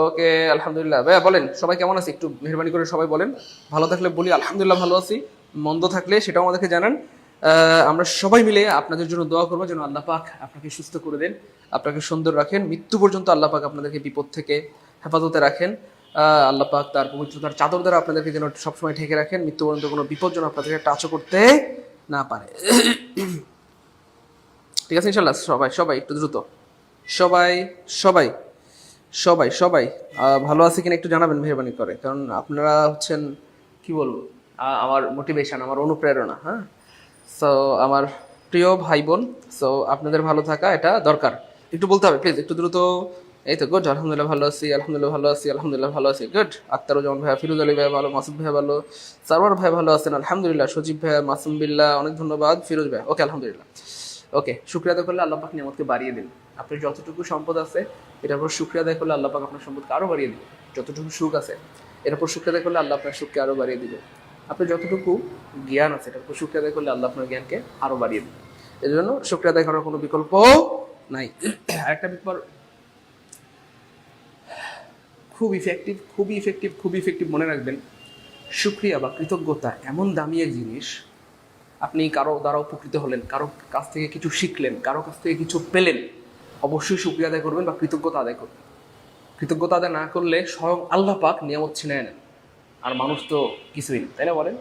ওকে, আলহামদুলিল্লাহ। ভাইয়া বলেন সবাই কেমন আছে, একটু মেহরবানি করে সবাই বলেন। ভালো থাকলে বলি আলহামদুলিল্লাহ ভালো আছি, মন্দ থাকলে সেটাও আমাদেরকে জানান। আমরা সবাই মিলে আপনাদের জন্য দোয়া করবো যেন আল্লাহ পাক আপনাকে সুস্থ করে দেন, আপনাকে সুন্দর রাখেন, মৃত্যু পর্যন্ত আল্লাহ পাক আপনাদেরকে বিপদ থেকে হেফাজতে রাখেন। আল্লাহ পাক তার পবিত্রতার চাদর দ্বারা আপনাদেরকে যেন সবসময় ঢেকে রাখেন, মৃত্যু পর্যন্ত কোনো বিপদ যেন আপনাদেরকে টাচও করতে না পারে। ঠিক আছে ইনশাল্লাহ। সবাই সবাই একটু দ্রুত, সবাই সবাই সবাই সবাই ভালো আছে কিনা একটু জানাবেন মেহরবানি করে, কারণ আপনারা হচ্ছেন কি বলবো আমার মোটিভেশন, আমার অনুপ্রেরণা। হ্যাঁ, সো আমার প্রিয় ভাই বোন, সো আপনাদের ভালো থাকা এটা দরকার, একটু বলতে হবে প্লিজ, একটু দ্রুত। এই তো গুড, আলহামদুলিল্লাহ ভালো আছি, আলহামদুলিল্লাহ ভালো আছি, আলহামদুলিল্লাহ ভালো আছি, গুড। আক্তারুজ্জামান ভাইয়া, ফিরোজ আলী ভাই ভালো, মাসুদ ভাই ভালো, সারওয়ার ভাই ভালো আছেন আলহামদুলিল্লাহ, সজীব ভাইয়া, মাসুম বিল্লাহ অনেক ধন্যবাদ, ফিরোজ ভাই ওকে আলহামদুলিল্লাহ। ওকে, শুক্রিয়া আদায় করলে আল্লাহ পাক নিয়ামতকে বাড়িয়ে দিন। আপনার যতটুকু সম্পদ আছে এটার উপর শুক্রিয়া আদায় করলে আল্লাহ পাক আপনার সম্পদকে আরও বাড়িয়ে দিবে। যতটুকু সুখ আছে এর উপর শুক্রিয়া আদায় করলে আল্লাহ আপনার সুখকে আরও বাড়িয়ে দিবে। আপনার যতটুকু জ্ঞান আছে এটার উপর শুক্রিয়া আদায় করলে আল্লাহ আপনার জ্ঞানকে আরও বাড়িয়ে দিবে। এই জন্য শুক্রিয়া আদায় করার কোনো বিকল্প নাই। আরেকটা ব্যাপার খুব ইফেক্টিভ, খুবই ইফেক্টিভ, খুবই ইফেক্টিভ মনে রাখবেন, শুক্রিয়া বা কৃতজ্ঞতা এমন দামি এক জিনিস। আপনি কারো দ্বারা উপকৃত হলেন, কারো কাছ থেকে কিছু শিখলেন, কারো কাছ থেকে কিছু পেলেন, অবশ্যই শুকরিয়া আদায় করবেন বা কৃতজ্ঞতা আদায় করবেন। কৃতজ্ঞতা আদায় না করলে স্বয়ং আল্লাহ পাক নিয়ামত ছিনিয়ে নেন, আর মানুষ তো কিছুই না, তাই না বলেন?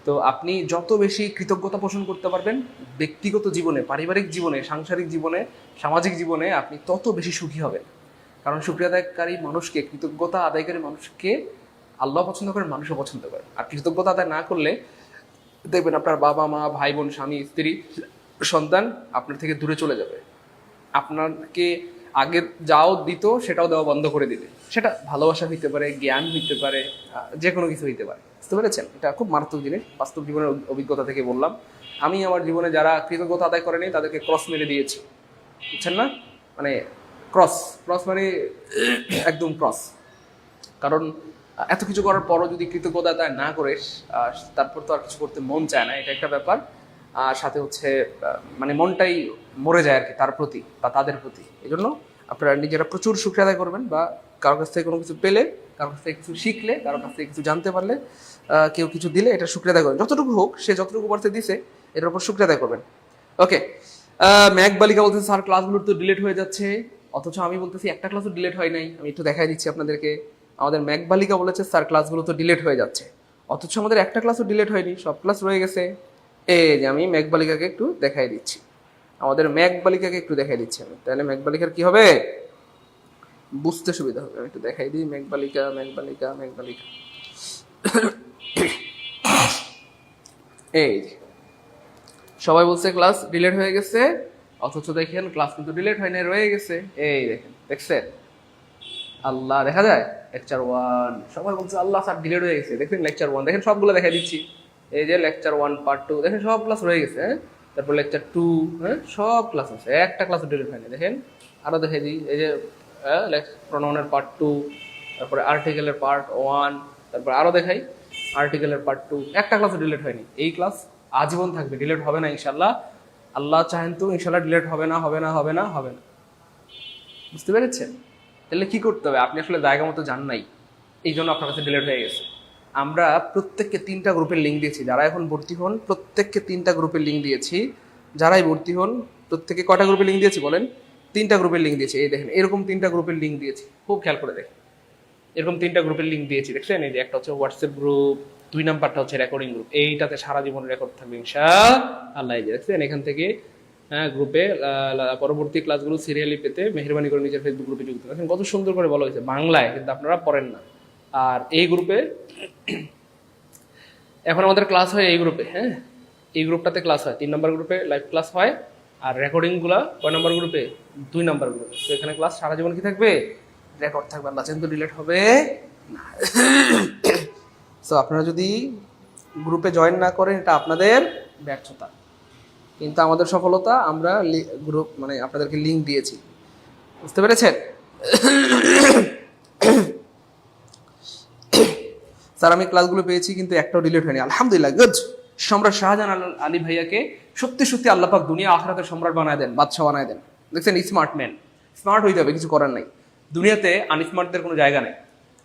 তো আপনি যত বেশি কৃতজ্ঞতা পোষণ করতে পারবেন ব্যক্তিগত জীবনে, পারিবারিক জীবনে, সাংসারিক জীবনে, সামাজিক জীবনে, আপনি তত বেশি সুখী হবেন। কারণ শুকরিয়া আদায়কারী মানুষকে, কৃতজ্ঞতা আদায়কারী মানুষকে আল্লাহ পছন্দ করেন, মানুষও পছন্দ করেন। আর কৃতজ্ঞতা আদায় না করলে দেখবেন আপনার বাবা মা, ভাই বোন, স্বামী, স্ত্রী, সন্তান আপনার থেকে দূরে চলে যাবে। আপনাকে আগে যাও দিত সেটাও দেওয়া বন্ধ করে দিবে। সেটা ভালোবাসা হইতে পারে, জ্ঞান হইতে পারে, যে কোনো কিছু হইতে পারে। বুঝতে পেরেছেন? এটা খুব মারাত্মক জিনিস, বাস্তব জীবনের অভিজ্ঞতা থেকে বললাম। আমি আমার জীবনে যারা কৃতজ্ঞতা আদায় করেনি তাদেরকে ক্রস মেরে দিয়েছি, বুঝছেন না? মানে ক্রস, ক্রস মানে একদম ক্রস। কারণ এত কিছু করার পরও যদি কৃতজ্ঞতা আদায় না করে তারপর তো আর কিছু করতে মন চায় না, এটা একটা ব্যাপার। আর সাথে হচ্ছে মানে মনটাই মরে যায় আর কি তার প্রতি বা তাদের প্রতি। এই জন্য আপনারা নিজেরা প্রচুর শুকরিয়া আদায় করবেন, বা কারোর কাছ থেকে কোনো কিছু পেলে, কারোর কাছ থেকে কিছু শিখলে, কারোর কাছ থেকে কিছু জানতে পারলে, কেউ কিছু দিলে এটা শুকরিয়া আদায় করবেন। যতটুকু হোক, সে যতটুকু করতে দিছে এটার উপর শুকরিয়া আদায় করবেন। ওকে, ম্যাক বালিকা বলতেছে স্যার ক্লাসগুলো তো ডিলিট হয়ে যাচ্ছে, অথচ আমি বলতেছি একটা ক্লাসও ডিলিট হয় নাই। আমি একটু দেখাই দিচ্ছি আপনাদেরকে। আমাদের ম্যাক বালিকা বলেছে স্যার ক্লাসগুলো তো ডিলিট হয়ে যাচ্ছে, অথচ আমাদের একটা ক্লাসও ডিলিট হয়নি, সব ক্লাস রয়ে গেছে। এই যে আমি ম্যাক বালিকাকে একটু দেখাই দিচ্ছি, আমাদের ম্যাক বালিকাকে একটু দেখাই দিচ্ছি আমি, তাহলে ম্যাক বালিকার কি হবে বুঝতে সুবিধা হবে। আমি একটু দেখাই দিই ম্যাক বালিকা, ম্যাক বালিকা, ম্যাক বালিকা। এই সবাই বলছে ক্লাস ডিলিট হয়ে গেছে, অথচ দেখেন ক্লাস কিন্তু ডিলিট হয় না, রয়ে গেছে। এই দেখেন, দেখছেন? আল্লাহ, দেখা যায় লেকচার 1, সবাই বলছে আল্লাহ স্যার ডিলিট হয়ে গেছে, দেখেন লেকচার 1, দেখেন সবগুলো দেখাই দিচ্ছি। এই যে লেকচার 1 পার্ট 2, দেখেন সব ক্লাস রয়ে গেছে। হ্যাঁ, তারপর লেকচার 2, হ্যাঁ সব ক্লাস আছে, একটা ক্লাসও ডিলিট হয়নি। দেখেন আরো দেখাই দিই, এই যে প্রোনাউনের পার্ট 2, তারপরে আর্টিকেলের পার্ট 1, তারপর আরো দেখাই আর্টিকেলের পার্ট 2, একটা ক্লাসও ডিলিট হয়নি। এই ক্লাস আজীবন থাকবে, ডিলিট হবে না ইনশাল্লাহ। আল্লাহ চাহেন তো ইনশাল্লাহ ডিলিট হবে না, হবে না, হবে না, হবে না। বুঝতে পেরেছেন? তাহলে কি করতে হবে? আপনি আসলে জায়গা মতো যান নাই, এই জন্য আপনার কাছে ডিলিট হয়ে গেছে। আমরা প্রত্যেককে 3টা গ্রুপের লিঙ্ক দিয়েছি, যারা এখন ভর্তি হন প্রত্যেককে 3টা গ্রুপের লিঙ্ক দিয়েছি। যারাই ভর্তি হন প্রত্যেকে কয়টা গ্রুপের লিঙ্ক দিয়েছি বলেন? 3টা গ্রুপের লিঙ্ক দিয়েছি। এই দেখেন এরকম 3টা গ্রুপের লিঙ্ক দিয়েছি, খুব খেয়াল করে দেখেন। এরকম 3টা গ্রুপের লিঙ্ক দিয়েছি, দেখছেন? এই যে একটা হচ্ছে হোয়াটসঅ্যাপ গ্রুপ, 2 নাম্বারটা হচ্ছে রেকর্ডিং গ্রুপ। এইটাতে সারা জীবন রেকর্ড থাকবে ইনশাআল্লাহ। এই যে দেখছেন এখান থেকে গ্রুপে পরবর্তী ক্লাসগুলো সিরিয়ালি পেতে মেহরবানি করে নিজের ফেসবুক গ্রুপে যুক্ত থাকেন। কত সুন্দর করে বলা হয়েছে বাংলায়, কিন্তু আপনারা পড়েন না। আর এই গ্রুপে এখন আমাদের ক্লাস হয় এই গ্রুপে, হ্যাঁ এই গ্রুপটাতে ক্লাস হয়, 3 নম্বর গ্রুপে লাইভ ক্লাস হয়। আর রেকর্ডিংগুলো কয় নম্বর গ্রুপে? 2 নম্বর গ্রুপে। তো এখানে ক্লাস সারা জীবন কি থাকবে? রেকর্ড থাকবে, আল্লাহ চান তো ডিলিট হবে না। সো আপনারা যদি গ্রুপে জয়েন না করেন এটা আপনাদের ব্যর্থতা, কিন্তু আমাদের সফলতা, আমরা গ্রুপ মানে আপনাদেরকে লিঙ্ক দিয়েছি। বুঝতে পেরেছেন? স্যার আমি ক্লাসগুলো পেয়েছি কিন্তু একটাও ডিলিট হয়নি, আলহামদুলিল্লাহ, গুড। সম্রাট শাহজাহান আলী ভাইয়াকে সত্যি সত্যি আল্লাহ পাক দুনিয়া আখিরাতের সম্রাট বানায় দেন, বাদশা বানায় দেন। দেখছেন? স্মার্ট ম্যান, স্মার্ট হইতে হবে, কিছু করার নাই। দুনিয়াতে আনস্মার্টদের কোনো জায়গা নেই।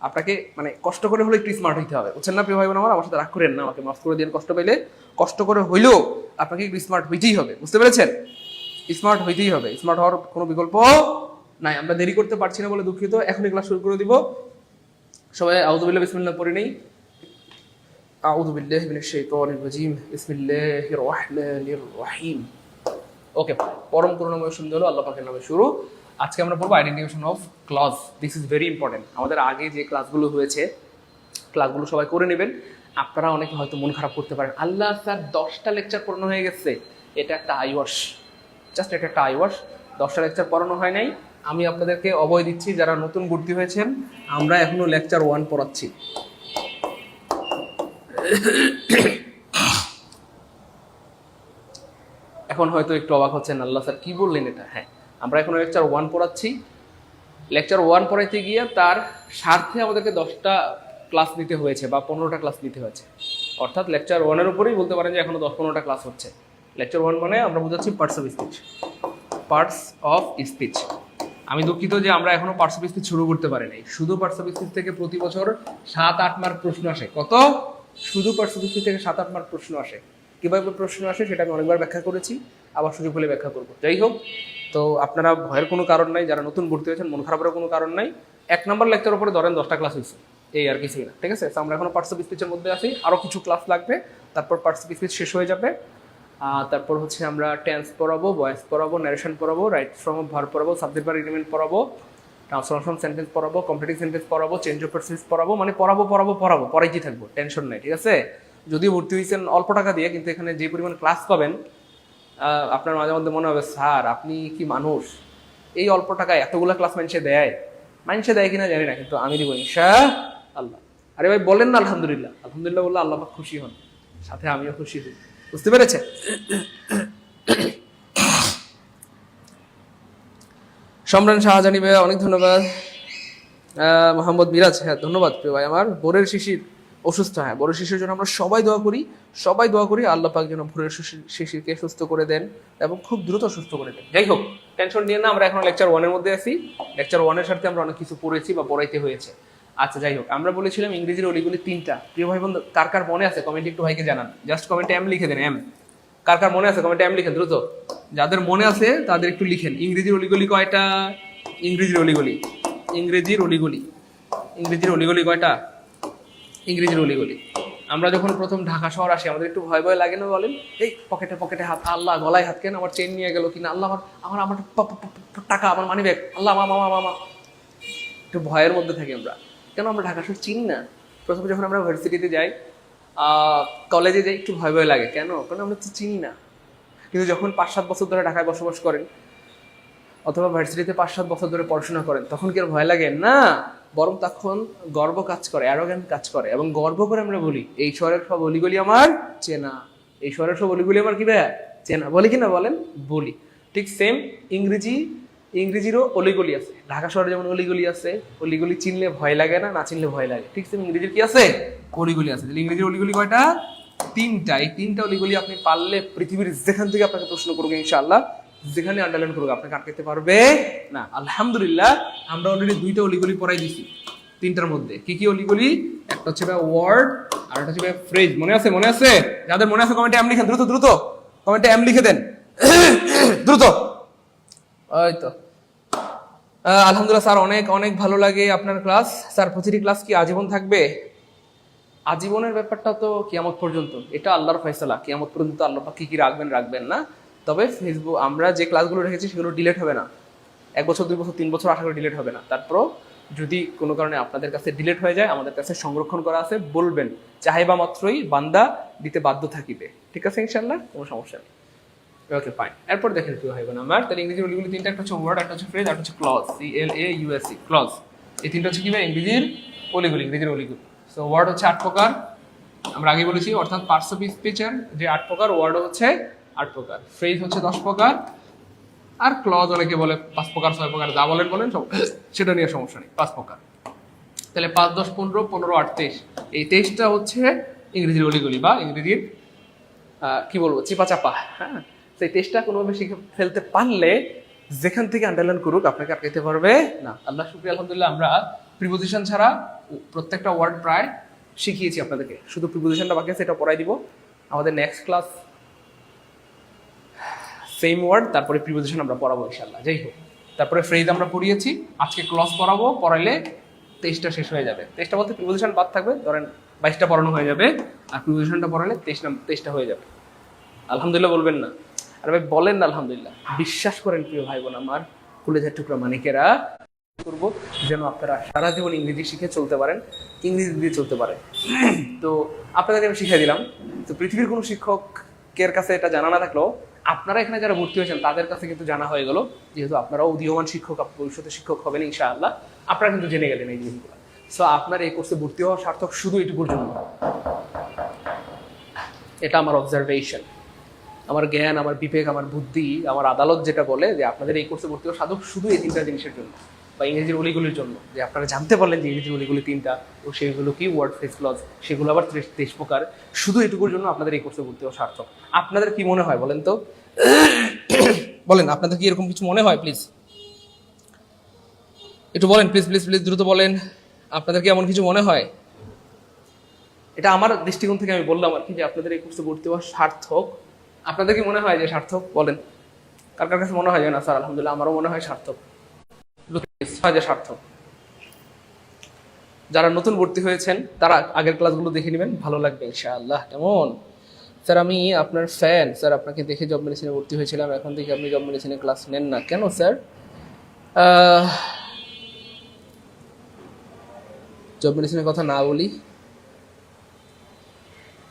আপনাকে মানে কষ্ট করে হলে একটু স্মার্ট হইতে হবে, বুঝছেন না প্রিয় ভাই বোন আমার সাথে রাগ করেন না, আমাকে মাফ করে দিন, কষ্ট পেলে কষ্ট করে হইলেও আপনাকে একটু স্মার্ট হইতেই হবে, বুঝতে পেরেছেন? স্মার্ট হইতেই হবে, স্মার্ট হওয়ার কোনো বিকল্প নাই। আমরা দেরি করতে পারছি না বলে দুঃখিত, এখনই ক্লাস শুরু করে দিব। সবাই আউযু বিল্লাহি বিসমিল্লাহ পড়ে নেই। আউযু বিল্লাহি মিনাশ শাইতানির রাজিম, বিসমিল্লাহির রহমানির রহিম। ওকে, পরম করুণাময় সুন্দর হলো আল্লাহ পাকের নামে শুরু। আজকে আমরা পড়বো identification of clause. This is very important. আমাদের আগে যে ক্লাসগুলো হয়েছে, ক্লাসগুলো সবাই করে নেবেন। আপনারা অনেকে হয়তো মন খারাপ করতে পারেন, আল্লাহ স্যার 10টা লেকচার পড়ানো হয়ে গেছে। এটা একটা আইওয়াশ, জাস্ট এটা একটা আইওয়াশ। 10টা লেকচার পড়ানো হয় নাই। আমি আপনাদেরকে অভয় দিচ্ছি, যারা নতুন ভর্তি হয়েছেন, আমরা এখনো লেকচার 1 পড়াচ্ছি। এখন হয়তো একটু অবাক হচ্ছেন, আল্লাহ স্যার কি বললেন এটা? হ্যাঁ, আমরা এখন লেকচার 1 পড়াচ্ছি। লেকচার 1 পড়াইতে গিয়ে তার স্বার্থে আমাদেরকে 10টা ক্লাস নিতে হয়েছে বা 15টা ক্লাস নিতে হয়েছে। অর্থাৎ লেকচার 1-এর উপরেই বলতে পারেন যে এখনো 10-15টা ক্লাস হচ্ছে। লেকচার 1 মানে আমরা বোঝাচ্ছি parts of speech. Parts of speech. আমি দুঃখিত যে আমরা এখনো পার্টস অফ স্পিচ শুরু করতে পারি নাই। শুধু পার্টস অফ স্পিচ থেকে প্রতি বছর 7-8 মার্ক প্রশ্ন আসে। কত? শুধু পার্টস অফ স্পিচ থেকে 7-8 মার্ক প্রশ্ন আসে। কীভাবে প্রশ্ন আসে সেটা আমি অনেকবার ব্যাখ্যা করেছি, আবার সুযোগ পেলে ব্যাখ্যা করবো। যাই হোক, তো আপনারা ভয়ের কোনো কারণ নাই, যারা নতুন ভর্তি হয়েছেন মন খারাপের কোনো কারণ নাই। 1 নম্বর লেকচার উপরে ধরেন 10টা ক্লাস হয়েছে, এই আর কিছুই না, ঠিক আছে? তো আমরা এখন পার্টস অফ স্পিচের মধ্যে আছি, আরও কিছু ক্লাস লাগবে, তারপর পার্টস অফ স্পিচ শেষ হয়ে যাবে। তারপর হচ্ছে আমরা টেন্স পড়াবো, ভয়েস পড়াবো, ন্যারেশন পড়াবো, রাইট ফ্রম অফ ভার্ব পড়াবো, সাবজেক্ট ভার্ব এগ্রিমেন্ট পড়াবো, ট্রান্সফরমেশন সেন্টেন্স পড়াবো, কমপ্লিটিং সেন্টেন্স পড়াবো, চেঞ্জ অফ পারসিস পড়াবো। মানে পড়াইতেই থাকবো, টেনশন নাই, ঠিক আছে? যদিও ভর্তি হয়েছেন অল্প টাকা দিয়ে, কিন্তু এখানে যে পরিমাণ ক্লাস পাবেন, আপনার মাঝে মধ্যে মনে হবে স্যার আপনি কি মানুষ, এই অল্প টাকায় এতগুলো ক্লাস মানুষে দেয় কিনা জানি না, কিন্তু আমি দিব ইনশাআল্লাহ। আরে ভাই বলেন না আলহামদুলিল্লাহ। আলহামদুলিল্লাহ বললে আল্লাহ পাক খুশি হন, সাথে আমিও খুশি হই, বুঝতে পেরেছেন? সম্রান শাহজানি ভাই অনেক ধন্যবাদ। মোহাম্মদ মিরাজ, হ্যাঁ ধন্যবাদ প্রিয় ভাই আমার। বোরের শিশির অসুস্থ, হ্যাঁ বোরের শিশির জন্য আমরা সবাই দোয়া করি আল্লাহ পাক যেন ভোরের শিশিরকে সুস্থ করে দেন এবং খুব দ্রুত সুস্থ করে দেন। যাই হোক, টেনশন নিয়ে না, আমরা এখন লেকচার 1-এর মধ্যে আছি। লেকচার 1-এর সাথে আমরা অনেক কিছু পড়েছি বা পড়াইতে হয়েছে। আচ্ছা যাই হোক, আমরা বলেছিলাম ইংরেজির অলিগুলি 3টা। প্রিয় ভাই বন্ধু, কার কার মনে আছে কমেন্টে একটু ভাইকে জানান, জাস্ট কমেন্টে এম লিখে দেন, এম। কার কার মনে আছে কমেন্টে এম লিখেন দ্রুত, যাদের মনে আছে তাদের একটু লিখেন। ইংরেজির অলিগুলি কয়টা? ইংরেজির অলিগুলি কয়টা? ইংরেজির অলিগুলি। আমরা যখন প্রথম ঢাকা শহর আসি আমাদের একটু ভয় ভয় লাগে না? বলেন, এই পকেটে হাত, আল্লাহ গলায় হাত, কেন আমার চেন নিয়ে গেল কিনা, আল্লাহ আমার টাকা, আমার মানি ব্যাগ, আল্লাহ মামা। একটু ভয়ের মধ্যে থাকি আমরা। কেন? আমরা ঢাকা শহর চিনি না। প্রথমে যখন আমরা ভার্সিটিতে যাই, কলেজে যাই, একটু ভয় ভয় লাগে। কেন? কারণ আমরা তো চিনি না। কিন্তু যখন 5-7 বছর ধরে ঢাকায় বসবাস করেন অথবা ভার্সিটিতে 5-7 বছর ধরে পড়াশোনা করেন, তখন কি আর ভয় লাগে না? বরং তখন গর্ব কাজ করে, অ্যারোগ্যান্ট কাজ করে, এবং গর্ব করে আমরা বলি এই শহরের সব অলিগলি আমার চেনা, এই শহরের সব অলিগলি আমার কি ভাইয়া চেনা, বলি কিনা বলেন? বলি। ঠিক সেম ইংরেজিরও অলিগলি আছে। ঢাকা শহরে যেমন অলিগলি আছে, অলিগলি চিনলে ভয় লাগে না, না চিনলে ভয় লাগে। ঠিক সেম ইংরেজির কি আছে? অলিগলি আছে। ইংরেজির অলিগলি কয়টা? 3টা। এই 3টা অলিগলি আপনি পারলে পৃথিবীর যেখান থেকে আপনাকে প্রশ্ন করবো ইনশাআল্লাহ, যেখানে আন্ডারলাইন করবো আপনাকে আটকাতে পারবে না। আলহামদুলিল্লাহ আমরা অলরেডি 2টা অলিগলি পড়াই দিছি 3টার মধ্যে। কি অলিগলি? একটা হচ্ছে ভাই ওয়ার্ড, আর একটা হচ্ছে ভাই ফ্রেজ। মনে আছে? যাদের মনে আছে কমেন্টে এম লিখেন, দ্রুত কমেন্টে এম লিখে দেন, দ্রুত। ওই তো আলহামদুলিল্লাহ স্যার, অনেক ভালো লাগে আপনার ক্লাস। স্যার প্রতিটি ক্লাস কি আজীবন থাকবে? আজীবনের ব্যাপারটা তো কিয়ামত পর্যন্ত, এটা আল্লাহর ফয়সালা। কিয়ামত পর্যন্ত আল্লাহ পাক কি রাখবেন না। তবে ফেসবুক আমরা যে ক্লাসগুলো রেখেছি সেগুলো ডিলিট হবে না। 1 বছর 2 বছর 3 বছর আশা করি ডিলিট হবে না। তারপরও যদি কোনো কারণে আপনাদের কাছে ডিলিট হয়ে যায়, আমাদের কাছে সংরক্ষণ করা আছে, বলবেন চাহিবা মাত্রই বান্দা দিতে বাধ্য থাকিবে। ঠিক আছে ইনশাআল্লাহ, কোনো সমস্যা নেই। Okay fine. এরপর দেখেন কি হয় না আমার, তাহলে ইংরেজির অলিগুলি 3টা। একটা হচ্ছে ওয়ার্ড, একটা হচ্ছে ফ্রেজ, একটা হচ্ছে ক্লজ, CLAUSE ক্লজ। এই 3টা হচ্ছে কি ভাই ইংরেজির অলিগুলি। সো ওয়ার্ড হচ্ছে 8 প্রকার, আমরা আগে বলেছি, অর্থাৎ পার্টস অফ স্পিচের যে 8 প্রকার, ওয়ার্ড হচ্ছে 8 প্রকার, ফ্রেজ হচ্ছে 10 প্রকার, আর ক্লজ অনেকে বলে 5 প্রকার 6 প্রকার, যা বলেন সেটা নিয়ে সমস্যা নেই, 5 প্রকার। তাহলে 5 10 15 15 8 23, এই 23টা হচ্ছে ইংরেজির অলিগলি বা ইংরেজির কি বলবো চিপা চাপা। হ্যাঁ, সেই 23টা কোনোভাবে শিখে ফেলতে পারলে যেখান থেকে আন্ডারলাইন করুক আপনাকে আটকাইতে পারবে না। আল্লাহ শুকরিয়া, আলহামদুলিল্লাহ আমরা প্রিপোজিশন ছাড়া প্রত্যেকটা ওয়ার্ড প্রায় শিখিয়েছি আপনাদেরকে, শুধু প্রিপোজিশনটা বাকি আছে, এটা পড়াই দিব। আমাদের নেক্সট ক্লাস সেম ওয়ার্ড তারপরে প্রিপোজিশন আমরা পড়াবো ইনশাআল্লাহ। যাই হোক, তারপরে ফ্রেজ আমরা পড়িয়েছি, আজকে ক্লজ পড়াবো, পড়াইলে 23টা শেষ হয়ে যাবে। 23টা বলতে প্রিপোজিশন বাদ থাকবে, ধরেন 22টা পড়ানো হয়ে যাবে, আর প্রিপোজিশনটা পড়ালে 23টা হয়ে যাবে। আলহামদুলিল্লাহ বলবেন না? আর ভাই বলেন না আলহামদুলিল্লাহ। বিশ্বাস করেন প্রিয় ভাই বোন আমার, কলেজের টুকরা মানিকেরা, করব যেন আপনারা সারা জীবন ইংরেজি শিখে চলতে পারেন, ইংরেজি দিয়ে চলতে পারেন। তো আপনাদেরকে আমি শিখিয়ে দিলাম। তো পৃথিবীর কোনো শিক্ষকের কাছে এটা জানা না থাকলেও আপনারা এখানে যারা ভর্তি হয়েছেন তাদের কাছে কিন্তু জানা হয়ে গেল, যেহেতু আপনারাও উদীয়মান শিক্ষক, ভবিষ্যতে শিক্ষক হবেন ইনশাআল্লাহ, আপনারা কিন্তু জেনে গেলেন এই জিনিসগুলো। সো আপনার এই কোর্সে ভর্তি হওয়া সার্থক শুধু এটুকুর জন্য। এটা আমার অবজারভেশন, আমার জ্ঞান, আমার বিবেক, আমার বুদ্ধি, আমার আদালত যেটা বলে যে আপনাদের এই কোর্সে ভর্তি হওয়া সাধক শুধু এই 3টা জিনিসের জন্য, বা ইংরেজির অলিগুলির জন্য, যে আপনারা জানতে পারলেন যে ইংরেজির অলিগুলি 3টা, ও সেগুলো কি ওয়ার্ড, ফ্রেজ, ক্লজ, সেগুলো আবার 23 প্রকার, শুধু এটুকুর জন্য আপনাদের এই কোর্সে ভর্তি হওয়া সার্থক। আপনাদের কি মনে হয় বলেন তো? বলেন, আপনাদের কি এরকম কিছু মনে হয়? প্লিজ একটু বলেন, প্লিজ প্লিজ প্লিজ দ্রুত বলেন, আপনাদের কি এমন কিছু মনে হয়? এটা আমার দৃষ্টিকোণ থেকে আমি বললাম আর কি, যে আপনাদের এই কোর্সে ভর্তি হওয়া সার্থক। আপনাদের কি মনে হয় যে সার্থক? বলেন, কার কার কাছে মনে হয় যে না স্যার আলহামদুলিল্লাহ আমারও মনে হয় সার্থক, হয় যে সার্থক। যারা নতুন ভর্তি হয়েছেন তারা আগের ক্লাসগুলো দেখে নেবেন, ভালো লাগবে ইনশাআল্লাহ। কেমন স্যার? আমি আপনার ফ্যান স্যার, আপনাকে দেখে জব মেডিসিনে ভর্তি হয়েছিলাম, এখন থেকে আপনি জব মেডিসিনে ক্লাস নেন না কেন স্যার? জব মেডিসিনের কথা না বলি,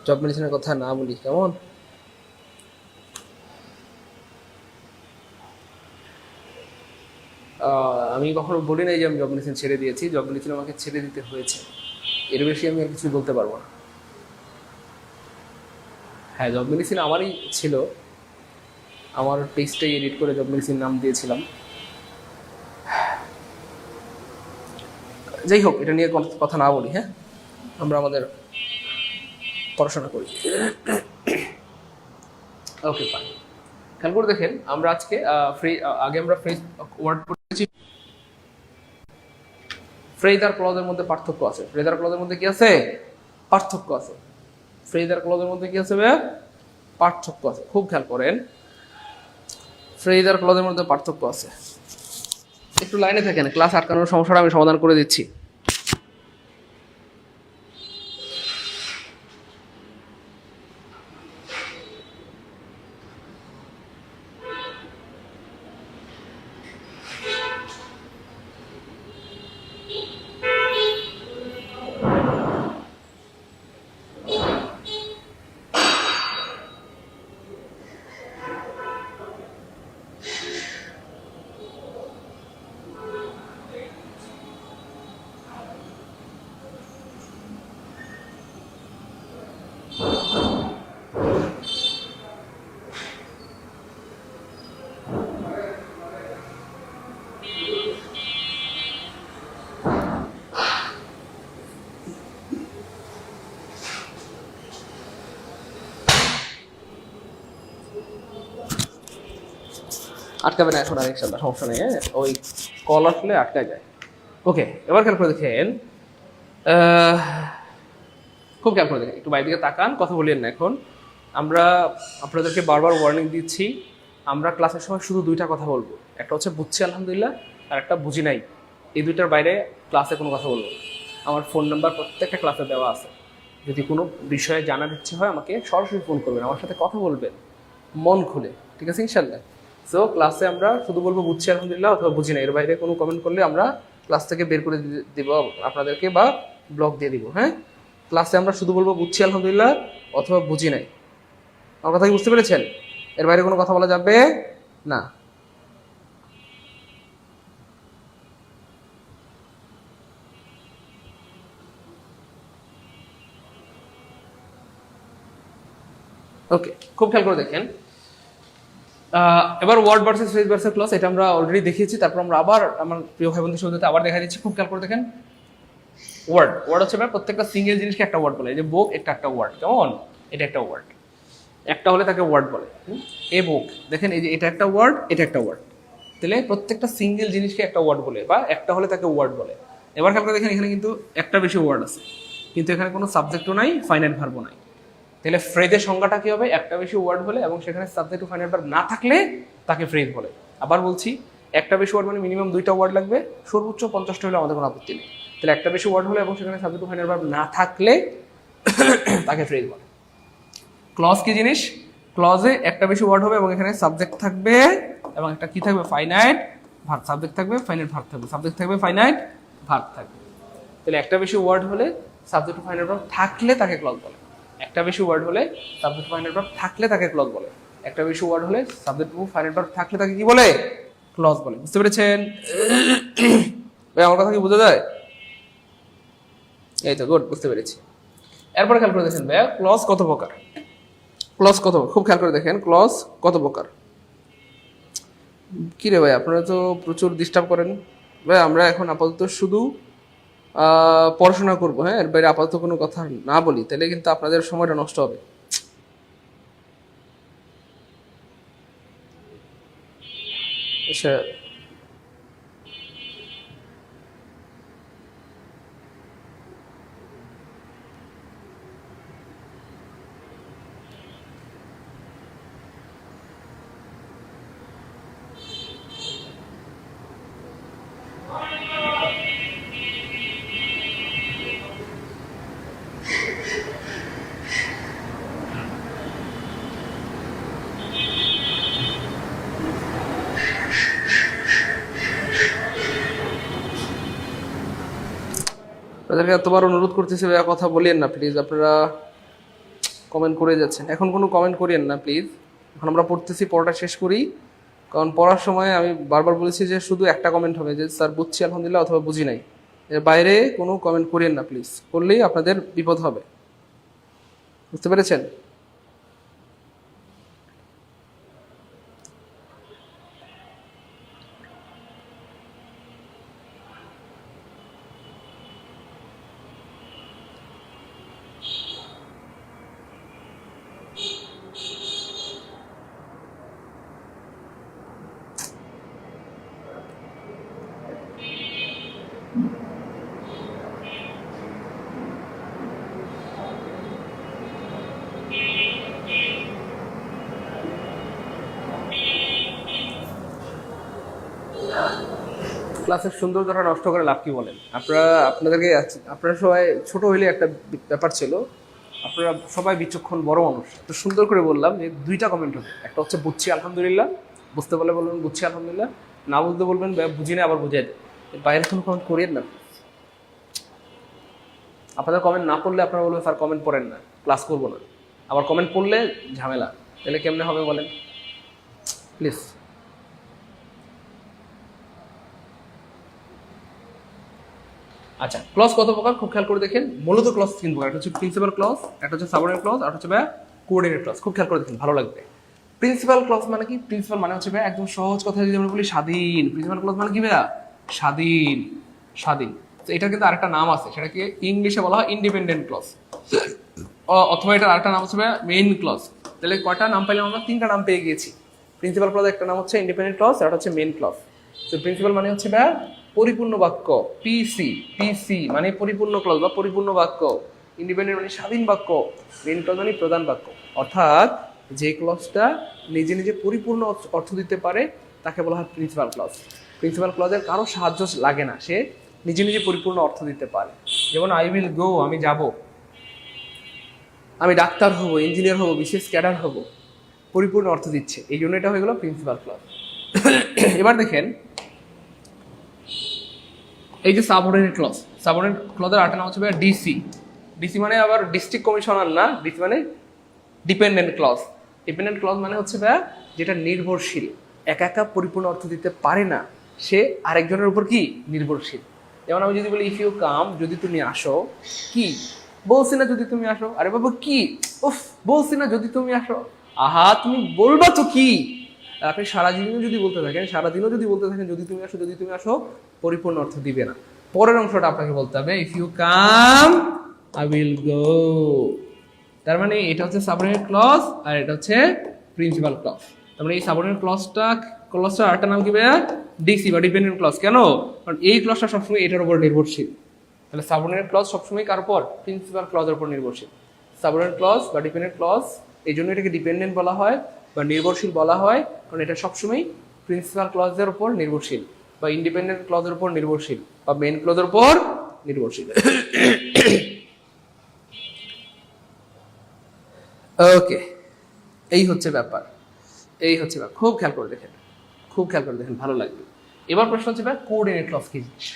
জব মেডিসিনের কথা না বলি, কেমন? আমি কখনো বলি নাই যে আমি জব মেডিসিন ছেড়ে দিয়েছি, জব মেডিসিন আমাকে ছেড়ে দিতে হয়েছে, এর বেশি আমি আর কিছু বলতে পারবো না। হ্যাঁ, জব মেডিসিন আমারই ছিল, আমার পেজটাই এডিট করে জব মেডিসিন নাম দিয়েছিলাম। যাই হোক, এটা নিয়ে কথা না বলি। হ্যাঁ, আমরা আমাদের পড়াশোনা করি। ওকে ফাইন, খেয়াল করে দেখেন আমরা আজকে আগে আমরা ফ্রেজ ওয়ার্ড পড়েছি। ফ্রেজ আর ক্লজের মধ্যে পার্থক্য আছে। ফ্রেজ আর ক্লজের মধ্যে কি আছে? পার্থক্য আছে। ফ্রেজ আর ক্লজের মধ্যে কি আছে? পার্থক্য আছে। খুব খেয়াল করেন, ফ্রেজ আর ক্লজের মধ্যে পার্থক্য আছে। একটু লাইনে থাকেন, ক্লাস আটকানোর সমস্যাটা আমি সমাধান করে দিচ্ছি। আটকাবে না এখন আর ইনশাল্লাহ, সমস্যা নেই। হ্যাঁ, ওই কল আসলে আটকায় যায়। ওকে, এবার খেয়াল করে দেখেন, খুব খেয়াল করে দেখেন, একটু বাইরের দিকে তাকান, কথা বলিয়েন না। এখন আমরা আপনাদেরকে বারবার ওয়ার্নিং দিচ্ছি, আমরা ক্লাসের সময় শুধু 2টা কথা বলবো, একটা হচ্ছে বুঝছি আলহামদুলিল্লাহ, আর একটা বুঝি নাই। এই 2টার বাইরে ক্লাসে কোনো কথা বলবো না। আমার ফোন নাম্বার প্রত্যেকটা ক্লাসে দেওয়া আছে, যদি কোনো বিষয়ে জানার ইচ্ছে হয় আমাকে সরাসরি ফোন করবেন, আমার সাথে কথা বলবেন মন খুলে, ঠিক আছে ইনশাল্লাহ। সো ক্লাসে আমরা শুধু বলবো বুঝছি আলহামদুলিল্লাহ অথবা বুঝি না, এর বাইরে কোনো কমেন্ট করলে আমরা ক্লাস থেকে বের করে দিব আপনাদেরকে, বা ব্লক দিয়ে দিব। হ্যাঁ, ক্লাসে আমরা শুধু বলবো বুঝছি আলহামদুলিল্লাহ অথবা বুঝি নাই। আমার কথা কি বুঝতে পেরেছেন? এর বাইরে কোনো কথা বলা যাবে না। ওকে, খুব খেয়াল করে দেখেন, এবার word versus phrase versus clause, এটা আমরা অলরেডি দেখিয়েছি, তারপর আমরা আবার আমার প্রিয় ভাই বন্ধুর সাথে আবার দেখা দিচ্ছি। খুব খেয়াল করে দেখেন, ওয়ার্ড ওয়ার্ড হচ্ছে প্রত্যেকটা সিঙ্গেল জিনিসকে একটা ওয়ার্ড বলে। এই যে বুক, এটা একটা ওয়ার্ড, কেমন? এটা একটা ওয়ার্ড, একটা হলে তাকে ওয়ার্ড বলে। এ বুক, দেখেন এই যে এটা একটা ওয়ার্ড, এটা একটা ওয়ার্ড। তাহলে প্রত্যেকটা সিঙ্গেল জিনিসকে একটা ওয়ার্ড বলে, বা একটা হলে তাকে ওয়ার্ড বলে। এবার খেয়াল করে দেখেন, এখানে কিন্তু একটা বেশি ওয়ার্ড আছে, কিন্তু এখানে কোনো সাবজেক্টও নাই, ফাইনাইট ভার্বও নাই। তাহলে ফ্রেজের সংজ্ঞাটা কি হবে? একটা বেশি ওয়ার্ড হলে এবং সেখানে সাবজেক্ট ও ফাইনাইট ভার্ব না থাকলে তাকে ফ্রেজ বলে। আবার বলছি, একটা বেশি ওয়ার্ড মানে মিনিমাম 2টা ওয়ার্ড লাগবে, সর্বোচ্চ 50টা হলে আমাদের কোনো আপত্তি নেই। তাহলে একটা বেশি ওয়ার্ড হলে এবং সেখানে সাবজেক্ট ও ফাইনাইট ভার্ব না থাকলে তাকে ফ্রেজ বলে। ক্লজ কি জিনিস? ক্লজে একটা বেশি ওয়ার্ড হবে এবং এখানে সাবজেক্ট থাকবে এবং একটা কি থাকবে? Finite verb. সাবজেক্ট থাকবে, ফাইনাইট ভার্ব থাকবে, সাবজেক্ট থাকবে, ফাইনাইট ভার্ব থাকবে। তাহলে একটা বেশি ওয়ার্ড হলে সাবজেক্ট ও ফাইনাইট ভার্ব থাকলে তাকে ক্লজ বলে। একটা বেশি ওয়ার্ড হলে সাবজেক্ট ও ফাইনাইট ভার্ব থাকলে তাকে ক্লজ বলে। একটা বেশি ওয়ার্ড হলে সাবজেক্ট ও ফাইনাইট ভার্ব থাকলে তাকে কি বলে? ক্লজ বলে। বুঝতে পেরেছেন? ভাই আমার কথা কি বোঝা যায়? এই তো, গুড, বুঝতে পেরেছি। এরপরে খেয়াল করে দেখেন ভাইয়া, ক্লজ কত প্রকার? ক্লজ কত? খুব খেয়াল করে দেখেন, ক্লজ কত প্রকার। কি রে ভাই, আপনারা তো প্রচুর ডিস্টার্ব করেন ভাই। আমরা এখন আপাতত শুধু পড়াশোনা করবো, হ্যাঁ, এর বাইরে আপাতত কোনো কথা না বলি, তাহলে কিন্তু আপনাদের সময়টা নষ্ট হবে। আচ্ছা, আপনাদেরকে এতবার অনুরোধ করতেছি ভাইয়া, কথা বলিয়েন না প্লিজ। আপনারা কমেন্ট করে যাচ্ছেন, এখন কোনো কমেন্ট করিয়েন না প্লিজ। এখন আমরা পড়তেছি, পড়াটা শেষ করি। কারণ পড়ার সময় আমি বারবার বলেছি যে শুধু একটা কমেন্ট হবে, যে স্যার বুঝছি আলহামদুলিল্লাহ অথবা বুঝি নাই। এর বাইরে কোনো কমেন্ট করিয়েন না প্লিজ, করলেই আপনাদের বিপদ হবে। বুঝতে পেরেছেন? ক্লাসের সৌন্দর্যটা নষ্ট করে লাভ কি বলেন? আপনারা সবাই ছোট হইলে একটা ব্যাপার ছিল, আপনারা সবাই বিচক্ষণ বড় মানুষ, তো সুন্দর করে বললাম যে 2টা কমেন্ট হবে। একটা হচ্ছে বুঝছি আলহামদুলিল্লাহ, বুঝতে পারলে বলবেন বুঝছি আলহামদুলিল্লাহ, না বুঝতে বলবেন বুঝি না আবার বুঝাই দেয়। বাইরে কোনো কমেন্ট করিয়েন না। আপনাদের কমেন্ট না পড়লে আপনারা বলবেন স্যার কমেন্ট পড়েন না, ক্লাস করবো না। আবার কমেন্ট পড়লে ঝামেলা, তাহলে কেমনে হবে বলেন? প্লিজ। আচ্ছা, ক্লজ কত প্রকার খুব খেয়াল করে দেখেন। মূলত ক্লজ 3 প্রকার। একটা হচ্ছে প্রিন্সিপাল ক্লজ, একটা হচ্ছে সাবঅর্ডিনেট ক্লজ, আর হচ্ছে কোঅর্ডিনেট ক্লজ। খুব খেয়াল করে দেখেন, ভালো লাগবে। প্রিন্সিপাল ক্লজ মানে কি? প্রিন্সিপাল মানে হচ্ছে একদম সহজ কথা যদি আমরা বলি স্বাধীন। প্রিন্সিপাল ক্লজ মানে কি ভাইয়া? স্বাধীন, স্বাধীন। তো এটার কিন্তু আরেকটা নাম আছে, সেটাকে ইংলিশে বলা হয় ইন্ডিপেন্ডেন্ট ক্লজ, অথবা এটার আরেকটা নাম হচ্ছে মেইন ক্লজ। তাহলে কয়টা নাম পাইলাম আমরা? 3টা নাম পেয়ে গিয়েছি। প্রিন্সিপাল ক্লজ একটা নাম হচ্ছে ইন্ডিপেন্ডেন্ট ক্লজ, আর হচ্ছে মেইন ক্লজ। তো প্রিন্সিপাল মানে হচ্ছে পরিপূর্ণ বাক্য, পিসি, পিসি মানে পরিপূর্ণ ক্লজ বা পরিপূর্ণ বাক্য। ইন্ডিপেন্ডেন্ট মানে স্বাধীন বাক্য। মেইন ক্লজ মানে প্রধান বাক্য। অর্থাৎ যে ক্লজটা নিজে নিজে পরিপূর্ণ অর্থ দিতে পারে তাকে বলা হয় প্রিন্সিপাল ক্লজ। প্রিন্সিপাল ক্লজের কারো সাহায্য লাগে না, সে নিজে নিজে পরিপূর্ণ অর্থ দিতে পারে। যেমন আই উইল গো, আমি যাব, আমি ডাক্তার হব, ইঞ্জিনিয়ার হব, বিশেষ ক্যাডার হব, পরিপূর্ণ অর্থ দিচ্ছে, এই জন্য এটা হয়ে গেল প্রিন্সিপাল ক্লজ। এবার দেখেন, এই যে সাবঅর্ডিনেট ক্লজ, সাবঅর্ডিনেট ক্লজের আরেকটা নাম হচ্ছে ডিসি। ডিসি মানে আবার ডিস্ট্রিক্ট কমিশনার না, ডিসি মানে ডিপেন্ডেন্ট ক্লজ। ডিপেন্ডেন্ট ক্লজ মানে হচ্ছে যেটা নির্ভরশীল, একা একা পরিপূর্ণ অর্থ দিতে পারে না, সে আরেকজনের উপর কি নির্ভরশীল। যেমন আমি যদি বলি ইফ ইউ কাম, যদি তুমি আসো, কি বলছি না যদি তুমি আসো, আরে বাবা কি উফ বলছি না যদি তুমি আসো, আহা তুমি বলবা তো কি। আপনি সারাদিনও যদি বলতে থাকেন, সারাদিনও যদি বলতে থাকেন যদি তুমি আসো, যদি তুমি আসো, পরিপূর্ণ অর্থ দিবে না। পরের অংশটা আপনাকে বলতে হবে if you come I will go. তার মানে এটা হচ্ছে সাবঅর্ডিনেট ক্লজ আর এটা হচ্ছে প্রিন্সিপাল ক্লজ। তার মানে এই সাবঅর্ডিনেট ক্লজটা ক্লজটা আরেকটা নাম কি ভাইয়া? ডিসি বা ডিপেন্ডেন্ট ক্লজ। কেন? কারণ এই ক্লজটা সবসময় এটার উপর নির্ভরশীল। তাহলে সাবঅর্ডিনেট ক্লজ সবসময় কার উপর? প্রিন্সিপাল ক্লজের উপর নির্ভরশীল। সাবঅর্ডিনেট ক্লজ বা ডিপেন্ডেন্ট ক্লজ এই জন্য এটাকে ডিপেন্ডেন্ট বলা হয় বা নির্ভরশীল বলা হয়, কারণ এটা সবসময় প্রিন্সিপাল ক্লজের উপর নির্ভরশীল বা ইন্ডিপেন্ডেন্ট ক্লজের উপর নির্ভরশীল বা মেইন ক্লজের উপর নির্ভরশীল। ওকে, এই হচ্ছে ব্যাপার, এই হচ্ছে ব্যাপার। খুব খেয়াল করে দেখেন, খুব খেয়াল করে দেখেন, ভালো লাগবে। এবার প্রশ্ন হচ্ছে ভাই কোঅর্ডিনেট ক্লজ কি জিনিস?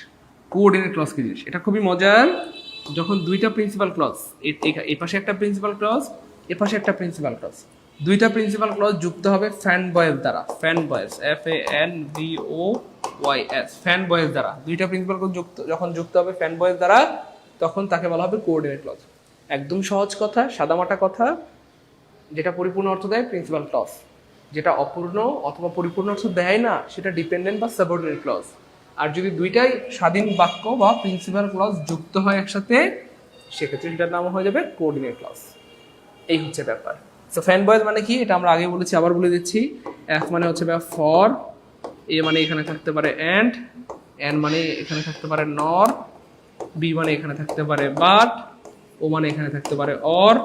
কোঅর্ডিনেট ক্লজ কি জিনিস? এটা খুবই মজার। যখন দুইটা প্রিন্সিপাল ক্লজ, এই পাশে একটা প্রিন্সিপাল ক্লজ, এ পাশে একটা প্রিন্সিপাল ক্লজ, দুইটা প্রিন্সিপাল ক্লজ যুক্ত হবে ফ্যান বয়েস দ্বারা। ফ্যান বয়েস, FANBOYS, ফ্যান বয়েস দ্বারা। দুইটা প্রিন্সিপাল ক্লজ যখন যুক্ত হবে ফ্যান বয়েস দ্বারা, তখন তাকে বলা হবে কোঅর্ডিনেট ক্লজ। একদম সহজ কথা, সাদামাটা কথা, যেটা পরিপূর্ণ অর্থ দেয় প্রিন্সিপাল ক্লজ, যেটা অপূর্ণ অথবা পরিপূর্ণ অর্থ দেয় না সেটা ডিপেন্ডেন্ট বা সাবঅর্ডিনেট ক্লজ। আর যদি দুইটাই স্বাধীন বাক্য বা প্রিন্সিপাল ক্লজ যুক্ত হয় একসাথে, সেক্ষেত্রে সেটার নাম হয়ে যাবে কোঅর্ডিনেট ক্লজ। এই হচ্ছে ব্যাপার। সো ফ্যান বয়েজ মানে কি? এটা আমরা আগে বলেছি, আবার বলে দিচ্ছি। F মানে হচ্ছে ফর, A মানে এখানে থাকতে পারে অ্যান্ড, N মানে এখানে থাকতে পারে নর, B মানে এখানে থাকতে পারে বাট, O মানে এখানে থাকতে পারে অর,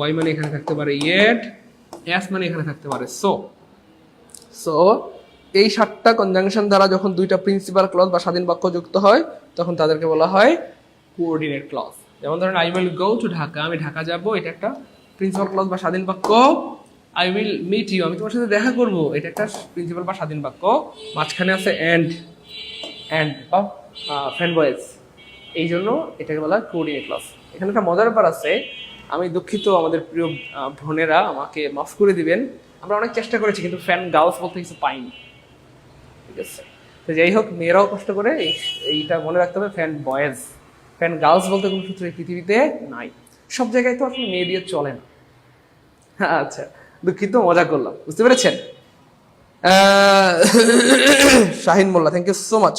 Y মানে এখানে থাকতে পারে ইয়েট, S মানে এখানে থাকতে পারে সো। সো এই 7টা কনজাংশন দ্বারা যখন দুইটা প্রিন্সিপাল ক্লজ বা স্বাধীন বাক্য যুক্ত হয়, তখন তাদেরকে বলা হয় কোঅর্ডিনেট ক্লজ। যেমন ধরেন I will go to Dhaka, আমি ঢাকা যাব, এটা একটা প্রিন্সিপাল ক্লজ বা স্বাধীন বাক্য। আই উইল মিট ইউ, আমি তোমার সাথে দেখা করব, এটা একটা প্রিন্সিপাল বা স্বাধীন বাক্য। মাঝখানে আছে অ্যান্ড বা ফ্যান বয়েজ, এই জন্য এটাকে বলা হয় কোঅর্ডিনেট ক্লজ। এখানে একটা মজার ব্যাপার আছে, আমি দুঃখিত আমাদের প্রিয় বোনেরা, আমাকে মাফ করে দিবেন। আমরা অনেক চেষ্টা করেছি কিন্তু ফ্যান গার্লস বলতে কিছু পাইনি, ঠিক আছে? তো যাই হোক, মেয়েরাও কষ্ট করে এইটা মনে রাখতে হবে, ফ্যান বয়েজ, ফ্যান গার্লস বলতে কোনো সূত্র এই পৃথিবীতে নাই। সব জায়গায় তো আসলে মেয়ে দিয়ে চলে না। আচ্ছা, দুঃখিত, মজা করলাম, বুঝতে পেরেছেন? Shahin Molla, thank you so much.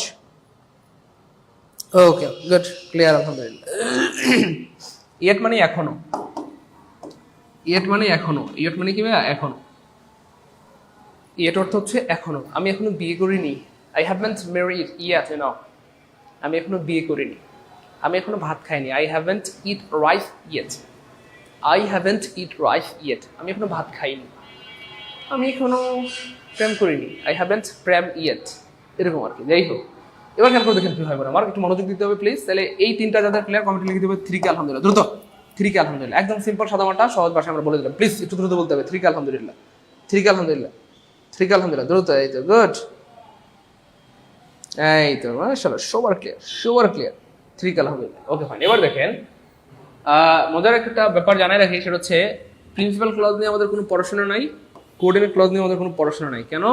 Okay, good, clear, আলহামদুলিল্লাহ। ইয়েট মানে এখনো, ইয়েট মানে এখনো, ইয়েট মানে কি ভাইয়া? এখনো। ইয়েট অর্থ হচ্ছে এখনো। আমি এখনো বিয়ে করিনি, I haven't married yet, you know. আমি এখনো বিয়ে করিনি, আমি এখনো ভাত খাইনি, I haven't eat rice yet. I haven't eat rice yet, আমি এখনো ভাত খাইনি। আমি এখনো প্রেম করিনি, আই হ্যাভেন্ট প্রেম ইয়েট, এরকম আর কি। যাই হোক, এবার খেয়াল করে দেখেন কি হয়, আমার একটু মনোযোগ দিতে হবে প্লিজ। তাহলে এই তিনটা যাদের ক্লিয়ার, কমেন্টে লিখে দেবে 3 কে আলহামদুলিল্লাহ, দ্রুত 3 কে আলহামদুলিল্লাহ। একদম সিম্পল সাদামাটা সহজ ভাষায় আমরা বলে দিলাম, প্লিজ একটু দ্রুত বলতে হবে। 3 কে আলহামদুলিল্লাহ, 3 কে আলহামদুলিল্লাহ, 3 কে আলহামদুলিল্লাহ, দ্রুত। এই তো, গুড, এই তো মাশাআল্লাহ, সবার ক্লিয়ার, সবার ক্লিয়ার। 3 কে আলহামদুলিল্লাহ। Okay fine. এবার দেখেন, মজার একটা ব্যাপার জানাই রাখি, সেটা হচ্ছে প্রিন্সিপাল ক্লজ নিয়ে আমাদের কোনো পড়াশোনা নাই, কোঅর্ডিনেট ক্লজ নিয়ে আমাদের কোনো পড়াশোনা নাই। কেন?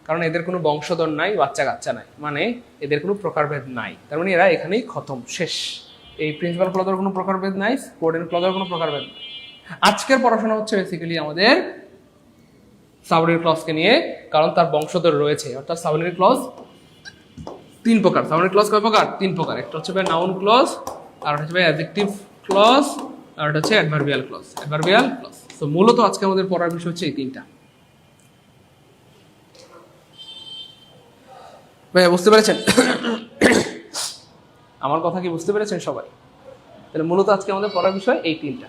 কারণ এদের কোনো বংশধর নাই, বাচ্চা কাচ্চা নাই, মানে এদের কোনো প্রকারভেদ নাই। তার মানে এরা এখানেই খতম, শেষ। এই প্রিন্সিপাল ক্লজের কোনো প্রকারভেদ নাই, কোঅর্ডিনেট ক্লজের কোনো প্রকারভেদ নাই। আজকের পড়াশোনা হচ্ছে বেসিক্যালি আমাদের সাবঅর্ডিনেট ক্লজকে নিয়ে, কারণ তার বংশধর রয়েছে। অর্থাৎ সাবঅর্ডিনেট ক্লজ 3 প্রকার। সাবঅর্ডিনেট ক্লজ কয় প্রকার? 3 প্রকার। একটা হচ্ছে ভাই নাউন ক্লজ, আর হচ্ছে ভাই অ্যাডজেক্টিভ ক্লজ, আর এটা হচ্ছে অ্যাডভার্বিয়াল ক্লজ। Adverbial clause. তো মূলত আজকে আমাদের পড়ার বিষয় হচ্ছে এই 3টা। ভাই বুঝতে পেরেছেন? আমার কথা কি বুঝতে পেরেছেন সবাই? তাহলে মূলত আজকে আমাদের পড়ার বিষয় এই 3টা।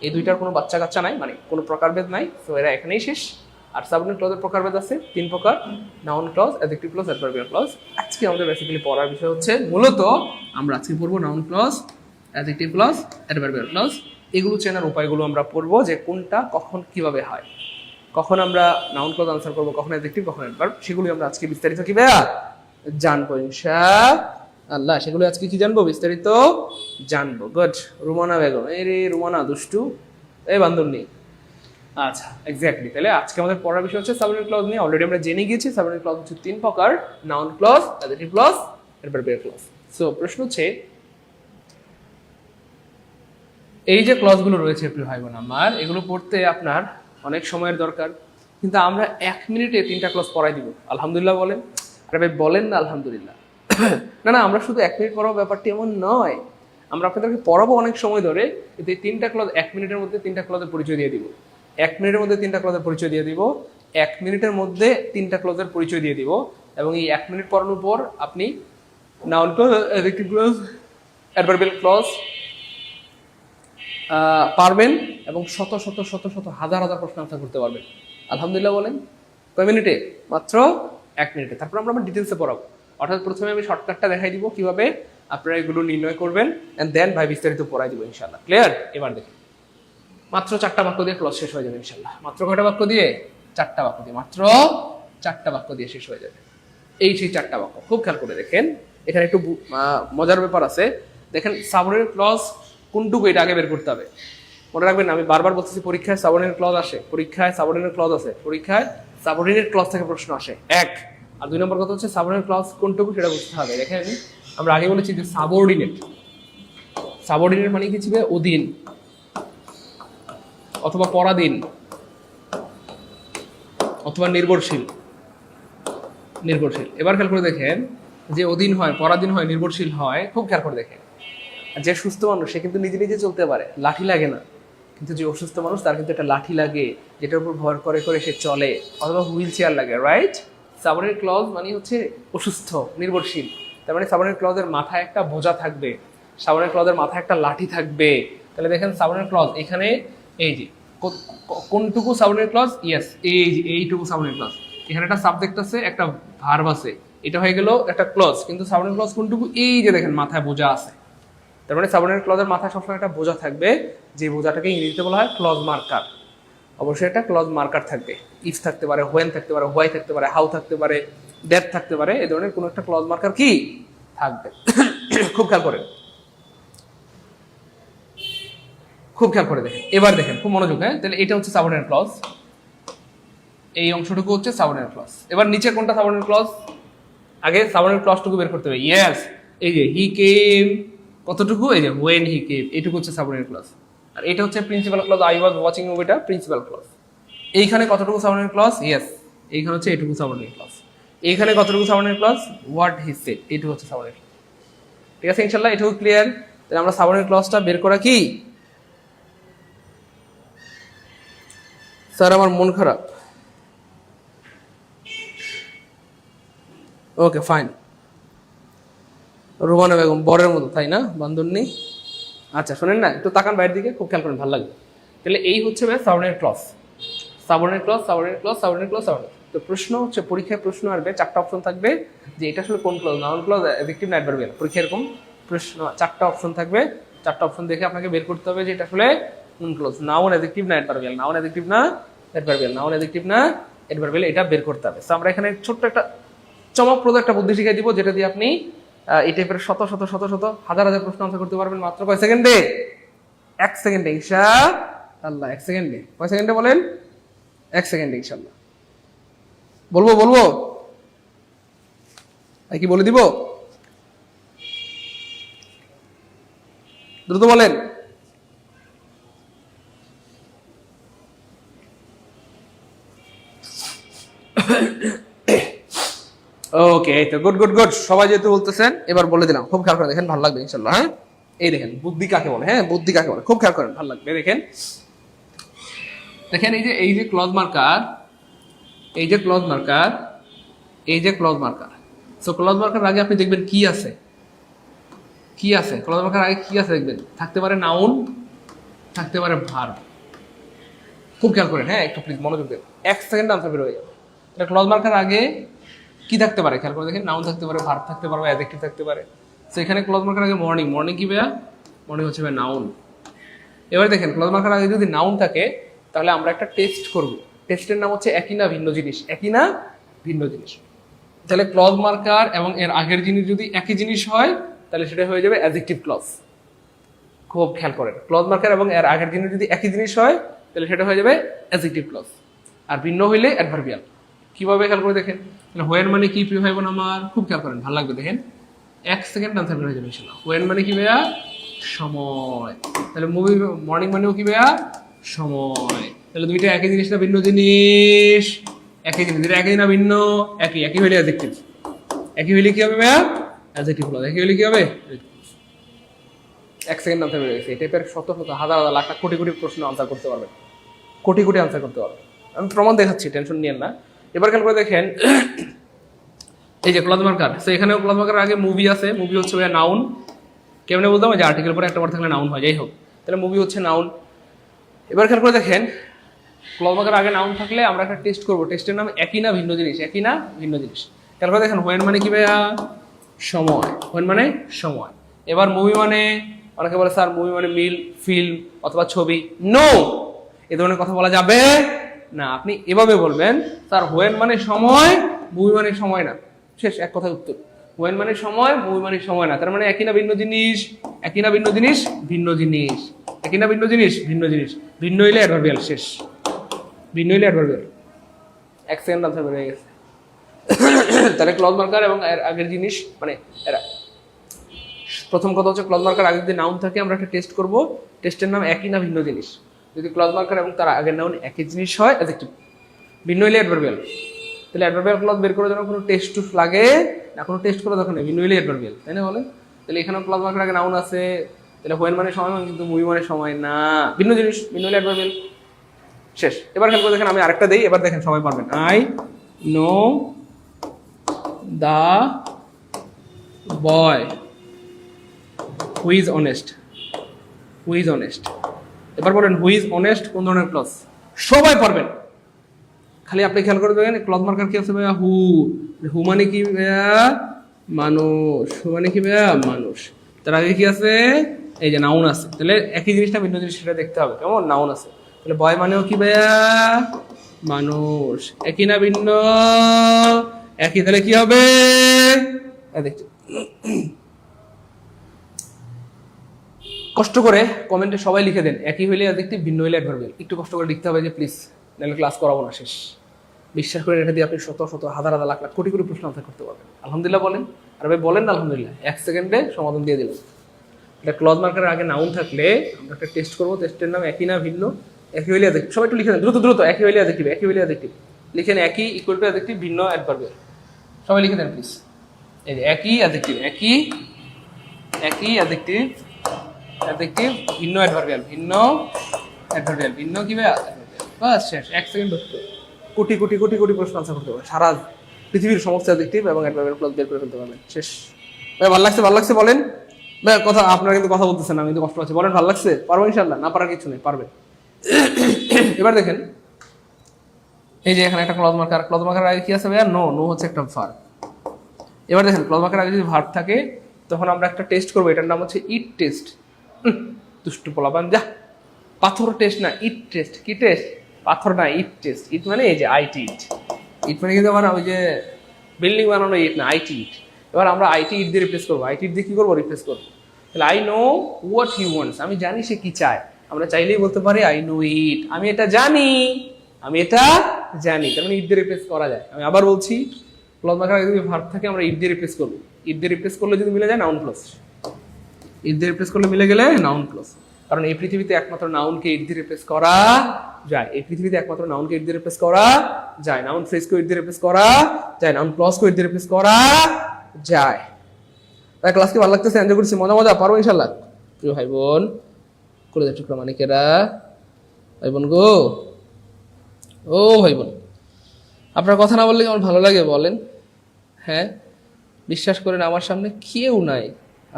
এই 2টার কোনো বাচ্চা কাচ্চা নাই, মানে কোনো প্রকারভেদ নাই, তো এরা এখানেই শেষ। আর সাবঅর্ডিনেট ক্লজের প্রকারভেদ আছে 3 প্রকার, noun clause, adjective clause, adverbial clause. আজকে আমাদের বেসিক্যালি পড়ার বিষয় হচ্ছে, মূলত আমরা আজকে পড়বো noun clause, adjective clause, adverbial clause. এগুলো চেনার উপায়গুলো আমরা পড়বো, যে কোনটা কখন কিভাবে হয়, কখন আমরা নাউন ক্লজ আনসার করবো, কখন অ্যাডজেক্টিভ, কখন অ্যাডভার্ব, সেগুলো আমরা আজকে বিস্তারিত কি ভাইয়া জানবো ইনশাআল্লাহ। সেগুলো আজকে কি জানবো? বিস্তারিত জানবো। গুড, রুমানা বেগম, এই রে রুমানা দুষ্টু, এই বান্ধব নেই। আচ্ছা, এক্স্যাক্টলি। তাহলে আজকে আমাদের পড়ার বিষয় হচ্ছে সাবঅর্ডিনেট ক্লজ নিয়ে। অলরেডি আমরা জেনে গিয়েছি সাবঅর্ডিনেট ক্লজ হচ্ছে 3 প্রকার, noun clause, adjective clause, adverbial clause. So প্রশ্ন হচ্ছে, এই যে ক্লজগুলো রয়েছে প্রিয় ভাই বোন আমার, এগুলো পড়তে আপনার অনেক সময়ের দরকার, কিন্তু আমরা 1 মিনিটে 3টা ক্লজ পড়াই দিব। আলহামদুলিল্লাহ বলেন? আরে ভাই বলেন না আলহামদুলিল্লাহ। না না, আমরা শুধু 1 মিনিট পড়াবো ব্যাপারটি এমন নয়, আমরা আপনাদেরকে পড়াবো অনেক সময় ধরে, কিন্তু এই 3টা ক্লজ 1 মিনিটের মধ্যে 3টা ক্লজের পরিচয় দিয়ে দিব। 1 মিনিটের মধ্যে 3টা ক্লজের পরিচয় দিয়ে দিব। 1 মিনিটের মধ্যে 3টা ক্লজের পরিচয় দিয়ে দিব, এবং এই 1 মিনিট পড়ানোর পর আপনি noun clause, adjective clause, adverbial clause পারবেন, এবং শত শত শত শত হাজার হাজার প্রশ্ন আনসার করতে পারবেন। আলহামদুলিল্লাহ বলেন। কয় মিনিটে? মাত্র 1 মিনিটে। তারপর আমরা ডিটেলসে পড়াবো। অর্থাৎ প্রথমে আমি শর্টকাটটা দেখাই দিব কিভাবে আপনারা এগুলো নির্ণয় করবেন, এন্ড দেন ভাই বিস্তারিত পড়াই দিব ইনশাআল্লাহ। ক্লিয়ার? এবার দেখুন, মাত্র 4টা বাক্য দিয়ে ক্লজ শেষ হয়ে যাবে ইনশাআল্লাহ। মাত্র কয়টা বাক্য দিয়ে? 4টা বাক্য দিয়ে, মাত্র 4টা বাক্য দিয়ে শেষ হয়ে যাবে। এই সেই 4টা বাক্য, খুব খেয়াল করে দেখেন। এখানে একটু মজার ব্যাপার আছে। দেখেন সাবঅর্ডিনেট ক্লজ কোনটুকু, এটা আগে বের করতে হবে। মনে রাখবেন, আমি বারবার বলতেছি পরীক্ষায় সাবঅর্ডিনেট ক্লজ আসে, পরীক্ষায় সাবঅর্ডিনেট ক্লজ আছে, পরীক্ষায় সাবঅর্ডিনেট ক্লজ থেকে প্রশ্ন আসে। এক। আর 2 নম্বর কথা হচ্ছে সাবঅর্ডিনেট ক্লজ কোনটুকু সেটা বুঝতে হবে। দেখেন আমরা আগে বলেছি যে সাবঅর্ডিনেট, সাবঅর্ডিনেট মানে কি ছিল? অধীন অথবা পরাধীন অথবা নির্ভরশীল। নির্ভরশীল। এবার খেয়াল করে দেখেন, যে অধীন হয়, পরাধীন হয়, নির্ভরশীল হয়, খুব খেয়াল করে দেখেন। যে সুস্থ মানুষ সে কিন্তু নিজে নিজে চলতে পারে, লাঠি লাগে না। কিন্তু যে অসুস্থ মানুষ তার কিন্তু একটা লাঠি লাগে, যেটার উপর ভর করে করে সে চলে, অথবা হুইল চেয়ার লাগে, রাইট? সাবঅর্ডিনেট ক্লজ মানে হচ্ছে অসুস্থ, নির্ভরশীল। তার মানে সাবঅর্ডিনেট ক্লজের মাথায় একটা বোঝা থাকবে, সাবঅর্ডিনেট ক্লজের মাথায় একটা লাঠি থাকবে। তাহলে দেখেন সাবঅর্ডিনেট ক্লজ এখানে এই যে কোনটুকু সাবঅর্ডিনেট ক্লজ? ইয়েস, এই যে এইটুকু সাবঅর্ডিনেট ক্লজ। এখানে একটা সাবজেক্ট আছে, একটা ভার্ব আছে, এটা হয়ে গেল একটা ক্লজ। কিন্তু সাবঅর্ডিনেট ক্লজ কোনটুকু? এই যে দেখেন মাথায় বোঝা আছে। তার মানে সাবঅর্ডিনেট ক্লজের মাথায় সবসময় একটা বোঝা থাকবে, যে বোঝাটাকে ইংরেজিতে বলা হয় ক্লজ মার্কার। অবশ্যই একটা ক্লজ মার্কার থাকবে। ইফ থাকতে পারে, হোয়েন থাকতে পারে, হোয়াই থাকতে পারে, হাউ থাকতে পারে, দ্যাট থাকতে পারে, এই ধরনের কোনো একটা ক্লজ মার্কার কি থাকবে। খুব খেয়াল করেন, খুব খেয়াল করে দেখেন। এবার দেখেন খুব মনোযোগ। হ্যাঁ, তাহলে এটা হচ্ছে সাবঅর্ডিনেট ক্লজ, এই অংশটুকু হচ্ছে সাবঅর্ডিনেট ক্লজ। এবার নিচে কোনটা সাবঅর্ডিনেট ক্লজ? আগে সাবঅর্ডিনেট ক্লজটুকু বের করতে হবে। ইয়েস, এই যে হি কেম, কতটুকু? এই যে হোয়েন হি কেম, এইটুকু হচ্ছে সাবঅর্ডিনেট ক্লজ। আর এটা হচ্ছে principal clause, I was watching মুভিটা প্রিন্সিপাল ক্লজ। এইখানে কতটুকু সাবঅর্ডিনেট ক্লজ? ইয়েস, এইখানে হচ্ছে এইটুকু সাবঅর্ডিনেট ক্লজ। এইখানে কতটুকু subordinate clause? What he said, এইটুকু হচ্ছে সাবঅর্ডিনেট ক্লজ। ঠিক আছে ইনশাআল্লাহ, এটুকু ক্লিয়ার। তাহলে আমরা সাবঅর্ডিনেট ক্লজটা বের করা কি? স্যার আমার মন খারাপ। Okay fine. রুমানা বেগম বরের মতো, তাই না? বান্ধবী। আচ্ছা শোনেন না, একটু তাকান বাইরের দিকে, খুব খেয়াল করেন, ভালো লাগবে। তাহলে এই হচ্ছে ভাই subordinate clause, subordinate clause, subordinate clause, subordinate clause, subordinate. তো প্রশ্ন হচ্ছে, পরীক্ষায় প্রশ্ন আসবে, 4টা অপশন থাকবে যে এটা আসলে কোন ক্লজ, নাউন ক্লজ, অ্যাডজেক্টিভ না অ্যাডভার্বিয়াল। পরীক্ষা এরকম প্রশ্ন 4টা অপশন থাকবে, 4টা অপশন দেখে আপনাকে বের করতে হবে যে এটা আসলে কোন ক্লজ, নাউন, অ্যাডজেক্টিভ না অ্যাডভার্বিয়াল, নাউন, অ্যাডজেক্টিভ না অ্যাডভার্বিয়াল, নাউন, অ্যাডজেক্টিভ না অ্যাডভার্বিয়াল, এটা বের করতে হবে। তো আমরা এখানে ছোট্ট একটা চমকপ্রদ একটা বুদ্ধি শিখিয়ে দিব, যেটা দিয়ে আপনি এই টাইপের শত শত শত শত হাজার হাজার প্রশ্ন আনসার করতে পারবেন মাত্র কয় সেকেন্ডে? 1 সেকেন্ডে ইনশাআল্লাহ। 1 সেকেন্ডে। কয় সেকেন্ডে বলেন? 1 সেকেন্ডে ইনশাআল্লাহ। বলবো কি বলে দিব? দ্রুত বলেন। ওকে, তো গুড গুড গুড, সবাই যেহেতু বলতেছেন এবার বলে দিলাম, খুব খেয়াল করে দেখেন, ভালো লাগবে ইনশাআল্লাহ। হ্যাঁ, এই দেখেন বুদ্ধি কাকে বলে। হ্যাঁ, বুদ্ধি কাকে বলে, খুব খেয়াল করেন, ভালো লাগবে। দেখেন দেখেন এই যে ক্লজ মার্কার, এই যে ক্লজ মার্কার, এই যে clause marker. So clause marker আগে আপনি দেখবেন কি আছে, কি আছে ক্লজ মার্কার আগে কি আছে দেখবেন। থাকতে পারে নাউন, থাকতে পারে ভার্ব। খুব খেয়াল করেন, হ্যাঁ একটু প্লিজ মনোযোগ দেন, 1 সেকেন্ড আনসার বের হয়ে যাবে। এটা ক্লজ মার্কার আগে কি থাকতে পারে খেয়াল করে দেখেন। নাউন থাকতে পারে, ভার্ব থাকতে পারে, অ্যাডজেক্টিভ থাকতে পারে। সো এখানে ক্লজ মার্কার আগে মর্নিং, মর্নিং কি ভাইয়া? মর্নিং হচ্ছে ভাই নাউন। এবার দেখেন ক্লজ মার্কার আগে যদি নাউন থাকে তাহলে আমরা একটা টেস্ট করব। টেস্টের নাম হচ্ছে একই না ভিন্ন জিনিস, একই না ভিন্ন জিনিস। তাহলে ক্লজ মার্কার এবং এর আগের জিনিস যদি একই জিনিস হয় তাহলে সেটা হয়ে যাবে অ্যাডজেক্টিভ ক্লজ। খুব খেয়াল করেন, ক্লজ মার্কার এবং এর আগের জিনিস যদি একই জিনিস হয় তাহলে সেটা হয়ে যাবে অ্যাডজেক্টিভ ক্লজ, আর ভিন্ন হইলে অ্যাডভার্বিয়াল। কিভাবে খেয়াল করে দেখেন। তাহলে হোয়েন মানে কি প্রিয় ভাই বোন আমার? খুব খেয়াল করেন, ভালো লাগবে। দেখেন 1 সেকেন্ড আনসার বের হয়ে যাবে ইনশাআল্লাহ। হোয়েন মানে কি ভাইয়া? সময়। তাহলে মুভি মর্নিং মানেও কি ভাইয়া? সময়। তাহলে দুইটা একই জিনিস না ভিন্ন জিনিস? একই জিনিস। এটা একই না ভিন্ন? একই। একই হইলে অ্যাডজেক্টিভ, একই হইলে কি হবে ভাইয়া? Adjective clause. একই হইলে কি হবে? 1 সেকেন্ড আনসার বের হয়ে গেছে। এই টাইপের শত শত হাজার হাজার লাখ লাখ কোটি কোটি প্রশ্ন আনসার করতে পারবেন, কোটি কোটি আনসার করতে পারবেন। আমি প্রমাণ দেখাচ্ছি, টেনশন নিয়েন না। এবার খেয়াল করে দেখেন এই যে ক্লজ মার্কার, তো এখানেও ক্লজ মার্কার আগে মুভি আছে, মুভি হচ্ছে ভাইয়া নাউন। কেমনে বলতাম, যে আর্টিকেল পরে একটা বার থাকলে নাউন হয়, যাই হোক, তাহলে মুভি হচ্ছে নাউন। এবার খেয়াল করে দেখেন ক্লজ মার্কার আগে নাউন থাকলে আমরা একটা টেস্ট করবো, টেস্টের নাম একই না ভিন্ন জিনিস, একই না ভিন্ন জিনিস। খেয়াল করে দেখেন হোয়েন মানে কি ভাইয়া, সময়, হোয়েন মানে সময়। এবার মুভি মানে, অনেকে বলে স্যার মুভি মানে মিল, ফিল্ম অথবা ছবি। নো, এ ধরনের কথা বলা যাবে না। আপনি এভাবে বলবেন স্যার হোয়েন মানে সময়, মুভি মানে সময় না, শেষ, এক কথায় উত্তর। হোয়েন মানে সময়, মুভি মানে সময় না, তার মানে একই না ভিন্ন জিনিস, একই না ভিন্ন জিনিস, ভিন্ন জিনিস, একই না ভিন্ন জিনিস, ভিন্ন জিনিস। ভিন্ন হইলে অ্যাডভার্বিয়াল, শেষ। ভিন্ন হইলে অ্যাডভার্বিয়াল। এক সেকেন্ড আনসার বেরিয়ে গেছে। তাহলে ক্লজ মার্কার এবং এর আগের জিনিস মানে এরা, প্রথম কথা হচ্ছে ক্লজ মার্কার আগে যদি নাউন থাকে আমরা একটা টেস্ট করব, টেস্টের নাম একই না ভিন্ন জিনিস। যদি ক্লজ মার্কার এবং তার আগের নাউন একই জিনিস হয় অ্যাডজেক্টিভ, ভিন্ন হইলে অ্যাডভার্বিয়াল। তাহলে অ্যাডভার্বিয়াল ক্লজ বের করার জন্য কোনো টেস্ট টুস লাগে না, কোনো টেস্ট করা দরকার নেই, ভিন্ন হইলে অ্যাডভার্বিয়াল, তাই না বলেন? তাহলে এখানেও ক্লজ মার্কার আগে নাউন আছে, তাহলে হোয়েন মানে সময়, কিন্তু মুভি মানে সময় না, ভিন্ন জিনিস, ভিন্ন হইলে অ্যাডভার্বিয়াল, শেষ। এবার খেয়াল করে দেখেন আমি আরেকটা দেই, এবার দেখেন সবাই পারবেন। I know the boy who is honest, who is honest. এবার বলেন হু ইজ অনেস্ট কোন ধরনের ক্লজ, সবাই পারবেন। খালি আপনি খেয়াল করে দেখেন ক্লজ মার্কার কি আছে ভাইয়া, হু, হু মানে কি ভাইয়া, মানুষ, হু মানে কি ভাইয়া, মানুষ। তার আগে কি আছে, এই যে নাউন আছে, তাহলে একই জিনিসটা ভিন্ন জিনিস সেটা দেখতে হবে, কেমন? নাউন আছে, তাহলে বয় মানেও কি ভাইয়া, মানুষ, একই না ভিন্ন, একই, তাহলে কি হবে, দেখছি। কষ্ট করে কমেন্টে সবাই লিখে দেন একই হইলে অ্যাডজেক্টিভ, ভিন্ন হইলে অ্যাডভার্বিয়াল। একটু কষ্ট করে লিখতে হবে যে প্লিজ, নাহলে ক্লাস করাবো না, শেষ। বিশ্বাস করে এটা দিয়ে আপনি শত শত হাজার হাজার লাখ লাখ কোটি কোটি প্রশ্ন আনসার করতে পারবেন। আলহামদুলিল্লাহ বলেন, আর ভাই বলেন না আলহামদুলিল্লাহ, এক সেকেন্ডে সমাধান দিয়ে দিলেন। এটা ক্লজ মার্কারের আগে নাউন থাকলে আমরা একটা টেস্ট করবো, টেস্টের নাম একই না ভিন্ন, একই হইলে অ্যাডজেক্টিভ। সবাই একটু লিখে দেন দ্রুত দ্রুত, একই হইলে অ্যাডজেক্টিভ, একই হইলে অ্যাডজেক্টিভ লিখেন, একই ইকুয়াল টু অ্যাডজেক্টিভ, ভিন্ন অ্যাডভার্বিয়াল। সবাই লিখে দেন প্লিজ। এই যে একই অ্যাডজেক্টিভ, একই, একই অ্যাডজেক্টিভ, অ্যাডজেক্টিভ, ভিন্ন অ্যাডভার্বিয়াল, ভিন্ন অ্যাডভার্বিয়াল, ভিন্ন কি ভাই, বাস শেষ। এক সেকেন্ড ধরতে কোটি কোটি কোটি কোটি প্রশ্ন আনসার করতে পারবেন, সারা পৃথিবীর সমস্ত অ্যাডজেক্টিভ এবং অ্যাডভার্বিয়াল ক্লজ বের করে ফেলতে পারবেন, শেষ। ভাই ভালো লাগছে, ভালো লাগছে বলেন ভাই, কথা আপনারা কিন্তু কথা বলতেছেন, আমি কিন্তু কষ্ট পাচ্ছি, বলেন ভালো লাগছে, পারবো ইনশাআল্লাহ, না পারার কিছু নেই, পারবেন। এবার দেখেন এই যে এখানে একটা ক্লজ মার্কার, ক্লজ মার্কার আগে কি আছে ভাইয়া, নো, নো হচ্ছে একটা ভার্ব। এবার দেখেন ক্লজ মার্কার আগে যদি ভার্ব থাকে তখন আমরা একটা টেস্ট করবো, এটার নাম হচ্ছে ইট টেস্ট। দুষ্টু পোলাপান যা, পাথর টেস্ট না, ইট টেস্ট। কি টেস্ট? পাথর না, ইট টেস্ট। ইট মানে এই যে আইটি ইট, ইট মানে কিন্তু আমার ওই যে বিল্ডিং বানানো ইট না, আইটি ইট। এবার আমরা আইটি ইট দিয়ে রিপ্লেস করবো, আইটি ইট দিয়ে কি করবো, রিপ্লেস করবো। তাহলে I know what he wants, আমি জানি সে কি চায়। আমরা চাইলেই বলতে পারি আই নো ইট, আমি এটা জানি, আমি এটা জানি। তার মানে ইট দিয়ে রিপ্লেস করা যায়। আমি আবার বলছি ক্লজ মার্কার আগে যদি ভার্ব থাকে আমরা ইট দিয়ে রিপ্লেস করবো, ইট দিয়ে রিপ্লেস করলে যদি মিলে যায় নাউন ক্লজ, ইট দিয়ে রিপ্লেস করলে মিলে গেলে নাউন ক্লজ। কারণ এই পৃথিবীতে একমাত্র নাউনকে ইট দিয়ে রিপ্লেস করা যায়, এই পৃথিবীতে একমাত্র নাউনকে ইট দিয়ে রিপ্লেস করা যায়, নাউন ফ্রেজকে ইট দিয়ে রিপ্লেস করা যায়, নাউন ক্লজকে ইট দিয়ে রিপ্লেস করা যায়। তাই ক্লাস কি ভালো লাগতেছে? এনজয় করছি, মজা মজা, পারবো ইনশাআল্লাহ। প্রিয় ভাই বোন, করে যাচ্ছে মানিকেরা, ভাই বোন গো, ও ভাই বোন, আপনার কথা না বললে আমার ভালো লাগে বলেন? হ্যাঁ, বিশ্বাস করেন আমার সামনে কেউ নাই,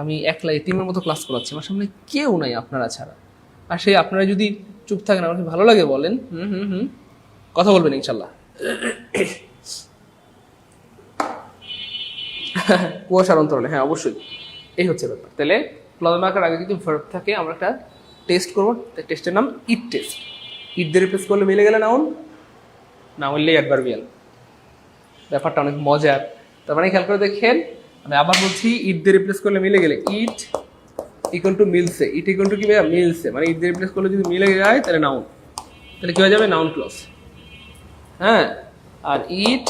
আমি একলা এতিমের মতো ক্লাস করাচ্ছি, আমার সামনে কেউ নাই আপনারা ছাড়া। আর সেই আপনারা যদি চুপ থাকেন আমার কি ভালো লাগে বলেন? কথা বলবেন ইনশাল্লাহ। কুয়াশার অন্তরালে, হ্যাঁ অবশ্যই, এই হচ্ছে ব্যাপার। তাহলে ক্লজ মার্কার আগে যদি ভার্ব থাকে আমরা একটা টেস্ট করবো, টেস্টের নাম ইট টেস্ট। ইট দিয়ে রিপ্লেস করলে মিলে গেলে নাউন, না হলে অ্যাডভার্বিয়াল। ব্যাপারটা অনেক মজার। তার মানে খেয়াল করে দেখেন, আমি আবার বলছি ইট দিয়ে রিপ্লেস করলে মিলে গেলে, ইট ইকুয়াল টু মিলসে, ইট ইকুয়াল টু কি ভাইয়া, মিলসে, মানে ইট দিয়ে রিপ্লেস করলে যদি মিলে যায় তাহলে নাউন, তাহলে কি হয়ে যাবে, নাউন ক্লজ। হ্যাঁ, আর ইট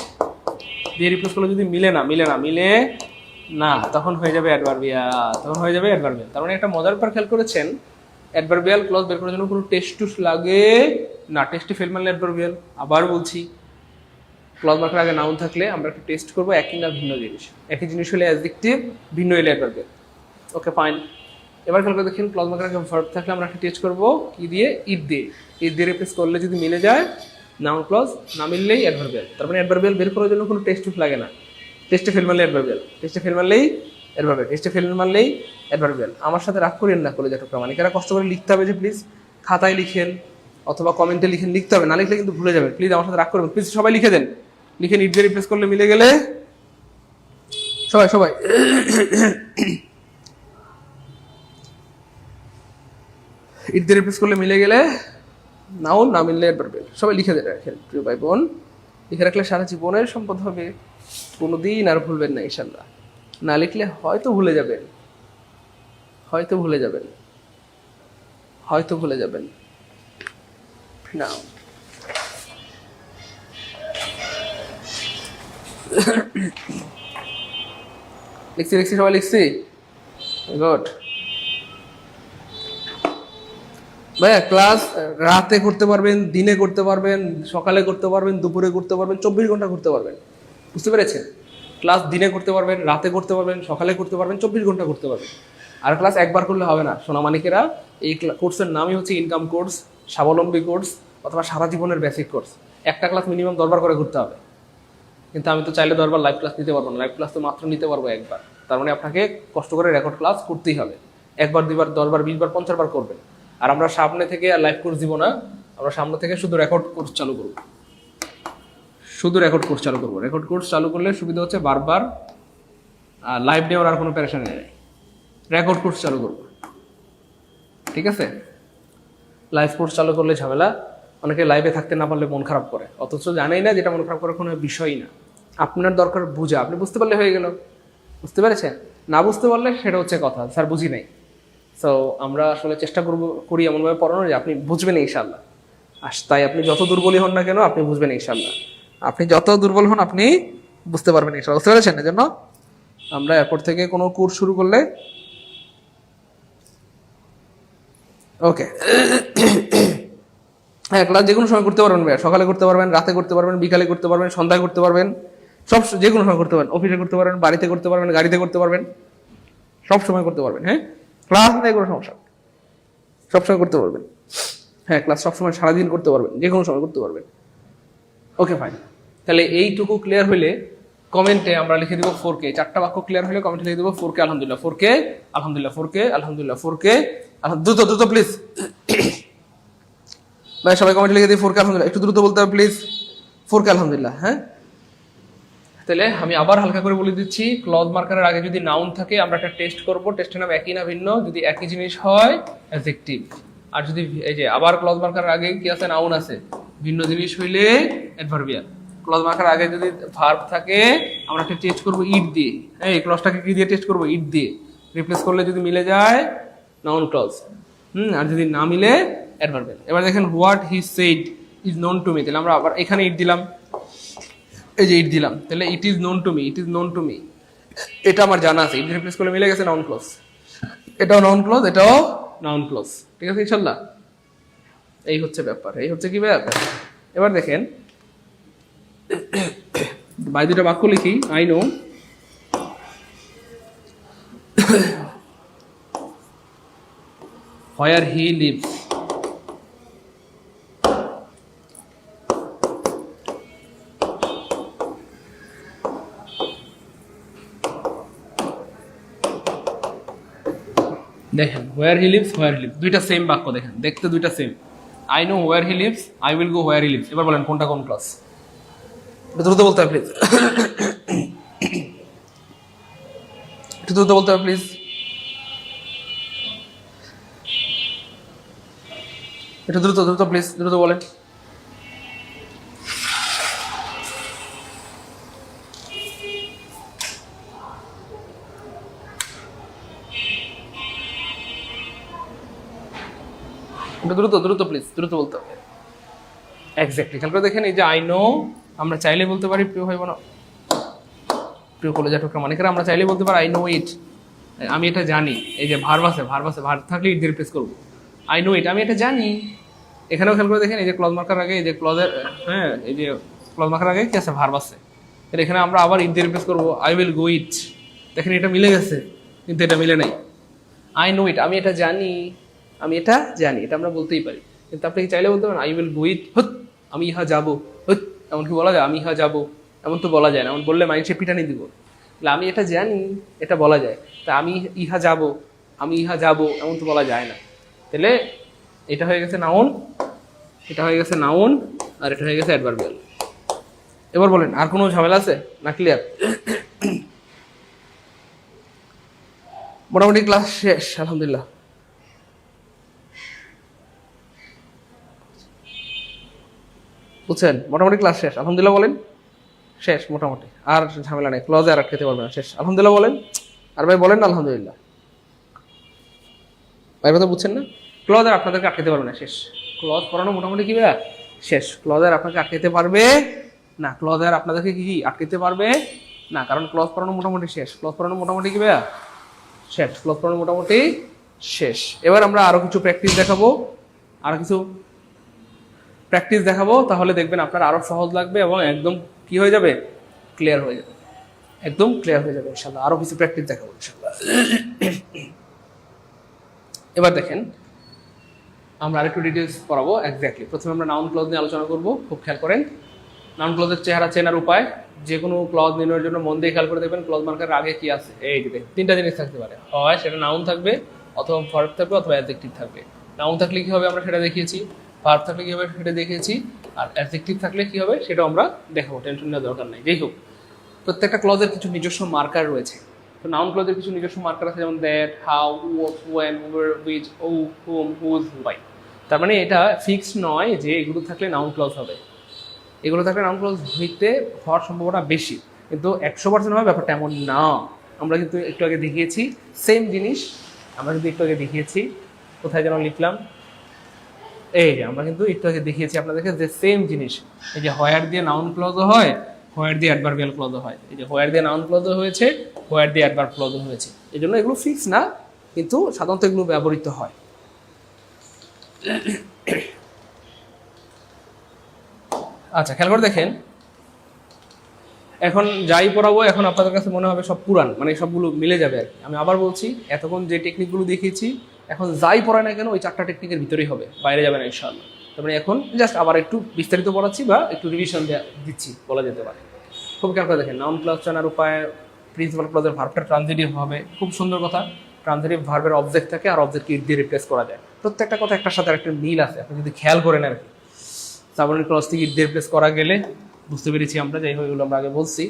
দিয়ে রিপ্লেস করলে যদি মিলে না, মিলে না, মিলে না, তখন হয়ে যাবে অ্যাডভার্বিয়াল, তখন হয়ে যাবে অ্যাডভার্বিয়াল। তার মানে একটা মজার ব্যাপার খেয়াল করেছেন, অ্যাডভার্বিয়াল ক্লজ বের করার জন্য কোনো টেস্ট টুস লাগে না, টেস্টে ফেল মারলে অ্যাডভার্বিয়াল। আবার বলছি ক্লজ মার্কার আগে নাউন থাকলে আমরা একটা টেস্ট করবো একই না ভিন্ন জিনিস, একই জিনিস হলে অ্যাডজেক্টিভ, ভিন্ন হলে অ্যাডভার্বিয়াল। Okay fine. এবার খেয়াল করে দেখেন ক্লজ মার্কার আগে ভার্ব থাকলে আমরা একটা টেস্ট করবো কি দিয়ে, ইট দিয়ে। ইট দিয়ে রিপ্লেস করলে যদি মিলে যায় নাউন ক্লজ না মিললেই অ্যাডভার্বিয়াল। তার মানে অ্যাডভার্বিয়াল বের করার জন্য কোনো টেস্ট লাগে না। টেস্টে ফেল মারলে অ্যাডভার্বিয়াল, টেস্টে ফেল মারলেই অ্যাডভার্বিয়াল, টেস্টে ফেল মারলেই অ্যাডভার্বিয়াল। আমার সাথে রাগ করেন না কলেজ চট্টগ্রাম, এরা কষ্ট করে লিখতে হবে যে প্লিজ খাতায় লিখেন অথবা কমেন্টে লিখেন, লিখতে হবে, না লিখলে কিন্তু ভুলে যাবেন। প্লিজ আমার সাথে রাগ করবেন, প্লিজ সবাই লিখে দেন, লিখে নিট দিয়ে রিপ্লেস করলে মিলে গেলে সবাই সবাই ইট দিয়ে রিপ্লেস করলে মিলে গেলে নাউন, না মিললে অ্যাডভার্বিয়াল। সবাই লিখে দেন রাখেন প্রিয় ভাই বোন, লিখে রাখলে সারা জীবনের সম্পদ হবে, কোনোদিন আর ভুলবেন না ইনশাল্লাহ। না লিখলে হয়তো ভুলে যাবেন, হয়তো ভুলে যাবেন, হয়তো ভুলে যাবেন। নাও লিখছি লিখছি সবাই লিখছি, গুড। ভাইয়া ক্লাস রাতে করতে পারবেন, দিনে করতে পারবেন, সকালে করতে পারবেন, দুপুরে করতে পারবেন, 24 ঘন্টা করতে পারবেন, বুঝতে পেরেছেন? ক্লাস দিনে করতে পারবেন, রাতে করতে পারবেন, সকালে করতে পারবেন, 24 ঘন্টা করতে পারবেন। আর ক্লাস একবার করলে হবে না সোনামানিকেরা। এই কোর্সের নামই হচ্ছে ইনকাম কোর্স, স্বাবলম্বী কোর্স অথবা সারা জীবনের বেসিক কোর্স। একটা ক্লাস মিনিমাম 10 বার করে করতে হবে, কিন্তু আমি তো চাইলে 10 বার লাইভ ক্লাস নিতে পারবো না, লাইভ ক্লাস তো মাত্র নিতে পারবো একবার। তার মানে আপনাকে কষ্ট করে রেকর্ড ক্লাস করতেই হবে, একবার, 2 বার, 10 বার, 20 বার, 50 বার করবেন। আর আমরা সামনে থেকে আর লাইভ কোর্স দিব না, আমরা সামনে থেকে শুধু রেকর্ড কোর্স চালু করবো, শুধু রেকর্ড কোর্স চালু করবো। রেকর্ড কোর্স চালু করলে সুবিধা হচ্ছে বারবার লাইভ নেওয়ার আর কোনো প্যারেশানি নেই, রেকর্ড কোর্স চালু করবো, ঠিক আছে? লাইভ কোর্স চালু করলে ঝামেলা, অনেকে লাইভে থাকতে না পারলে মন খারাপ করে, অথচ জানেই না যেটা মন খারাপ করার কোনো বিষয়ই না। আপনার দরকার বুঝা, আপনি বুঝতে পারলে হয়ে গেল, বুঝতে পেরেছেন? না বুঝতে পারলে সেটা হচ্ছে কথা, স্যার বুঝি নাই। সো আমরা আসলে চেষ্টা করি এমনভাবে পড়ানোর যে আপনি বুঝবেন ইনশাল্লাহ। আর তাই আপনি যত দুর্বলই হন না কেন আপনি বুঝবেন ইনশাল্লাহ, আপনি যত দুর্বল হন আপনি বুঝতে পারবেন ইনশাল্লাহ, বুঝতে পেরেছেন? এজন্য আমরা এরপর থেকে কোনো কোর্স শুরু করলে ওকে হ্যাঁ, ক্লাস যে কোনো সময় করতে পারবেন ভাইয়া, সকালে করতে পারবেন, রাতে করতে পারবেন, বিকালে করতে পারবেন, সন্ধ্যায় করতে পারবেন, সব যে কোনো সময় করতে পারবেন, অফিসে করতে পারবেন, বাড়িতে করতে পারবেন, গাড়িতে করতে পারবেন, সব সময় করতে পারবেন। হ্যাঁ, ক্লাস নেই কোনো সমস্যা, সবসময় করতে পারবেন। হ্যাঁ, ক্লাস সবসময় সারাদিন করতে পারবেন, যে কোনো সময় করতে পারবেন। ওকে ফাইন, তাহলে এইটুকু ক্লিয়ার হলে কমেন্টে আমরা লিখে দেবো 4K। 4টা বাক্য ক্লিয়ার হলে কমেন্টে লিখে দেবো 4K আলহামদুলিল্লাহ, 4K আলহামদুলিল্লাহ, 4K আলহামদুলিল্লাহ, 4K দ্রুত দ্রুত প্লিজ ভাই, সবাই কমেন্টে লিখে দিই 4K আলহামদুলিল্লাহ, একটু দ্রুত বলতে হবে প্লিজ, 4K আলহামদুলিল্লাহ। হ্যাঁ, তাহলে আমি আবার হালকা করে বলে দিচ্ছি, ক্লজ মার্কারের আগে যদি নাউন থাকে আমরা একটা টেস্ট করব, টেস্টের নাম একই না ভিন্ন, যদি একই জিনিস হয় অ্যাডজেক্টিভ, আর যদি এই যে আবার ক্লজ মার্কারের আগে কি আছে, নাউন আছে, ভিন্ন জিনিস হইলে অ্যাডভার্বিয়াল। ক্লজ মার্কার আগে যদি ভার্ব থাকে আমরা একটা টেস্ট করব ইট দিয়ে। হ্যাঁ, এই ক্লজটাকে কি দিয়ে টেস্ট করব? ইট দিয়ে। রিপ্লেস করলে যদি মিলে যায় নাউন ক্লজ, আর যদি না মিলে অ্যাডভার্বিয়াল। এবার দেখেন what he shed is known to me, তাহলে আমরা আবার এখানে ইট দিলাম, এই যে ইট দিলাম, তাহলে it is known to me, it is known to me, এটা আমার জানা আছে, ইট রিপ্লেস করলে মিলে গেছে নাউন ক্লজ, এটাও নাউন ক্লজ, এটাও নাউন ক্লজ, ঠিক আছে ইনশাল্লাহ। এই হচ্ছে ব্যাপার, এই হচ্ছে কি ব্যাপার। এবার দেখেন বাই দুটা বাক্য লিখি। I know where he lives, দেখেন where he lives, where he lives দুইটা সেম বাক্য, দেখেন দেখতে দুইটা same. I know where he lives, I will go where he lives. এবার বলেন কোনটা কোন ক্লাস? দ্রুত বলতে হবে প্লিজ, একটু দ্রুত বলতে হবে প্লিজ, একটু দ্রুত দ্রুত প্লিজ, দ্রুত বলেন। দ্রুত দ্রুত প্লিজ, দ্রুত বলতে হবে। এক্স্যাক্টলি, খেয়াল করে দেখেন, এই যে আই নো আমরা চাইলে বলতে পারি, প্রিয় ভাই বোন, প্রিয় কলেজা টোকা মানিকেরা, আমরা চাইলে বলতে পারি আই নো ইট, আমি এটা জানি। এই যে ভার্ব আছে, ভার্ব আছে, ভার্ব থাকলে ইট দিয়ে রিপ্লেস করবো। আই নো ইট, আমি এটা জানি। এখানেও খেয়াল করে দেখেন, এই যে ক্লজ মার্কার আগে, এই যে ক্লজের, হ্যাঁ এই যে ক্লজ মার্কার আগে কি আছে, ভার্ব আছে, এখানে আমরা আবার ইট দিয়ে রিপ্লেস করবো, আই উইল গো ইট। দেখেন এটা মিলে গেছে, কিন্তু এটা মিলে নাই। আই নো ইট, আমি এটা জানি, আমি এটা জানি, এটা আমরা বলতেই পারি, কিন্তু আপনি চাইলে বলতে পারেন আই উইল গো ইট, আমি ইহা যাব, এমন কি বলা যায়? আমি ইহা যাব, এমন তো বলা যায় না। এমন বললে মানুষে পিটানি দিব। তাহলে আমি এটা জানি, এটা বলা যায়। তা আমি ইহা যাব, আমি ইহা যাব, এমন তো বলা যায় না। তাহলে এটা হয়ে গেছে নাউন, এটা হয়ে গেছে নাউন, আর এটা হয়ে গেছে অ্যাডভার্বিয়াল। এবার বলেন, আর কোনো ঝামেলা আছে না? ক্লিয়ার? মোটামুটি ক্লাস শেষ আলহামদুলিল্লাহ। বুঝছেন? মোটামুটি ক্লাস শেষ আলহামদুলিল্লাহ বলেন। শেষ মোটামুটি, আর ঝামেলা নেই। ক্লজে আর আটকাতে পারবে না। শেষ আলহামদুলিল্লাহ বলেন। আর ভাই বলেন না আলহামদুলিল্লাহ। ভাই কথা বুঝছেন না? ক্লজ আর আপনাদেরকে আটকাতে পারবে না। শেষ। ক্লজ পড়ানো মোটামুটি কি ভাইয়া শেষ। ক্লজ আর আপনাকে আটকাতে পারবে না। ক্লজ আর আপনাদেরকে কি আটকাতে পারবে না, কারণ ক্লজ পড়ানো মোটামুটি শেষ। ক্লজ পড়ানো মোটামুটি কি ভাইয়া শেষ। ক্লজ পড়ানো মোটামুটি শেষ। এবার আমরা আরো কিছু প্র্যাকটিস দেখাবো, আরো কিছু প্র্যাকটিস দেখাবো, তাহলে দেখবেন আপনার আরো সহজ লাগবে এবং একদম কি হয়ে যাবে, ক্লিয়ার হয়ে যাবে, একদম ক্লিয়ার হয়ে যাবে ইনশাআল্লাহ। আরো কিছু প্র্যাকটিস দেখাবো ইনশাআল্লাহ। এবার দেখেন, আমরা আরেকটু ডিটেলস পড়াবো এক্স্যাক্টলি। প্রথমে আমরা নাউন ক্লজ নিয়ে আলোচনা করব, খুব খেয়াল করেন। নাউন ক্লজের চেহারা চেনার উপায়, যে কোনো ক্লজ নির্ণয়ের জন্য মন দিয়ে খেয়াল করে দেখবেন ক্লজ মার্কার আগে কি আছে। এই যে তিনটা জিনিস থাকতে পারে, হয় সেটা নাউন থাকবে, অথবা ভার্ব থাকবে, অথবা অ্যাডজেক্টিভ থাকবে। নাউন থাকলে কি হবে আমরা সেটা দেখিয়েছি, ভার্ব থাকলে কি হবে সেটা দেখিয়েছি, আর অ্যাডজেক্টিভ থাকলে কি হবে সেটাও আমরা দেখাবো, টেনশন নেওয়ার দরকার নেই। যাই হোক, প্রত্যেকটা ক্লজের কিছু নিজস্ব মার্কার রয়েছে। তো নাউন ক্লজের কিছু নিজস্ব মার্কার আছে, যেমন that, how, what, when, where, which, who, whom, whose, why. তার মানে এটা ফিক্সড নয় যে এগুলো থাকলে নাউন ক্লজ হবে। এগুলো থাকলে নাউন ক্লজ হওয়ার সম্ভাবনা বেশি, কিন্তু 100% হবে ব্যাপারটা এমন না। আমরা কিন্তু একটু আগে দেখিয়েছি সেম জিনিস, আমরা কিন্তু একটু আগে দেখিয়েছি, কোথায় যেন লিখলাম, এই যে আমরা কিন্তু একটু আগে দেখিয়েছি আপনাদেরকে যে সেম জিনিস। এই যে হোয়ার দিয়ে নাউন ক্লজও হয়, হোয়ার দিয়ে অ্যাডভার্বিয়াল ক্লজও হয়। এই যে হোয়ার দিয়ে নাউন ক্লজও হয়েছে, হোয়ার দিয়ে অ্যাডভার্ব ক্লজও হয়েছে। এই জন্য এগুলো ফিক্স না, কিন্তু সাধারণত এগুলো ব্যবহৃত হয়। আচ্ছা, খেয়াল করে দেখেন, এখন যাই পড়াবো এখন আপনাদের কাছে মনে হবে সব পুরান, মানে সবগুলো মিলে যাবে আর কি। আমি আবার বলছি, এতক্ষণ যে টেকনিকগুলো দেখিয়েছি এখন যাই পড়ায় না কেন ওই 4টা টেকনিকের ভিতরেই হবে, বাইরে যাবে না ইনশাআল্লাহ। তারপরে এখন জাস্ট আবার একটু বিস্তারিত পড়াচ্ছি বা একটু রিভিশন দিচ্ছি বলা যেতে পারে। খুব খেয়াল করে দেখেন, নাউন ক্লজ চেনার উপায়, প্রিন্সিপাল ক্লজের ভার্বটা ট্রানজিটিভ হবে, খুব সুন্দর কথা। ট্রানজিটিভ ভার্বের অবজেক্ট থাকে আর অবজেক্টকে ইট দিয়ে রিপ্লেস করা যায়। প্রত্যেকটা কথা একটার সাথে একটা মিল আছে, আপনি যদি খেয়াল করেন আর কি। সাবঅর্ডিনেট ক্লজ থেকে ইট দিয়ে রিপ্লেস করা গেলে বুঝতে পেরেছি আমরা, যাই হোক এগুলো আমরা আগে বলছি।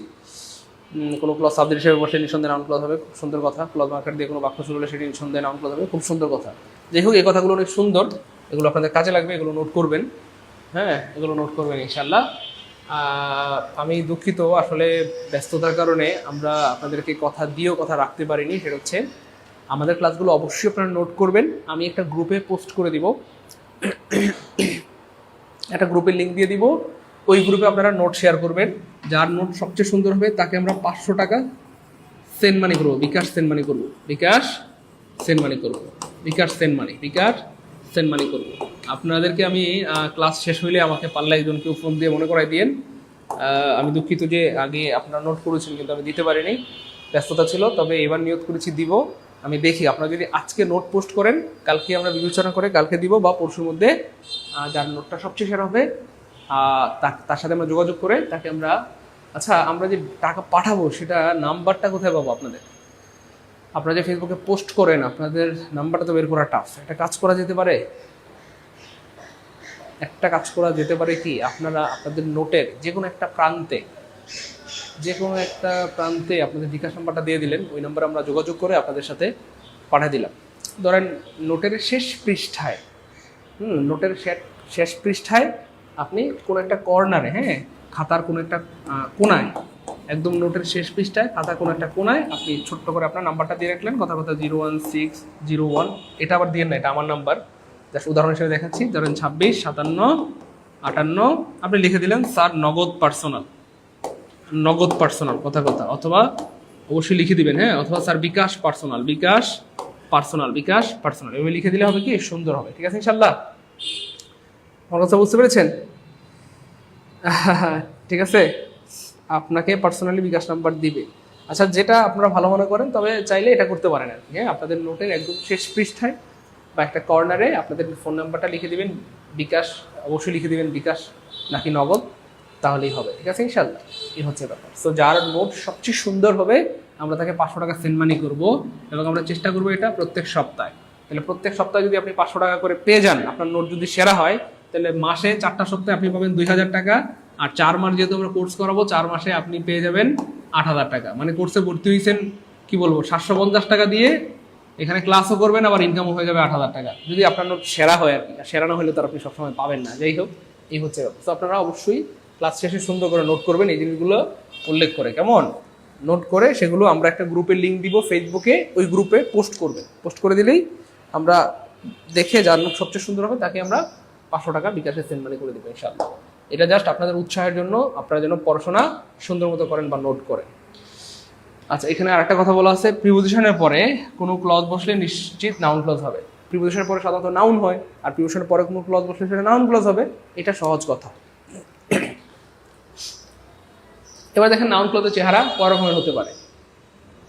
কোনো ক্লজ সাবজেক্ট হিসেবে বসে নিঃসন্দেহে নাউন ক্লজ হবে, খুব সুন্দর কথা। ক্লজ মার্কার দিয়ে কোনো বাক্য শুরু হলে সেটি নিঃসন্দেহে নাউন ক্লজ হবে, খুব সুন্দর কথা। যাই হোক, এই কথাগুলো অনেক সুন্দর, এগুলো আপনাদের কাজে লাগবে, এগুলো নোট করবেন। হ্যাঁ, এগুলো নোট করবেন ইনশাআল্লাহ। আমি দুঃখিত, আসলে ব্যস্ততার কারণে আমরা আপনাদেরকে কথা দিয়েও কথা রাখতে পারিনি। সেটা হচ্ছে আমাদের ক্লাসগুলো অবশ্যই আপনারা নোট করবেন। আমি একটা গ্রুপে পোস্ট করে দিব, একটা গ্রুপের লিঙ্ক দিয়ে দিব, ওই গ্রুপে আপনারা নোট শেয়ার করবেন। যার নোট সবচেয়ে সুন্দর হবে তাকে আমরা 500 টাকা সেন্ড মানি করবো, বিকাশ সেন্ড মানি করবো, বিকাশ সেন্ড মানি করবো, বিকাশ সেন্ড মানি, বিকাশ সেন্ড মানি করবো। আপনাদেরকে আমি ক্লাস শেষ হইলে আমাকে পাল্লা একজন কেউ ফোন দিয়ে মনে করাই দিয়েন। আমি দুঃখিত যে আগে আপনারা নোট করেছেন কিন্তু আমি দিতে পারিনি, ব্যস্ততা ছিল। তবে এবার নিয়ত করেছি দিব। আমি দেখি আপনারা যদি আজকে নোট পোস্ট করেন, কালকে আমরা বিবেচনা করে কালকে দিব, বা পরশুর মধ্যে যার নোটটা সবচেয়ে সেরা হবে তার সাথে আমরা যোগাযোগ করে তাকে আমরা, আচ্ছা আমরা যে টাকা পাঠাবো সেটা নাম্বারটা কোথায় পাবো আপনাদের? আপনারা যে ফেসবুকে পোস্ট করেন আপনাদের নাম্বারটা তো বের করা টাফ। একটা কাজ করা যেতে পারে, কি আপনারা আপনাদের নোটের যে কোনো একটা প্রান্তে আপনাদের বিকাশ নাম্বারটা দিয়ে দিলেন, ওই নাম্বারে আমরা যোগাযোগ করে আপনাদের সাথে পাঠিয়ে দিলাম। ধরেন নোটের শেষ পৃষ্ঠায়, নোটের শেষ পৃষ্ঠায় আপনি কোনো একটা কর্নারে, হ্যাঁ, খাতার কোনো একটা কোনায়, একদম নোটের শেষ পৃষ্ঠায় খাতার কোনো একটা কোনায় আপনি ছোট্ট করে আপনার নাম্বারটা দিয়ে রাখলেন। কথা 01601, এটা আবার দিয়ে না, এটা আমার নাম্বার, জাস্ট উদাহরণ হিসেবে দেখাচ্ছি। ধরেন 26 57 58, আপনি লিখে দিলেন স্যার নগদ পার্সোনাল, কথা, অথবা অবশ্যই লিখে দিবেন, হ্যাঁ, অথবা স্যার বিকাশ পার্সোনাল, এভাবে লিখে দিলে হবে কি সুন্দর হবে। ঠিক আছে ইনশাল্লাহ? আমার কথা বুঝতে পেরেছেন? ঠিক আছে, আপনাকে পার্সোনালি বিকাশ নাম্বার দিবে। আচ্ছা, যেটা আপনারা ভালো মনে করেন, তবে চাইলে এটা করতে পারেন আর কি। হ্যাঁ, আপনাদের নোটের একদম শেষ পৃষ্ঠায় বা একটা কর্নারে আপনাদের ফোন নাম্বারটা লিখে দিবেন, বিকাশ অবশ্যই লিখে দিবেন, বিকাশ নাকি নগদ, তাহলেই হবে। ঠিক আছে ইনশাল্লাহ, এই হচ্ছে ব্যাপার। সো যার নোট সবচেয়ে সুন্দর হবে আমরা তাকে 500 টাকা সেন্ড মানি করবো, এবং আমরা চেষ্টা করবো এটা প্রত্যেক সপ্তাহে। তাহলে প্রত্যেক সপ্তাহে যদি আপনি 500 টাকা করে পেয়ে যান, আপনার নোট যদি সেরা হয়, তাহলে মাসে 4টা সপ্তাহে আপনি পাবেন 2000 টাকা। আর 4 মাস যেহেতু আমরা কোর্স করাবো, 4 মাসে আপনি পেয়ে যাবেন 8000 টাকা। মানে কোর্সে ভর্তি হয়েছেন কি বলবো 750 টাকা দিয়ে, এখানে ক্লাসও করবেন, আবার ইনকামও হয়ে যাবে 8000 টাকা, যদি আপনার নোট সেরা হয় আর কি। আর সেরা না হলে তো আপনি সবসময় পাবেন না। যাই হোক, এই হচ্ছে ব্যাপার। তো আপনারা অবশ্যই ক্লাস শেষে সুন্দর করে নোট করবেন, এই জিনিসগুলো উল্লেখ করে, কেমন নোট করে সেগুলো আমরা একটা গ্রুপের লিঙ্ক দিব ফেসবুকে, ওই গ্রুপে পোস্ট করবেন। পোস্ট করে দিলেই আমরা দেখে যার নোট সবচেয়ে সুন্দর হবে তাকে আমরা 500 টাকা বিকাশে সেন্ড মানি করে দেবো ইনশাআল্লাহ। এটা জাস্ট আপনাদের উৎসাহের জন্য, আপনারা যেন পড়াশোনা সুন্দর মতো করেন বা নোট করেন। আচ্ছা, এখানে আরেকটা কথা বলা আছে, প্রিপোজিশনের পরে কোনো ক্লজ বসলে নিশ্চিত নাউন ক্লজ হবে। প্রিপোজিশনের পরে সাধারণত নাউন হয়, আর প্রিপোজিশনের পরে কোনো ক্লজ বসলে সেটা নাউন ক্লজ হবে। এটা সহজ কথা। এবার দেখেন নাউন ক্লজের চেহারা কয় রকমের হতে পারে,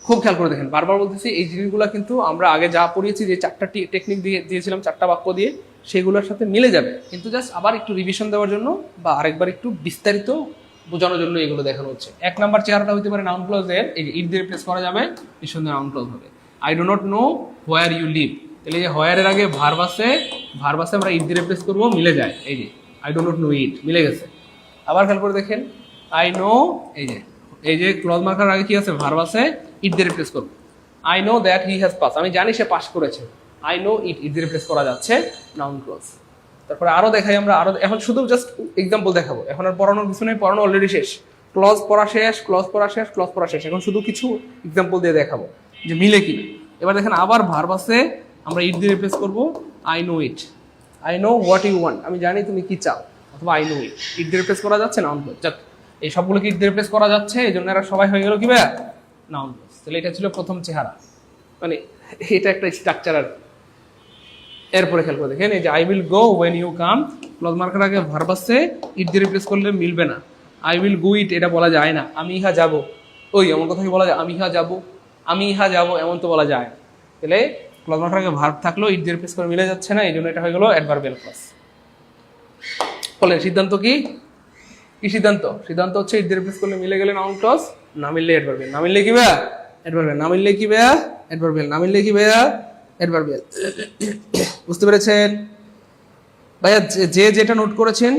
খুব খেয়াল করে দেখেন। বারবার বলতেছি, এই জিনিসগুলো কিন্তু আমরা আগে যা পড়িয়েছি, যে 4টা টেকনিক দিয়েছিলাম 4টা বাক্য দিয়ে, সেগুলোর সাথে মিলে যাবে। কিন্তু জাস্ট আবার একটু রিভিশন দেওয়ার জন্য বা আরেকবার একটু বিস্তারিত বোঝানোর জন্য এগুলো দেখানো হচ্ছে। 1 নাম্বার চেহারাটা হতে পারে নাউন ক্লজের, এই যে ইট দিয়ে রিপ্লেস করা যাবে, নিঃসন্দেহে নাউন ক্লজ হবে। I do not know where you live, তাহলে যে হোয়ারের আগে ভার্ব আছে আমরা ইট দিয়ে রিপ্লেস করবো, মিলে যায়। এই যে আই ডো নট নো ইট, মিলে গেছে। আবার খেয়াল করে দেখেন, আই নো, এই যে ক্লজ মার্কার আগে কি আছে, ভার্ব আছে, ইট দিয়ে রিপ্লেস করবো। I know that he has pass, আমি জানি সে পাস করেছে। আই নো ইট দিয়ে রিপ্লেস করা যাচ্ছে, নাউন ক্লজ। তারপরে আরো দেখাই আমরা, আরো এখন শুধু জাস্ট এক্সাম্পল দেখাবো, এখন আর পড়ানোর কিছু নেই, পড়ানো অলরেডি শেষ। ক্লজ পড়া শেষ, ক্লজ পড়া শেষ, ক্লজ পড়া শেষ। এখন শুধু কিছু এক্সাম্পল দিয়ে দেখাবো যে মিলে কি। এবার দেখেন আবার ভার্ব আছে, আমরা ইট দিয়ে রিপ্লেস করবো। I know it, I know what you want, আমি জানি তুমি কি চাও, অথবা আই নো ইট দিয়ে রিপ্লেস করা যাচ্ছে, নাউন ক্লজ। এই সবগুলোকে ইট দিয়ে রিপ্লেস করা যাচ্ছে, এই জন্য এরা সবাই হয়ে গেল কি ভাইয়া, নাউন ক্লজ। তাহলে এটা ছিল প্রথম চেহারা, মানে এটা একটা স্ট্রাকচার আর। এরপরে খেয়াল করে দেখেন, এই যে I will go when you come, clause marker আগে ভার্ব আছে, ইট দিয়ে রিপ্লেস করলে মিলবে না। আই উইল গো ইট, এটা বলা যায় না। আমি ইহা যাব, ওই এমন কথা কি বলা যায়, আমি ইহা যাব, আমি ইহা যাব, এমন তো বলা যায় না। তাহলে ক্লজ মার্কার আগে ভার্ব থাকলেও ইট দিয়ে রিপ্লেস করে মিলে যাচ্ছে না, এই জন্য এটা হয়ে গেল অ্যাডভার্বিয়াল ক্লজ। বলেন সিদ্ধান্ত কি? কি সিদ্ধান্ত? সিদ্ধান্ত হচ্ছে ইট দিয়ে রিপ্লেস করলে মিলে গেলে নাউন ক্লজ, না মিললে অ্যাডভার্বিয়াল। না মিললে কি ভাইয়া? অ্যাডভার্বিয়াল। না মিললে কি ভাইয়া? অ্যাডভার্বিয়াল। না মিললে কি ভাইয়া? অ্যাডভার্বিয়াল। বুঝতে পেরেছেন ভাইয়া? যে যেটা নোট করেছেন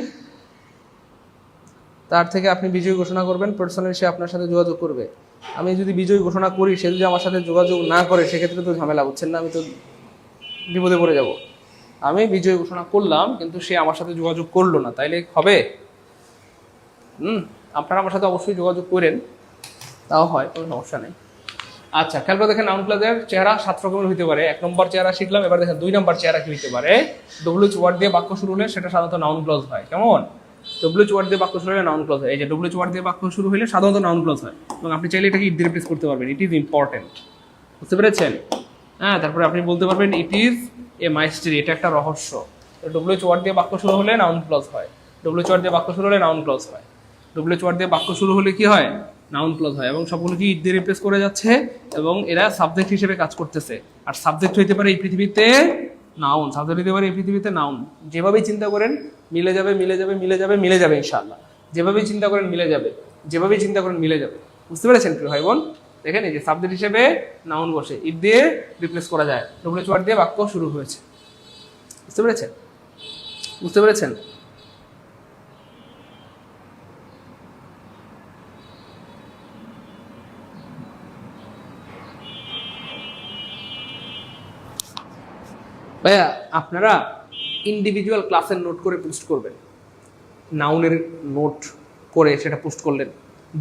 তার থেকে আপনি বিজয়ী ঘোষণা করবেন, পার্সোনালি সে আপনার সাথে যোগাযোগ করবে। আমি যদি বিজয়ী ঘোষণা করি, সে যদি আমার সাথে যোগাযোগ না করে, সেক্ষেত্রে তো ঝামেলা, বুঝছেন না? আমি তো বিপদে পড়ে যাব। আমি বিজয়ী ঘোষণা করলাম কিন্তু সে আমার সাথে যোগাযোগ করলো না, তাইলে হবে? আপনারা আমার সাথে অবশ্যই যোগাযোগ করেন, তাও হয়, কোনো সমস্যা নেই। আচ্ছা, খেয়াল করে দেখেন নাউন ক্লজের চেহারা 7 রকমের হতে পারে। 1 নম্বর চেহারা শিখলাম, এবার দেখেন 2 নম্বর চেহারা কি হতে পারে। ডব্লিউএইচ ওয়ার্ড দিয়ে বাক্য শুরু হলে সেটা সাধারণত নাউন ক্লজ হয়। কেমন? ডব্লিউএইচ ওয়ার্ড দিয়ে বাক্য শুরু হলে নাউন ক্লজ হয়। এই যে ডব্লিউএইচ ওয়ার্ড দিয়ে বাক্য শুরু হলে সাধারণত নাউন ক্লজ হয়, এবং আপনি চাইলে এটাকে ইট দিয়ে রিপ্লেস করতে পারবেন। ইট ইজ ইম্পর্টেন্ট, বুঝতে পেরেছেন? হ্যাঁ, তারপরে আপনি বলতে পারবেন ইট ইজ এ মাইস্ট্রি, এটা একটা রহস্য। ডব্লিউএইচ ওয়ার্ড দিয়ে বাক্য শুরু হলে নাউন ক্লজ হয়। ডব্লিউএইচ ওয়ার্ড দিয়ে বাক্য শুরু হলে নাউন ক্লজ হয়। ডব্লিউএইচ ওয়ার্ড দিয়ে বাক্য শুরু হলে কি হয়? নাউন ক্লজ হয়, এবং সবগুলো কি ইট দিয়ে রিপ্লেস করে যাচ্ছে, এবং এরা সাবজেক্ট হিসেবে কাজ করতেছে। আর সাবজেক্ট হইতে পারে এই পৃথিবীতে নাউন, সাবজেক্ট হইতে পারে এই পৃথিবীতে নাউন। যেভাবেই চিন্তা করেন মিলে যাবে, মিলে যাবে, মিলে যাবে, মিলে যাবে ইনশাআল্লাহ। যেভাবেই চিন্তা করেন মিলে যাবে, যেভাবেই চিন্তা করেন মিলে যাবে। বুঝতে পেরেছেন প্রিয় ভাই বোন? দেখেন, এই যে সাবজেক্ট হিসেবে নাউন বসে, ইট দিয়ে রিপ্লেস করা যায়, ডব্লিউএইচ ওয়ার্ড দিয়ে বাক্য শুরু হয়েছে। বুঝতে পেরেছেন? বুঝতে পেরেছেন? ভাইয়া, আপনারা ইন্ডিভিজুয়াল ক্লাসের নোট করে পোস্ট করবেন। নাউনের নোট করে সেটা পোস্ট করলেন,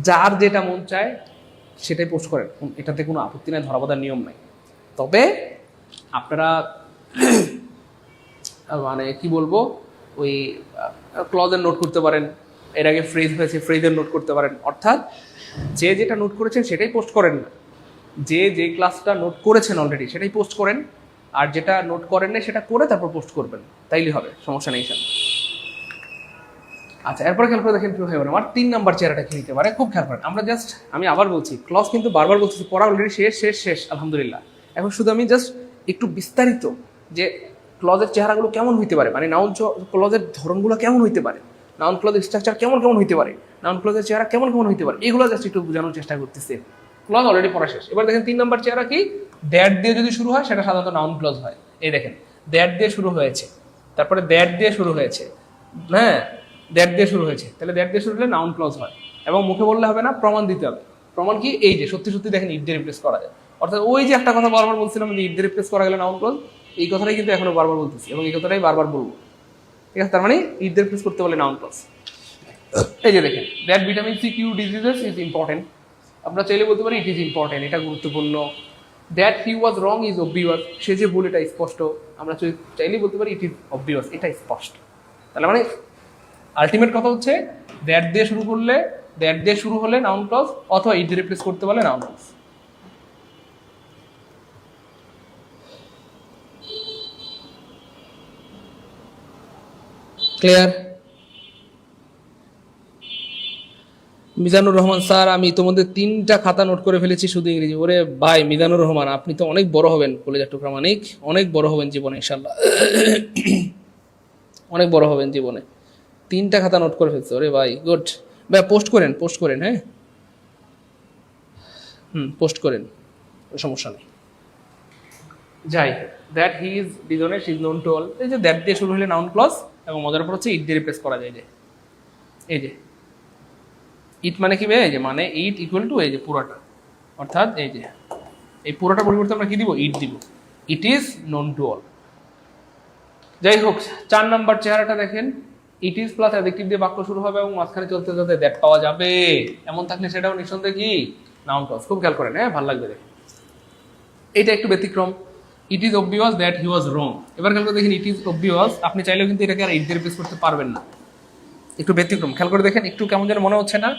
যার যেটা মন চায় সেটাই পোস্ট করেন, এটাতে কোনো আপত্তি নাই, ধরাবাঁধার নিয়ম নাই। তবে আপনারা মানে কি বলবো, ওই ক্লজের নোট করতে পারেন, এর আগে ফ্রেজ হয়েছে ফ্রেজের নোট করতে পারেন। অর্থাৎ যে যেটা নোট করেছেন সেটাই পোস্ট করেন না, যে ক্লাসটা নোট করেছেন অলরেডি সেটাই পোস্ট করেন, আর যেটা নোট করেন না সেটা করে তারপর পোস্ট করবেন, তাইলে হবে, সমস্যা নেই স্যার। আচ্ছা, এরপরে খেয়াল করে দেখেন প্রিয় ভাই বোন, আমার 3 নম্বর চেহারাটা কি নিতে পারে, খুব খেয়াল করেন। আমরা জাস্ট, আমি আবার বলছি, ক্লজ কিন্তু বারবার বলতেছি, পড়া অলরেডি শেষ আলহামদুলিল্লাহ। এখন শুধু আমি জাস্ট একটু বিস্তারিত যে ক্লজের চেহারাগুলো কেমন হইতে পারে, মানে নাউন ক্লজের ধরনগুলো কেমন হইতে পারে, নাউন ক্লজ স্ট্রাকচার কেমন কেমন হইতে পারে, নাউন ক্লজের চেহারা কেমন কেমন হইতে পারে, এগুলো জাস্ট একটু বোঝানোর চেষ্টা করতেছে। ক্লজ অলরেডি পড়া শেষ। এবার দেখেন 3 নম্বর চেহারা কি, দ্যাট দিয়ে যদি শুরু হয় সেটা সাধারণত নাউন ক্লজ হয়। এই দেখেন দ্যাট দিয়ে শুরু হয়েছে, তারপরে দ্যাট দিয়ে শুরু হয়েছে, হ্যাঁ দ্যাট দিয়ে শুরু হয়েছে, তাহলে দ্যাট দিয়ে শুরু হলে নাউন ক্লজ হয়। এবং মুখে বললে হবে না, প্রমাণ দিতে হবে। প্রমাণ কি, এই যে সত্যি সত্যি দেখেন ইট দিয়ে রিপ্লেস করা যায়। অর্থাৎ ওই যে একটা কথা বারবার বলছিলাম যে ইট দিয়ে রিপ্লেস করা গেলে নাউন ক্লজ, এই কথাটাই কিন্তু এখনো বারবার বলতেছি এবং এই কথাটাই বারবার বলবো। ঠিক আছে, তার মানে ইট দিয়ে রিপ্লেস করতে বলে নাউন ক্লজ। এই যে দেখেন that vitamin C cure diseases is important, আমরা চাইলে বলতে পারি ইট ইজ ইম্পর্টেন্ট, এটা গুরুত্বপূর্ণ। That he was wrong is obvious, সে যে ভুল এটা স্পষ্ট, আমরা চাইলেই বলতে পারি ইট ইজ অবভিয়াস, এটা স্পষ্ট। তাহলে মানে আলটিমেট কথা হচ্ছে দ্যাট দিয়ে শুরু করলে, দ্যাট দিয়ে শুরু হলে নাউন ক্লজ, অথবা ইট দিয়ে রিপ্লেস করতে বলে noun clause. Clear? Mizanur Rahman sir, আমি তোমাদের 3টা খাতা নোট করে ফেলেছি শুধু ইংরেজি। ওরে ভাই মিজানুর রহমান, আপনি তো অনেক বড় হবেন, কলেজার টুকরা মানিক, অনেক বড় হবেন জীবনে ইনশাল্লাহ, অনেক বড় হবেন জীবনে। 3টা খাতা নোট করে ফেলছে, ওরে ভাই গুড ভাই। পোস্ট করেন, পোস্ট করেন, হ্যাঁ পোস্ট করেন, সমস্যা নেই। যাই, that he is dishonest is known to all, এই যে দ্যাট দিয়ে শুরু হলে নাউন ক্লজ এবং মজার পর হচ্ছে ইট দিয়ে রিপ্লেস করা যায়। যে এই যে ইট মানে কি, এই যে মানে ইট ইকুয়াল টু এই যে পুরোটা, অর্থাৎ এই যে এই পুরোটা পরিবর্তে আমরা কি দিব, ইট দিব। It is known to all. যাই হোক 4 নম্বর চেহারাটা দেখেন, ইট ইজ প্লাস অ্যাডজেক্টিভ দিয়ে বাক্য শুরু হবে এবং মাঝখানে চলতে চলতে দ্যাট পাওয়া যাবে, এমন থাকলে সেটাও নিঃসন্দেহে কি নাউন ক্লজ। খুব খেয়াল করেন, হ্যাঁ ভালো লাগবে দেখেন। এটা একটু ব্যতিক্রম, it is obvious that he was wrong. এবার খেয়াল করে দেখেন ইট ইজ অবভিয়াস, আপনি চাইলেও কিন্তু এটাকে আর ইট দিয়ে রিপ্লেস করতে পারবেন না, একটু ব্যতিক্রম। খেয়াল করে দেখেন, একটু কেমন যেন মনে হচ্ছে না,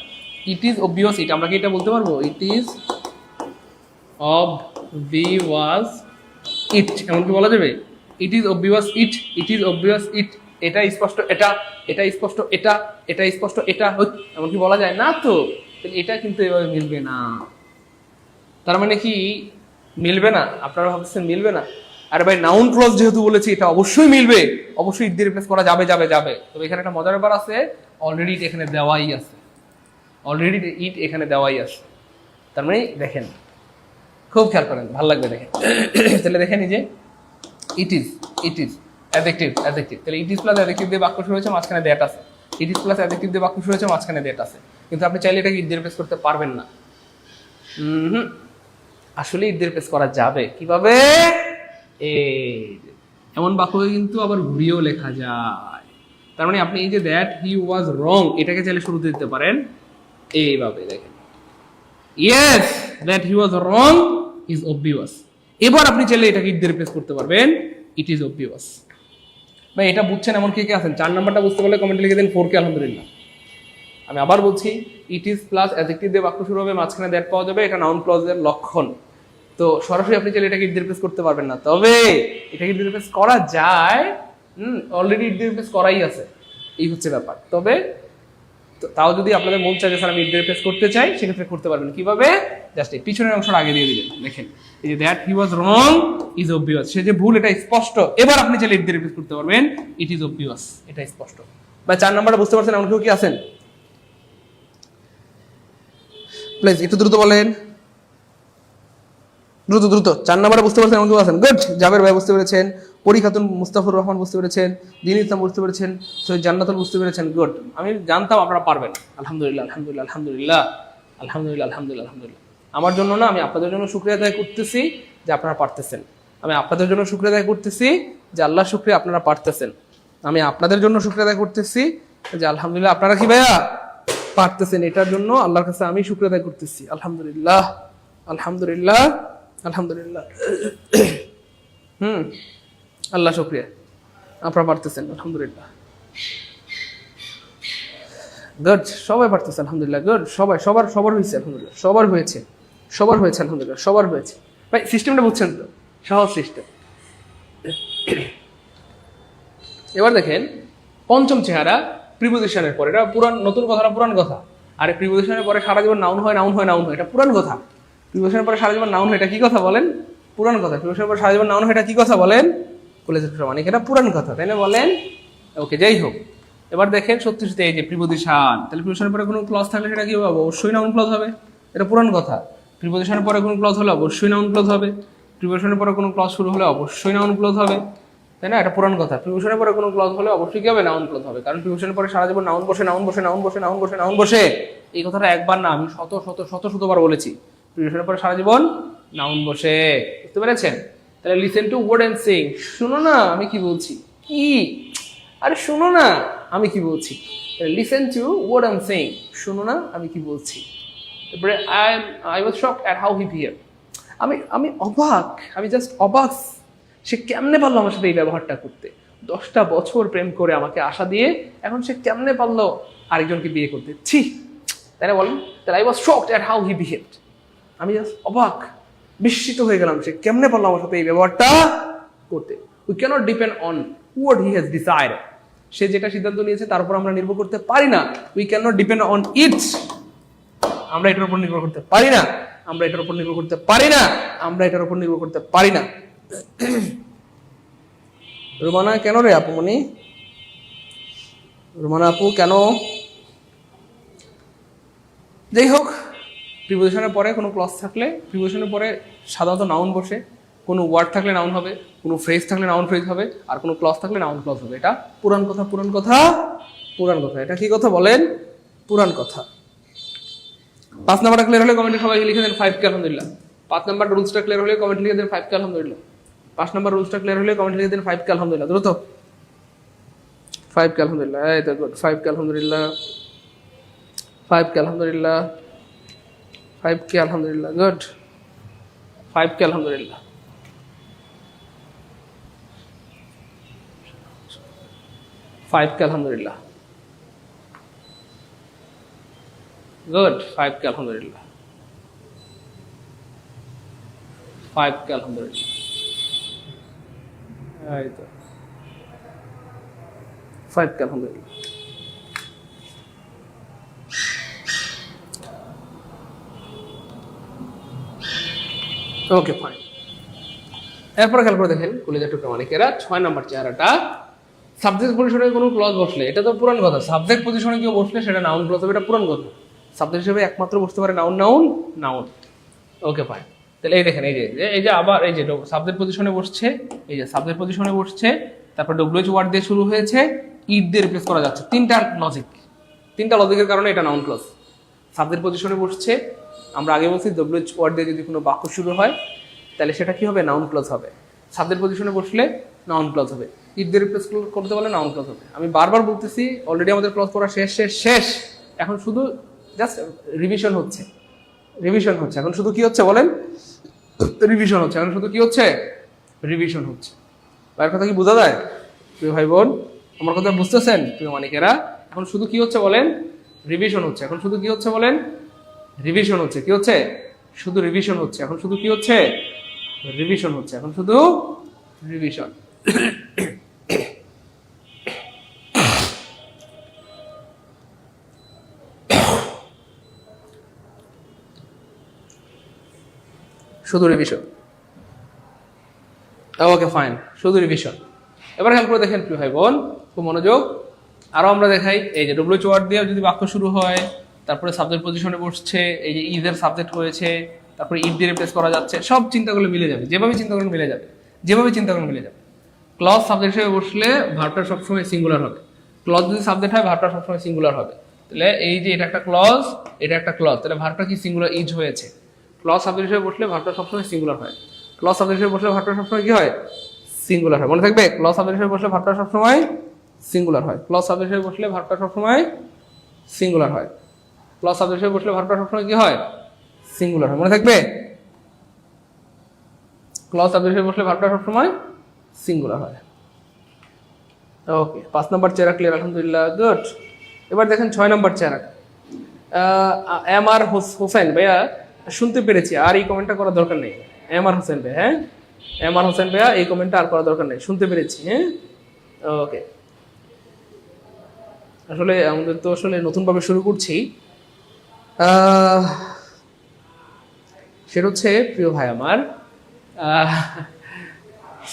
ইট ইজ অবভিয়াস ইট, আমরা কি এটা বলতে পারবো, ইট ইজ অবভিয়াস ইট, এমন কি বলা যাবে, it is obvious it, it is obvious it, এটা স্পষ্ট এটা, এটা স্পষ্ট এটা, এটা স্পষ্ট এটা, এমন কি বলা যায় না তো? এটা কিন্তু এভাবে মিলবে না। তার মানে কি মিলবে না? আপনারা ভাবছেন মিলবে না? আরে ভাই নাউন ক্লজ যেহেতু বলেছি, এটা অবশ্যই মিলবে, অবশ্যই ইট দিয়ে রিপ্লেস করা যাবে যাবে যাবে। তবে এখানে একটা মজার ব্যাপার আছে, অলরেডি ইট এখানে দেওয়াই আছে, অলরেডি ইট এখানে দেওয়াই আছে। তার মানে দেখেন, খুব খেয়াল করেন, ভালো লাগবে দেখেন। তাহলে দেখেন এই যে ইট ইজ অ্যাডজেক্টিভ, তাহলে ইট ইজ প্লাস অ্যাডজেক্টিভ দিয়ে বাক্য শুরু হয়েছে, মাঝখানে দ্যাট আছে। ইট ইজ প্লাস অ্যাডজেক্টিভ দিয়ে বাক্য শুরু হয়েছে, মাঝখানে দ্যাট আছে। কিন্তু আপনি চাইলে এটাকে ইট দিয়ে রিপ্লেস করতে পারবেন না। আসলে ইট দিয়ে রিপ্লেস করা যাবে কিভাবে? এমন বাক্যকে কিন্তু আবার ঘুরিয়েও লেখা যায়। তার মানে আপনি এই যে দ্যাট হি ওয়াজ রং, এটাকে চাইলে শুরুতে দিতে পারেন এইভাবে, দেখেন yes that he was wrong is obvious. এবার আপনি চাইলে এটাকে ইট দিয়ে রিপ্লেস করতে পারবেন, ইট ইজ অবভিয়াস। ভাই এটা বুঝছেন এমন কে কে আছেন? 4 নাম্বারটা বুঝতে পারলে কমেন্টে লিখে দিন 4 কে আলহামদুলিল্লাহ। আমি আবার বলছি, ইট ইজ প্লাস অ্যাডজেক্টিভ দিয়ে বাক্য শুরু হবে, মাঝখানে দ্যাট পাওয়া যাবে, এটা নাউন ক্লজের লক্ষণ। তো সরাসরি আপনি চাইলে এটাকে ইট দিয়ে রিপ্লেস করতে পারবেন না, তবে এটাকে ইট দিয়ে রিপ্লেস করা যায়, অলরেডি ইট দিয়ে রিপ্লেস করাই আছে, এই হচ্ছে ব্যাপার। তবে তাও যদি আপনাদের মন চায় যে স্যার আমি ইট দিয়ে রিপ্লেস করতে চাই, সেক্ষেত্রে করতে পারবেন। কিভাবে? জাস্ট এই পিছনের অংশটা আগে দিয়ে দিবেন। দেখেন এই যে that he was wrong is obvious, সে যে ভুল এটা স্পষ্ট। এবার আপনি চাইলে ইট দিয়ে রিপ্লেস করতে পারবেন, ইট ইজ অবভিয়াস, এটা স্পষ্ট। বা 4 নাম্বারটা বুঝতে পারছেন? এমন কেউ কি আছেন? প্লিজ একটু দ্রুত বলেন, দ্রুত দ্রুত। 4 নাম্বারটা বুঝতে পারছেন? এমন কেউ আছেন? গুড, জাবের ভাই বুঝতে পেরেছেন, পরি খাতুন, মুস্তাফুর রহমান বুঝতে পেরেছেন, দিন ইসলাম বুঝতে পেরেছেন, সৈয়দ জান্নাতুল বুঝতে পেরেছেন। গুড, আমি জানতাম আপনারা পারবেন। আলহামদুলিল্লাহ আলহামদুলিল্লাহ আলহামদুলিল্লাহ আলহামদুলিল্লাহ আলহামদুলিল্লাহ আলহামদুলিল্লাহ। আমার জন্য না, আমি আপনাদের জন্য শুকরিয়া আদায় করতেছি যে আপনারা পারতেছেন। আমি আপনাদের জন্য শুকরিয়া আদায় করতেছি যে আল্লাহ শুকরিয়া আপনারা পারতেছেন। আমি আপনাদের জন্য শুকরিয়া আদায় করতেছি যে আলহামদুলিল্লাহ আপনারা কি ভাইয়া পারতেছেন। এটার জন্য আল্লাহর কাছে আমি শুকরিয়া আদায় করতেছি। আলহামদুলিল্লাহ আলহামদুলিল্লাহ আলহামদুলিল্লাহ। আল্লাহ শুকরিয়া, আপনারা পারতেছেন আলহামদুলিল্লাহ। গুড, সবাই পারতেছে আলহামদুলিল্লাহ। গুড, সবাই সবার হয়েছে আলহামদুলিল্লাহ, সবার হয়েছে আলহামদুলিল্লাহ, সবার হয়েছে। ভাই সিস্টেমটা বুঝছেন তো? সহজ সিস্টেম। এবার দেখেন 5ম চেহারা, প্রিপোজিশনের পরে, এটা পুরান নতুন কথা না পুরান কথা? আরে প্রিপোজিশনের পরে সারা জীবন নাউন হয়, এটা পুরান কথা। প্রিপোজিশনের পরে সারা জীবন নাউন হয়, এটা কি কথা বলেন? পুরান কথা। প্রিপোজিশনের পরে সারা জীবন নাউন হয়, এটা কি কথা বলেন? কলেজের প্রমাণিক, এটা পুরান কথা, তাই না বলেন? ওকে, যাই হোক এবার দেখেন সত্যি সত্যি এই যে প্রিপজিশন, তাহলে প্রিপজিশনের পরে কোনো ক্লজ থাকলে সেটা কি হবে? অবশ্যই নাউন ক্লজ হবে, এটা পুরান কথা। প্রিপজিশনের পরে কোনো ক্লজ হলে অবশ্যই নাউন ক্লজ হবে, প্রিপজিশনের পরে কোনো ক্লজ শুরু হলে অবশ্যই নাউন ক্লজ হবে, তাই না? এটা পুরান কথা। প্রিপজিশনের পরে কোনো ক্লজ হলে অবশ্যই কি হবে? নাউন ক্লজ হবে, কারণ প্রিপজিশনের পরে সারা জীবন নাউন বসে নাউন বসে নাউন বসে নাউন বসে নাউন বসে। এই কথাটা একবার না, আমি শতবার বলেছি, প্রিপজিশনের পরে সারা জীবন নাউন বসে। বুঝতে পেরেছেন? তাহলে listen to word and sing, শুনো না আমি কি বলছি। কি? আরে শুনো না আমি কি বলছি। Listen to word and sing, শুনো না আমি কি বলছি। তারপরে I was shocked at how he behave, আমি অবাক, আমি জাস্ট অবাক, সে কেমনে পারলো আমার সাথে এই ব্যবহারটা করতে। 10টা বছর প্রেম করে আমাকে আশা দিয়ে এখন সে কেমনে পারলো আরেকজনকে বিয়ে করতে। ছি, তাই না বলেন? তাহলে I was shocked at how he behaved, আমি জাস্ট অবাক, বিস্মিত হয়ে গেলাম, সে কেমনে পারলো আমার সাথে এই ব্যবহারটা করতে। We cannot depend on what he has decided, সে যেটা সিদ্ধান্ত নিয়েছে তার উপর আমরা নির্ভর করতে পারি না। We cannot depend on it, আমরা এটার উপর নির্ভর করতে পারি না, আমরা এটার উপর নির্ভর করতে পারি না, আমরা এটার উপর নির্ভর করতে পারি না। রুমানা কেন রে আপুমনি? রুমানা আপু কেন? যাই হোক, প্রিপজিশনের পরে কোনো ক্লজ থাকলে, প্রিপজিশনের পরে সাধারণত নাউন বসে, কোনো ওয়ার্ড থাকলে নাউন হবে, কোনো ফ্রেজ থাকলে নাউন ফ্রেজ হবে, আর কোনো ক্লজ থাকলে নাউন ক্লজ হবে। এটা পুরান কথা, পুরান কথা, পুরান কথা। এটা কি কথা বলেন? পুরান কথা। 5 নাম্বারটা ক্লিয়ার হলে কমেন্টে সবাই লিখে দেন 5 কে আলহামদুলিল্লাহ। 5 নাম্বার রুলসটা ক্লিয়ার হলে কমেন্ট লিখে দেন 5 কে আলহামদুলিল্লাহ। 5 নাম্বার রুলসটা ক্লিয়ার হলে কমেন্ট লিখে দেন 5 কে আলহামদুলিল্লাহ। দ্রুত 5 কে আলহামদুলিল্লাহ। এই তো গুড, 5 কে আলহামদুলিল্লাহ, 5 কে আলহামদুলিল্লাহ, 5 কে আলহামদুলিল্লাহ, গুড, 5 কে আলহামদুলিল্লাহ, 5 কে আলহামদুলিল্লাহ, গুড, 5 কে আলহামদুলিল্লাহ, 5 কে আলহামদুলিল্লাহ। এই তো 5 কে আলহামদুলিল্লাহ। Okay fine. এরপরে খেয়াল করে দেখেন কলিজার টুকরা মানিকেরা, 6 নাম্বার চেহারাটা, সাবজেক্ট পজিশনে কোনো ক্লজ বসলে, এটা তো পুরান কথা, সাবজেক্ট পজিশনে কেউ বসলে সেটা নাউন ক্লজ হবে, এটা পুরান কথা। সাবজেক্ট হিসেবে একমাত্র বসতে পারে noun, noun, noun. Okay fine. তাহলে এই দেখেন, এই যে আবার এই যে সাবজেক্ট পজিশনে বসছে, এই যে সাবজেক্ট পজিশনে বসছে, তারপর ডব্লিউএইচ ওয়ার্ড দিয়ে শুরু হয়েছে, ইট দিয়ে রিপ্লেস করা যাচ্ছে। তিনটা লজিকের কারণে এটা নাউন ক্লজ। সাবজেক্ট পজিশনে বসছে, আমরা আগে বলছি ডব্লিউএইচ ওয়ার্ড দিয়ে যদি কোনো বাক্য শুরু হয় তাহলে সেটা কি হবে? নাউন ক্লজ হবে। সাবজেক্ট পজিশনে বসলে নাউন ক্লজ হবে, ইট দিয়ে রিপ্লেস করতে বলে নাউন ক্লজ হবে। আমি বারবার বলতেছি, অলরেডি আমাদের ক্লজ করা শেষ। এখন শুধু জাস্ট রিভিশন হচ্ছে, এখন শুধু কি হচ্ছে বলেন? রিভিশন হচ্ছে, এখন শুধু কি হচ্ছে? রিভিশন হচ্ছে। ভাইয়ের কথা কি বোঝা যায় প্রিয় ভাই বোন? আমার কথা বুঝতেছেন প্রিয় মানিকেরা? এখন শুধু কি হচ্ছে বলেন? রিভিশন হচ্ছে। এখন শুধু কি হচ্ছে বলেন? রিভিশন হচ্ছে। কি হচ্ছে? শুধু রিভিশন হচ্ছে। এখন শুধু কি হচ্ছে? রিভিশন হচ্ছে। এখন শুধু রিভিশন। শুধু রিভিশন। ওকে ফাইন, শুধু রিভিশন। এবার খেয়াল করে দেখেন প্রিয় ভাই বোন, খুব মনোযোগ। আরো আমরা দেখাই, এই যে ডব্লিউএইচ ওয়ার্ড দিয়ে যদি বাক্য শুরু হয়, তারপরে সাবজেক্ট পজিশনে বসছে, এই যে ইজের সাবজেক্ট হয়েছে, তারপরে ইট দিয়ে রিপ্লেস করা যাচ্ছে, সব চিন্তাগুলো মিলে যাবে, যেভাবে চিন্তা করেন মিলে যাবে, ক্লজ সাবজেক্ট হিসেবে বসলে ভার্বটা সবসময় সিঙ্গুলার হবে। ক্লজ যদি সাবজেক্ট হয় ভার্বটা সবসময় সিঙ্গুলার হবে। তাহলে এই যে এটা একটা ক্লজ, এটা একটা ক্লজ, তাহলে ভার্বটা কি সিঙ্গুলার? ইজ হয়েছে। ক্লজ সাবজেক্ট হিসেবে বসলে ভার্বটা সবসময় সিঙ্গুলার হয়। ক্লজ সাবজেক্ট হিসেবে বসলে ভার্বটা সবসময় কি হয়? সিঙ্গুলার হয়। মনে থাকবে, ক্লজ সাবজেক্ট হিসেবে বসলে ভার্বটা সবসময় সিঙ্গুলার হয়। ক্লজ সাবজেক্ট হিসেবে বসলে ভার্বটা সবসময় সিঙ্গুলার হয়। ক্লজ সাবজেক্ট হিসেবে বসলে ভার্বটা সবসময় কি হয়? সিঙ্গুলার হয়। মনে থাকবে, ক্লজ সাবজেক্ট হিসেবে বসলে ভার্বটা সবসময় সিঙ্গুলার হয়। ওকে, 5 নম্বর চেহারা ক্লিয়ার আলহামদুলিল্লাহ, গুড। এবার দেখেন 6 নম্বর চেহারা। এম আর হোসেন ভাইয়া, শুনতে পেরেছি, আর এই কমেন্টটা করার দরকার নেই। এম আর হোসেন ভাই, হ্যাঁ, এম আর হোসেন ভাইয়া, এই কমেন্টটা আর করার দরকার নেই, শুনতে পেরেছি। হ্যাঁ, ওকে। আসলে আমাদের তো আসলে নতুনভাবে শুরু করছি, সেটা হচ্ছে প্রিয় ভাই আমার,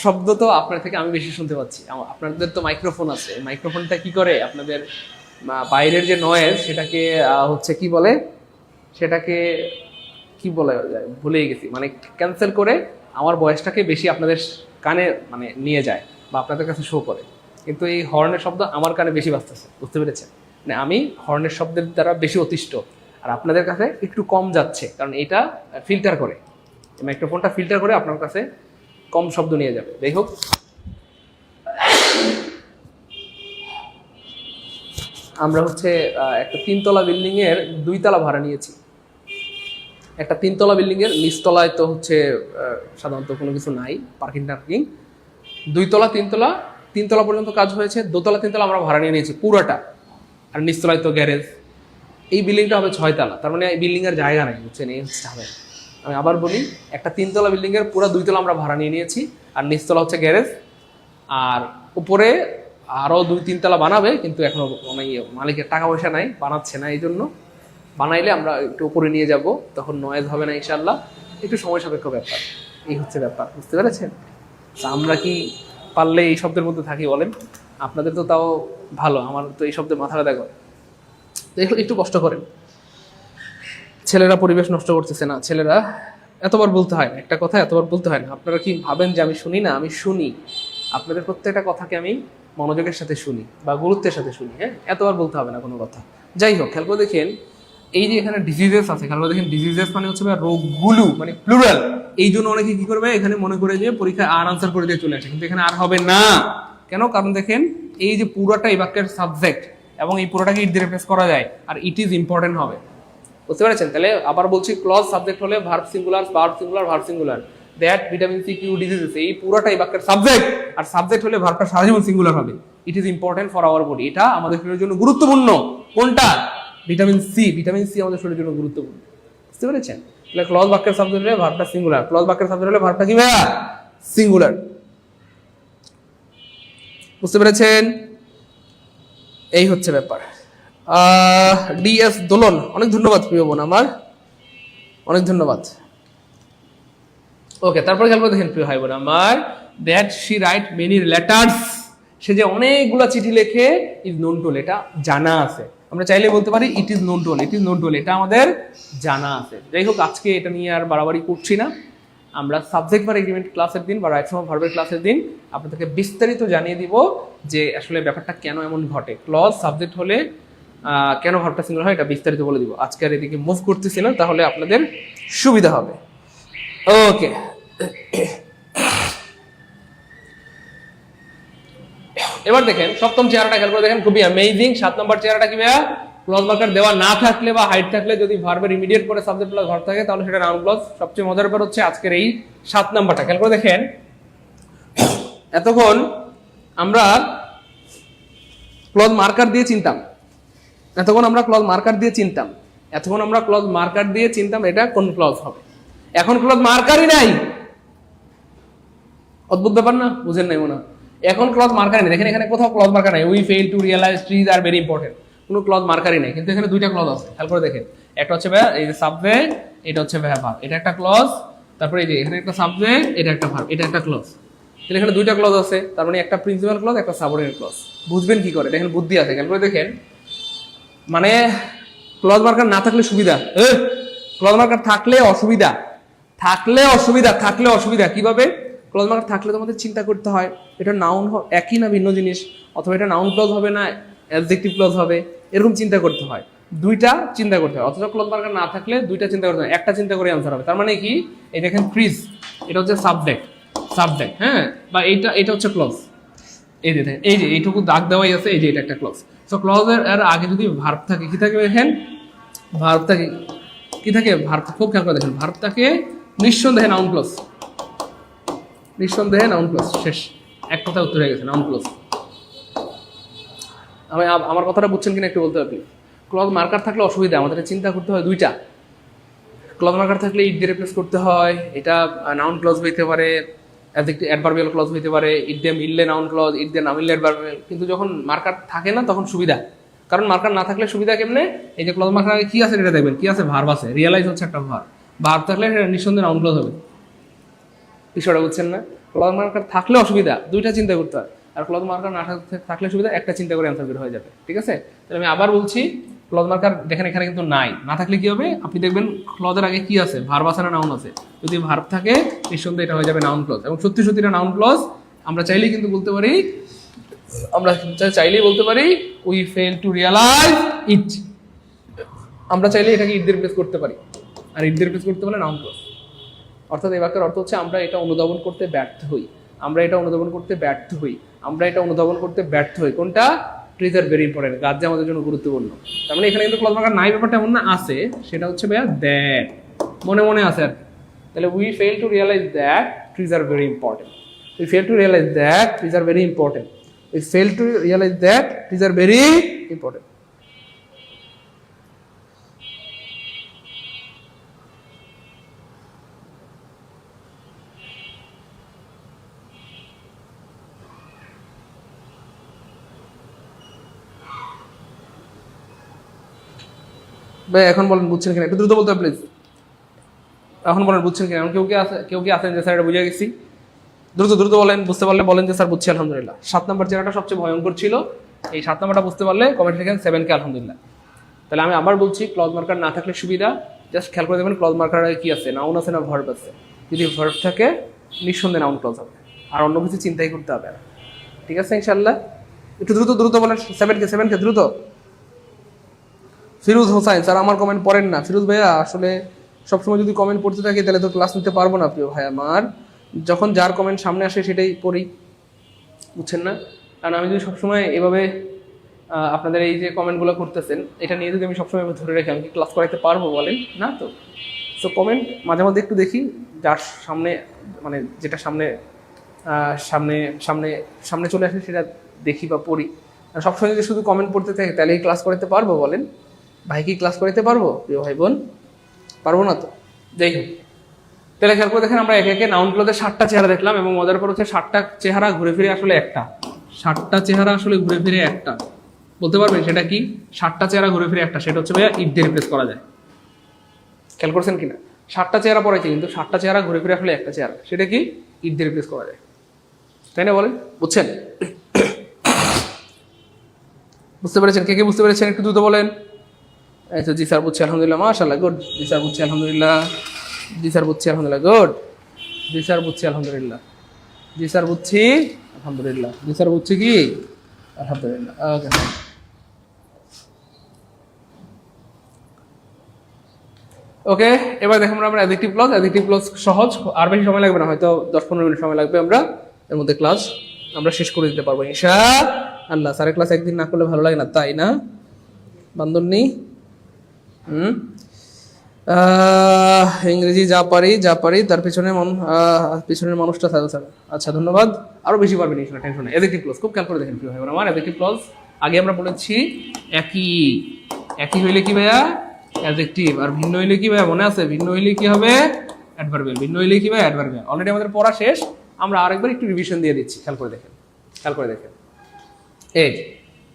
শব্দ তো আপনার থেকে আমি বেশি শুনতে পাচ্ছি। আপনাদের তো মাইক্রোফোন আছে, মাইক্রোফোনটা কি করে আপনাদের বাইরের যে নয়েজ সেটাকে হচ্ছে কি বলে, সেটাকে কি বলা যায় ভুলেই গেছি, মানে ক্যান্সেল করে আমার ভয়েসটাকে বেশি আপনাদের কানে মানে নিয়ে যায় বা আপনাদের কাছে শো করে। কিন্তু এই হর্নের শব্দ আমার কানে বেশি বাজতেছে, বুঝতে পেরেছেন? মানে আমি হর্নের শব্দের দ্বারা বেশি অতিষ্ঠ, আর আপনাদের কাছে একটু কম যাচ্ছে, কারণ এটা ফিল্টার করে, মাইক্রোফোনটা ফিল্টার করে আপনার কাছে কম শব্দ নিয়ে যাবে। যাই হোক, আমরা হচ্ছে একটা 3 তলা বিল্ডিং এর 2 তলা ভাড়া নিয়েছি। একটা 3 তলা বিল্ডিং এর নিচতলায় তো হচ্ছে সাধারণত কোনো কিছু নাই, পার্কিং টার্কিং। 2 তলা 3 তলা, 3 তলা পর্যন্ত কাজ হয়েছে, 2 তলা 3 তলা আমরা ভাড়া নিয়ে নিয়েছি পুরোটা, আর নিচতলায় তো গ্যারেজ। এই বিল্ডিংটা হবে 6 তলা, তার মানে এই বিল্ডিং এর জায়গা নাই, বুঝছেন? এই হচ্ছে হবে। আমি আবার বলি, একটা 3 তলা বিল্ডিং এর পুরো 2 তলা আমরা ভাড়া নিয়ে নিয়েছি, আর নিচতলা হচ্ছে গ্যারেজ, আর উপরে আরও 2-3 তলা বানাবে, কিন্তু এখনো মানে মালিকের টাকা পয়সা নাই, বানাচ্ছে না। এই জন্য বানাইলে আমরা একটু উপরে নিয়ে যাব, তখন নয়েজ হবে না ইনশাল্লাহ। একটু সময় সাপেক্ষ ব্যাপার, এই হচ্ছে ব্যাপার, বুঝতে পেরেছেন? তা আমরা কি পারলে এই শব্দের মধ্যে থাকি বলেন? আপনাদের তো তাও ভালো, আমার তো এই শব্দে মাথা ব্যথা করে। একটু কষ্ট করেন। ছেলেরা পরিবেশ নষ্ট করতেছে না, ছেলেরা এতবার বলতে হয় না, একটা কথা এতবার বলতে হয় না। আপনারা কি ভাবেন যে আমি শুনি না? আমি শুনি, আপনাদের প্রত্যেকটা কথাকে আমি মনোযোগের সাথে শুনি বা গুরুত্বের সাথে শুনি। হ্যাঁ, এতবার বলতে হবে না কোনো কথা। যাই হোক, খেয়াল করে দেখেন, এই যে এখানে ডিজিজেস আছে, খেয়াল করে দেখেন, ডিজিজেস মানে হচ্ছে রোগগুলো, মানে প্লুরাল। এই জন্য অনেকে কি করবে, এখানে মনে করে যে পরীক্ষায় আর আনসার করে দিয়ে চলে আসে, কিন্তু এখানে আর হবে না। কেন? কারণ দেখেন, এই যে পুরোটা এই বাক্যের সাবজেক্ট, এবং এই পুরোটাকে ইট দিয়ে রিপ্লেস করা যায়, আর ইট ইজ ইম্পর্টেন্ট হবে, বুঝতে পেরেছেন? তাহলে আবার বলছি, ক্লজ সাবজেক্ট হলে verb singular, verb singular, verb singular. That vitamin C cure diseases, এই পুরোটাই বাক্যের সাবজেক্ট, আর সাবজেক্ট হলে ভার্বটা সারা জীবন সিঙ্গুলার হবে। It is important for our body, এটা আমাদের শরীরের জন্য গুরুত্বপূর্ণ। কোনটা? Vitamin C. ভিটামিন সি আমাদের শরীরের জন্য গুরুত্বপূর্ণ, বুঝতে পেরেছেন? তাহলে ক্লজ বাক্যের সাবজেক্ট হলে ভার্বটা সিঙ্গুলার, ক্লজ বাক্যের সাবজেক্ট হলে ভার্বটা কি ভাইয়া? সিঙ্গুলার, বুঝতে পেরেছেন? এই হচ্ছে ব্যাপার। ডিএস দোলন, অনেক ধন্যবাদ প্রিয় বোন আমার, অনেক ধন্যবাদ। ওকে, তারপরে খেয়াল করে দেখেন প্রিয় ভাই বোন আমার, that she write many letters, সে যে অনেকগুলা চিঠি লেখে, ইজ নোন টু, এটা জানা আছে। আমরা চাইলে বলতে পারি it is known to, it is known to, এটা আমাদের জানা আছে। যাই হোক, আজকে এটা নিয়ে আর বাড়াবাড়ি করছি না। আমরা সাবজেক্ট বা এগ্রিমেন্ট ক্লাসের দিন বা রাইট ফ্রম ভার্বের ক্লাসের দিন আপনাদেরকে বিস্তারিত জানিয়ে দিব যে আসলে ব্যাপারটা কেন এমন ঘটে, ক্লজ সাবজেক্ট হলে কেন ভার্বটা সিঙ্গুলার হয়, এটা বিস্তারিত বলে দিব। আজকে আর এদিকে মুভ করতেছি না, তাহলে আপনাদের সুবিধা হবে। ওকে, এবার দেখেন সপ্তম চেহারাটা, খেয়াল করে দেখেন, খুবই অ্যামেজিং। 7 নম্বর চেহারাটা কি ভাইয়া? ক্লজ মার্কার দেওয়া না থাকলে বা হাইড থাকলে, যদি ভার্বের ইমিডিয়েট পরে সাবজেক্ট প্লাস ভার্ব থাকে, তাহলে সেটা নাউন ক্লজ। সবচেয়ে মজার ব্যাপার হচ্ছে আজকের এই 7 নাম্বারটা, খেয়াল করে দেখেন, এতক্ষণ আমরা ক্লজ মার্কার দিয়ে চিনতাম, এতক্ষণ আমরা ক্লজ মার্কার দিয়ে চিনতাম, এতক্ষণ আমরা ক্লজ মার্কার দিয়ে চিনতাম এটা কোন ক্লজ হবে। এখন ক্লজ মার্কারই নাই, অদ্ভুত ব্যাপার না? বুঝেন নাই মনে হয়? এখন ক্লজ মার্কারই নেই, দেখেন এখানে কোথাও ক্লজ মার্কার নাই। We fail to realize trees are very important, কোনো ক্লজ মার্কারই নাই, কিন্তু এখানে 2টা ক্লজ আছে। খেয়াল করে দেখেন, একটা হচ্ছে ভাইয়া এই যে সাবজেক্ট, এটা হচ্ছে ভাইয়া ভার্ব, এটা একটা ক্লজ। তারপরে এই যে এখানে একটা সাবজেক্ট, এটা একটা ভার্ব, এটা একটা ক্লজ। তাহলে এখানে 2টা ক্লজ আছে, তার মানে একটা প্রিন্সিপাল ক্লজ, একটা সাবঅর্ডিনেট ক্লজ। বুঝবেন কি করে? দেখেন বুদ্ধি আছে, খেয়াল করে দেখেন। মানে ক্লজ মার্কার না থাকলে সুবিধা, ক্লজ মার্কার থাকলে অসুবিধা, থাকলে অসুবিধা, থাকলে অসুবিধা। কিভাবে? ক্লজ মার্কার থাকলে তোমাদের চিন্তা করতে হয় এটা নাউন একই না ভিন্ন জিনিস, অথবা এটা নাউন ক্লজ হবে না অ্যাডজেক্টিভ ক্লজ হবে, এরকম চিন্তা করতে হয়, 2টা চিন্তা করতে হয়। অথচ ক্লজ মার্কার না থাকলে 2টা চিন্তা করতে হয়, একটা চিন্তা করে আনসার হবে। তার মানে কি? এই দেখেন ট্রিজ, এটা হচ্ছে সাবজেক্ট, সাবজেক্ট, হ্যাঁ, বা এটা হচ্ছে ক্লজ। এই যে দেখেন, এই যে এইটুকু দাগ দেওয়াই আছে, এই যে এটা একটা ক্লজ। সো ক্লজের এর আগে যদি ভার্ব থাকে, কি থাকে দেখেন? ভার্ব থাকে, কি থাকে? ভার্ব। খুব খেয়াল করে দেখেন, ভার্ব থাকে নিঃসন্দেহে নাউন ক্লজ, নিঃসন্দেহে নাউন ক্লজ। শেষ, এক কথা উত্তর হয়ে গেছে, নাউন ক্লজ। আমি আমার কথাটা বুঝছেন কিনা একটু বলতে হবে। ক্লজ মার্কার থাকলে অসুবিধা, আমাদের চিন্তা করতে হয় 2টা। ক্লজ মার্কার থাকলে ইট দিয়ে রিপ্লেস করতে হয়, এটা নাউন ক্লজ হইতে পারে, অ্যাডভার্বিয়াল ক্লজ হইতে পারে, ইট দিয়ে মিললে নাউন ক্লজ, ইট দিয়ে না মিললে অ্যাডভার্বিয়াল। কিন্তু যখন মার্কার থাকে না তখন সুবিধা, কারণ মার্কার না থাকলে সুবিধা কেমনে? এই যে ক্লজ মার্কার কি আছে এটা দেখবেন, কি আছে? ভার্ব আছে, রিয়েলাইজ হচ্ছে একটা ভার্ব, ভার্ব থাকলে সেটা নিঃসন্দেহে নাউন ক্লজ হবে। বিষয়টা বুঝছেন না? ক্লজ মার্কার থাকলে অসুবিধা, দুইটা চিন্তা করতে হয়, আর ক্লজ মার্কার না থাকলে সুবিধা, একটা চিন্তা করে অ্যান্সার বের হয়ে যাবে। ঠিক আছে, তাহলে আমি আবার বলছি, ক্লজ মার্কার দেখেন এখানে কিন্তু নাই, না থাকলে কি হবে, আপনি দেখবেন ক্লজের আগে কি আছে, ভার্ব আছে না নাউন আছে, যদি ভার্ব থাকে নিঃসন্দেহে এটা হয়ে যাবে নাউন ক্লজ, এবং সত্যি সত্যি এটা নাউন ক্লজ। আমরা চাইলেই কিন্তু বলতে পারি, আমরা চাইলেই বলতে পারি উই ফেল টু রিয়ালাইজ ইট, আমরা চাইলে এটাকে ইট দিয়ে রিপ্লেস করতে পারি, আর ইট দিয়ে রিপ্লেস করতে পারলে নাউন ক্লজ। অর্থাৎ এই বাক্যের অর্থ হচ্ছে আমরা এটা অনুধাবন করতে ব্যর্থ হই, আমরা এটা অনুধাবন করতে ব্যর্থ হই, আমরা এটা অনুধাবন করতে ব্যর্থ হই। কোনটা? ট্রিজ আর ভেরি ইম্পর্টেন্ট, কাজ যে আমাদের জন্য গুরুত্বপূর্ণ। তার মানে এখানে কিন্তু ক্লজ মার্কার নাই ব্যাপারটা এমন না, আছে, সেটা হচ্ছে ভাইয়া দ্যাট, মনে মনে আছে আর কি। তাহলে we fail two realise that trees are very important, we fail two realise that trees are very important, we fail two realise that trees are very important. ভাই এখন বলেন বুঝছেন কিনা, একটু দ্রুত বলতে হবে প্লিজ। এখন বলেন বুঝছেন কিনা, কেউ কি আছেন যে স্যার এটা বুঝে গেছি? দ্রুত দ্রুত বলেন, বুঝতে পারলে বলেন যে স্যার বুঝছি আলহামদুলিল্লাহ। 7 নম্বর চেহারাটা সবচেয়ে ভয়ঙ্কর ছিল, এই 7 নম্বরটা বুঝতে পারলে কমেন্ট লিখেন 7 কে আলহামদুলিল্লাহ। তাহলে আমি আবার বলছি, ক্লজ মার্কার না থাকলে সুবিধা, জাস্ট খেয়াল করে দেখবেন ক্লজ মার্কার কি আছে, নাউন আছে না ভার্ব আছে। যদি ভার্ব থাকে নিঃসন্দেহে নাউন ক্লজ হবে, আর অন্য কিছু চিন্তাই করতে হবে না। ঠিক আছে ইনশাল্লাহ, একটু দ্রুত দ্রুত বলেন, 7 কে দ্রুত। ফিরোজ হোসাইন স্যার আমার কমেন্ট পড়েন না। ফিরোজ ভাইয়া আসলে সবসময় যদি কমেন্ট পড়তে থাকি তাহলে তো ক্লাস নিতে পারবো না প্রিয় ভাই আমার, যখন যার কমেন্ট সামনে আসে সেটাই পড়ি, বুঝছেন না? কারণ আমি যদি সবসময় এভাবে আপনাদের এই যে কমেন্টগুলো করতেছেন এটা নিয়ে যদি আমি সবসময় ধরে রাখি, আমি কি ক্লাস করাইতে পারবো বলেন? না তো। সো কমেন্ট মাঝে মাঝে একটু দেখি, যার সামনে মানে যেটা সামনে সামনে সামনে সামনে চলে আসে সেটা দেখি বা পড়ি। সবসময় যদি শুধু কমেন্ট পড়তে থাকে তাহলে কি ক্লাস করাতে পারবো বলেন? ভাই কি ক্লাস করাতে পারবো প্রিয় ভাই বোন? পারবো না তো। যাই হোক, তাহলে খেয়াল করে দেখেন, আমরা একে একে নাউন ক্লজের 7টা চেহারা দেখলাম, এবং মজার পর হচ্ছে 7টা চেহারা ঘুরে ফিরে আসলে একটা, 7টা চেহারা আসলে ঘুরে ফিরে একটা, বলতে পারবেন সেটা কি? 7টা চেহারা ঘুরে ফিরে একটা, সেটা হচ্ছে ভাইয়া ইট দিয়ে রিপ্লেস করা যায়। খেয়াল করছেন কিনা? 7টা চেহারা পড়াইছে কিন্তু 7টা চেহারা ঘুরে ফিরে আসলে একটা চেহারা, সেটা কি? ইট দিয়ে রিপ্লেস করা যায়, তাই না বলেন? বুঝছেন? বুঝতে পেরেছেন? কে কে বুঝতে পেরেছেন একটু দ্রুত বলেন। এই তো জি স্যার বুঝছি আলহামদুলিল্লাহ, মাশাআল্লাহ, গুড। জি স্যার বুঝছি আলহামদুলিল্লাহ, জি স্যার বুঝছি আলহামদুলিল্লাহ, গুড। জি স্যার বুঝছি আলহামদুলিল্লাহ, জি স্যার বুঝছি আলহামদুলিল্লাহ, জি স্যার বুঝছি কি আলহামদুলিল্লাহ। ওকে, ওকে, এবার দেখুন আমরা অ্যাডজেক্টিভ ক্লজ সহজ, আর বেশি সময় লাগবে না, হয়তো 10-15 মিনিট সময় লাগবে, আমরা এর মধ্যে ক্লাস আমরা শেষ করে দিতে পারবো ইনশাআল্লাহ। স্যারের ক্লাস একদিন না করলে ভালো লাগে না, তাই না বান্ধবনী? ইংরেজি যা পারি তার পিছনের মানুষটা স্যার। আচ্ছা ধন্যবাদ, আরো বেশি পারবেন ইনশাআল্লাহ, টেনশন নেই। অ্যাডজেক্টিভ ক্লজ খুব খেয়াল করে দেখেন কি হয় আমার অ্যাডজেক্টিভ ক্লজ। আগে আমরা বলেছি একই হইলে কি ভাইয়া? অ্যাডজেক্টিভ। আর ভিন্ন হইলে কি ভাইয়া? মনে আছে? ভিন্ন হইলে কি হবে? অ্যাডভার্বিয়াল। ভিন্ন হইলে কি ভাইয়া? অ্যাডভার্বিয়াল। অলরেডি আমাদের পড়া শেষ, আমরা আরেকবার একটু রিভিশন দিয়ে দিচ্ছি, খেয়াল করে দেখেন।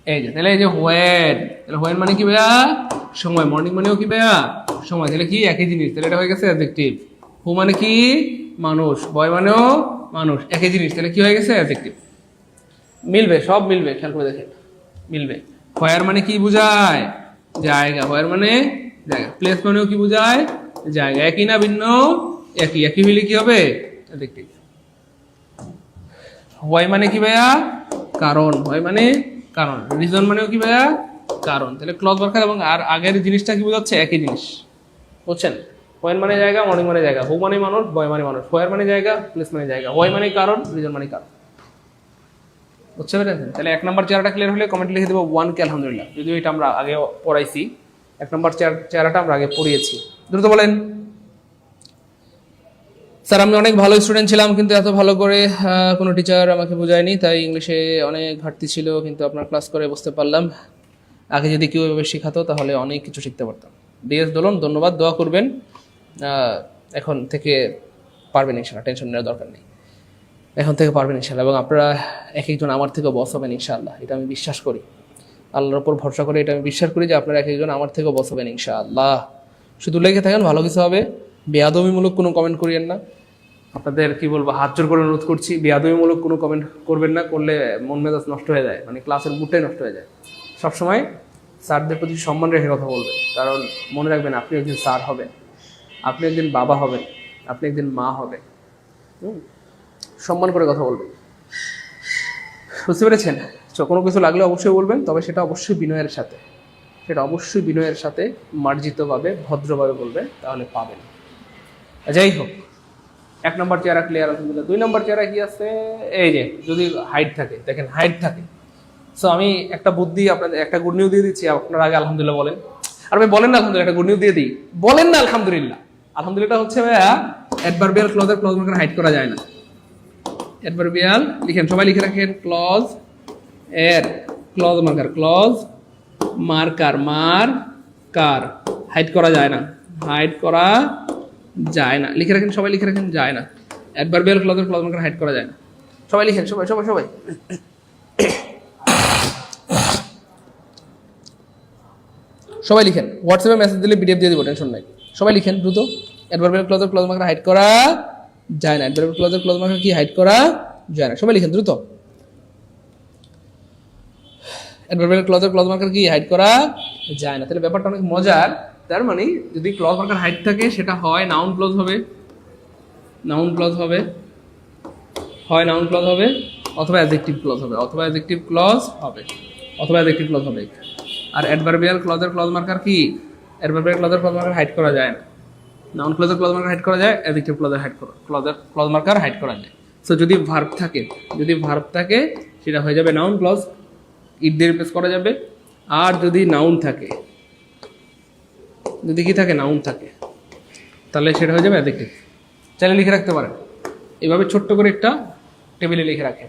এই যে তাহলে এই যে হোয়েন, তাহলে হোয়েন মানে কি ভাইয়া? সময়। মর্নিং মানেও কি ভাইয়া? সময়। তাহলে কি একই জিনিস, তাহলে এটা হয়ে গেছে অ্যাডজেক্টিভ। হু মানে কি? মানুষ। বয় মানেও মানুষ, একই জিনিস, তাহলে কি হয়ে গেছে? অ্যাডজেক্টিভ। মিলবে, সব মিলবে, খেয়াল করে দেখেন মিলবে। হোয়ার মানে কি বুঝায়? জায়গা। হোয়ার মানে জায়গা। প্লেস মানেও কি বুঝায়? জায়গা। একই না ভিন্ন? একই হইলে কি হবে? অ্যাডজেক্টিভ। হোয়াই মানে কি ভাইয়া? কারণ। হোয়াই মানে কারণ। রিজন মানেও কি ভাইয়া? কারণ। তাহলে ক্লজ মার্কার এবং আর আগের জিনিসটা কি বোঝাচ্ছে? একই জিনিস, বুঝছেন? হোয়েন মানে জায়গা, মর্নিং মানে জায়গা, হু মানে মানুষ, বয় মানে মানুষ, হোয়ার মানে জায়গা, প্লেস মানে জায়গা, হোয়াই মানে কারণ, রিজন মানে কারণ। বুঝতে পেরেছেন? তাহলে 1 নম্বর চেহারাটা ক্লিয়ার হলে কমেন্ট লিখে দেবো 1 কে আলহামদুলিল্লাহ, যদিও এটা আমরা আগে পড়াইছি। 1 নম্বর চেহারাটা আমরা আগে পড়িয়েছি। দ্রুত বলেন। স্যার আমি অনেক ভালো স্টুডেন্ট ছিলাম, কিন্তু এত ভালো করে কোনো টিচার আমাকে বোঝায়নি, তাই ইংলিশে অনেক ঘাটতি ছিল, কিন্তু আপনার ক্লাস করে বুঝতে পারলাম। আগে যদি কেউ এভাবে শেখাতো তাহলে অনেক কিছু শিখতে পারতাম। ডিএস দোলন ধন্যবাদ, দোয়া করবেন, এখন থেকে পারবেন ইনশাআল্লাহ, টেনশন নেওয়ার দরকার নেই, এখন থেকে পারবেন ইনশাআল্লাহ। এবং আপনারা এক একজন আমার থেকেও বস হবেন ইনশাআল্লাহ, এটা আমি বিশ্বাস করি, আল্লাহর উপর ভরসা করে এটা আমি বিশ্বাস করি যে আপনারা এক একজন আমার থেকেও বস হবেন ইনশাআল্লাহ। শুধু লেগে থাকেন, ভালো কিছু হবে, বেয়াদবিমূলক কোনো কমেন্ট করিয়েন না, আপনাদের কি বলবো, হাত জোর করে অনুরোধ করছি, বেয়াদবিমূলক কোনো কমেন্ট করবেন না, করলে মন মেজাজ নষ্ট হয়ে যায়, মানে ক্লাসের মুডটাই নষ্ট হয়ে যায়। সবসময় স্যারদের প্রতি সম্মান রেখে কথা বলবেন, কারণ মনে রাখবেন আপনি একদিন স্যার হবেন, আপনি একদিন বাবা হবেন, আপনি একদিন মা হবেন। সম্মান করে কথা বলবেন, বুঝতে পেরেছেন? কোনো কিছু লাগলে অবশ্যই বলবেন, তবে সেটা অবশ্যই বিনয়ের সাথে, সেটা অবশ্যই বিনয়ের সাথে মার্জিতভাবে ভদ্রভাবে বলবেন, তাহলে পাবেন। যাই হোক, 1 নম্বর চেহারা ক্লিয়ার, আলহামদুলিল্লাহ। 2 নম্বর চেহারা কি আছে? এই যে যদি হাইট থাকে, দেখেন হাইট থাকে। সো আমি একটা বুদ্ধি আপনাদের, একটা গুড নিউজ দিয়ে দিচ্ছি, আপনারা আগে আলহামদুলিল্লাহ বলেন। আর ভাই বলেন না আলহামদুলিল্লাহ, একটা গুড নিউজ দিয়ে দিই, বলেন না আলহামদুলিল্লাহ। আলহামদুলিল্লাহ হচ্ছে ভাইয়া অ্যাডভার্বিয়াল ক্লজের ক্লজ মার্কার হাইড করা যায় না। অ্যাডভার্বিয়াল লিখেন, সবাই লিখে রাখেন, ক্লজ এর clause marker, clause marker, marker hide করা যায় না, হাইড করা যায় না। লিখে রাখেন, সবাই লিখে রাখেন, যায় না। অ্যাডভার্বিয়াল ক্লজের ক্লজ মার্কার হাইড করা যায় না। সবাই লিখেন, সবাই সবাই সবাই সবাই লিখেন। হোয়াটসঅ্যাপে মেসেজ দিলে পিডিএফ দিয়ে দিব, টেনশন নাই। সবাই লিখেন দ্রুত। অ্যাডভার্বিয়াল ক্লজের ক্লজ মার্কার হাইড করা যায় না। অ্যাডভার্বিয়াল ক্লজের ক্লজ মার্কার কি হাইড করা যায় না? সবাই লিখেন দ্রুত। অ্যাডভার্বিয়াল ক্লজের ক্লজ মার্কার কি হাইড করা যায় না। তাহলে ব্যাপারটা অনেক মজার। তার মানে যদি ক্লজ মার্কার হাইড থাকে, সেটা হয় নাউন ক্লজ হবে, নাউন ক্লজ হবে, হয় নাউন ক্লজ হবে, অথবা অ্যাডজেক্টিভ ক্লজ হবে, অথবা অ্যাডজেক্টিভ ক্লজ হবে, অথবা অ্যাডজেক্টিভ ক্লজ হবে। আর অ্যাডভার্বিয়াল ক্লজের ক্লজ মার্কার কি? অ্যাডভার্বিয়াল ক্লজের ক্লজ মার্কার হাইড করা যায় না। নাউন ক্লজের ক্লজ মার্কার হাইড করা যায়, অ্যাডজেক্টিভ ক্লজের হাইড করা, ক্লজ মার্কার হাইড করা যায়। সো যদি ভার্ব থাকে, যদি ভার্ব থাকে সেটা হয়ে যাবে নাউন ক্লজ, ইট দিয়ে রিপ্লেস করা যাবে। আর যদি নাউন থাকে, যদি কি থাকে, নাউন থাকে, তাহলে সেটা হয়ে যাবে অ্যাডজেক্টিভ। চাইলে লিখে রাখতে পারেন, এভাবে ছোট্ট করে একটা টেবিলে লিখে রাখেন।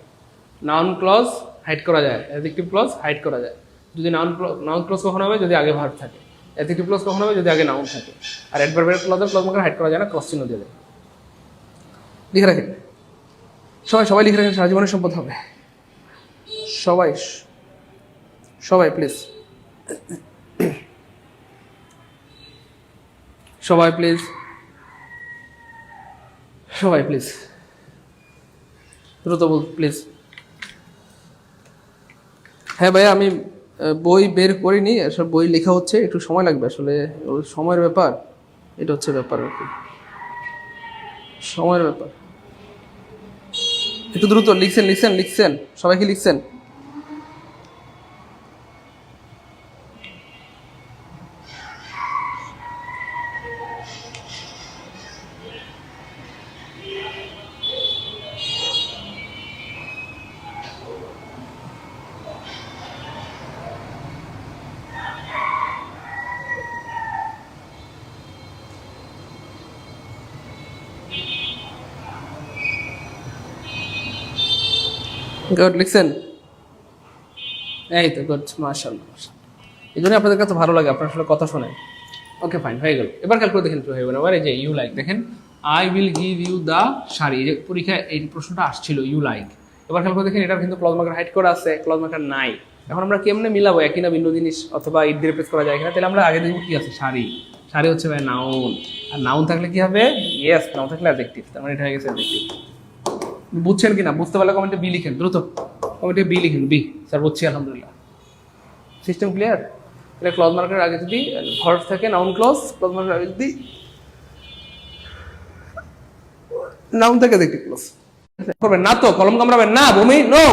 নাউন ক্লজ হাইড করা যায়, অ্যাডজেক্টিভ ক্লজ হাইড করা যায়। যদি নাউন ক্লজ কখন হবে? যদি আগে ভার্ব থাকে। অ্যাডজেক্টিভ ক্লজ কখন হবে? যদি আগে নাউন থাকে। আর অ্যাডভার্বিয়াল ক্লজের ক্লজ মার্কার হাইড করা যায় না, ক্রস চিহ্ন দিয়ে দেয়। লিখে রাখেন, সবাই সবাই লিখে রাখেন, সারা জীবনের সম্পদ হবে। সবাই সবাই প্লিজ, সবাই প্লিজ, সবাই প্লিজ দ্রুত বল প্লিজ। হ্যাঁ ভাইয়া, আমি বই বের করিনি, আসলে বই লেখা হচ্ছে, একটু সময় লাগবে, আসলে সময়ের ব্যাপার, এটা হচ্ছে ব্যাপার আর কি, সময়ের ব্যাপার। একটু দ্রুত লিখছেন, লিখছেন লিখছেন, সবাই কি লিখছেন? গুড, লিখছেন? এই তো গুড, মাশাআল্লাহ মাশাআল্লাহ। এই জন্য আপনাদের কাছে ভালো লাগে, আপনার আসলে কথা শোনেন। ওকে ফাইন, হয়ে গেল। এবার খেয়াল করে দেখেন, হয়ে গেল। এবার এই যে ইউ লাইক, দেখেন I will give you the sari, এই যে পরীক্ষায় এই প্রশ্নটা আসছিল, ইউ লাইক। এবার খেয়াল করে দেখেন, এটার কিন্তু ক্লজ মার্কার হাইড করা আছে, ক্লজ মার্কার নাই। এখন আমরা কেমনে মিলাবো? একই না ভিন্ন জিনিস, অথবা ইট দিয়ে রিপ্লেস করা যায় কিনা? তাহলে আমরা আগে দেখবো কি আছে, শাড়ি। শাড়ি হচ্ছে ভাই নাউন, আর নাউন থাকলে কি হবে? ইয়েস, নাউন থাকলে অ্যাডজেক্টিভ, তার মানে এটা হয়ে গেছে অ্যাডজেক্টিভ। বুঝছেন কিনা? বুঝতে পারলে কমেন্টে বি লিখেন দ্রুত, কমেন্টে বি লিখেন, বি। স্যার বুঝছি আলহামদুলিল্লাহ। System clear? তাহলে ক্লজ মার্কার আগে যদি ভার্ব থাকে, নাউন ক্লজ, ক্লজ মার্কার আগে যদি নাউন থাকে, অ্যাডজেক্টিভ ক্লজ। করবেন না তো, কলম কামড়াবেন না, বমি নো।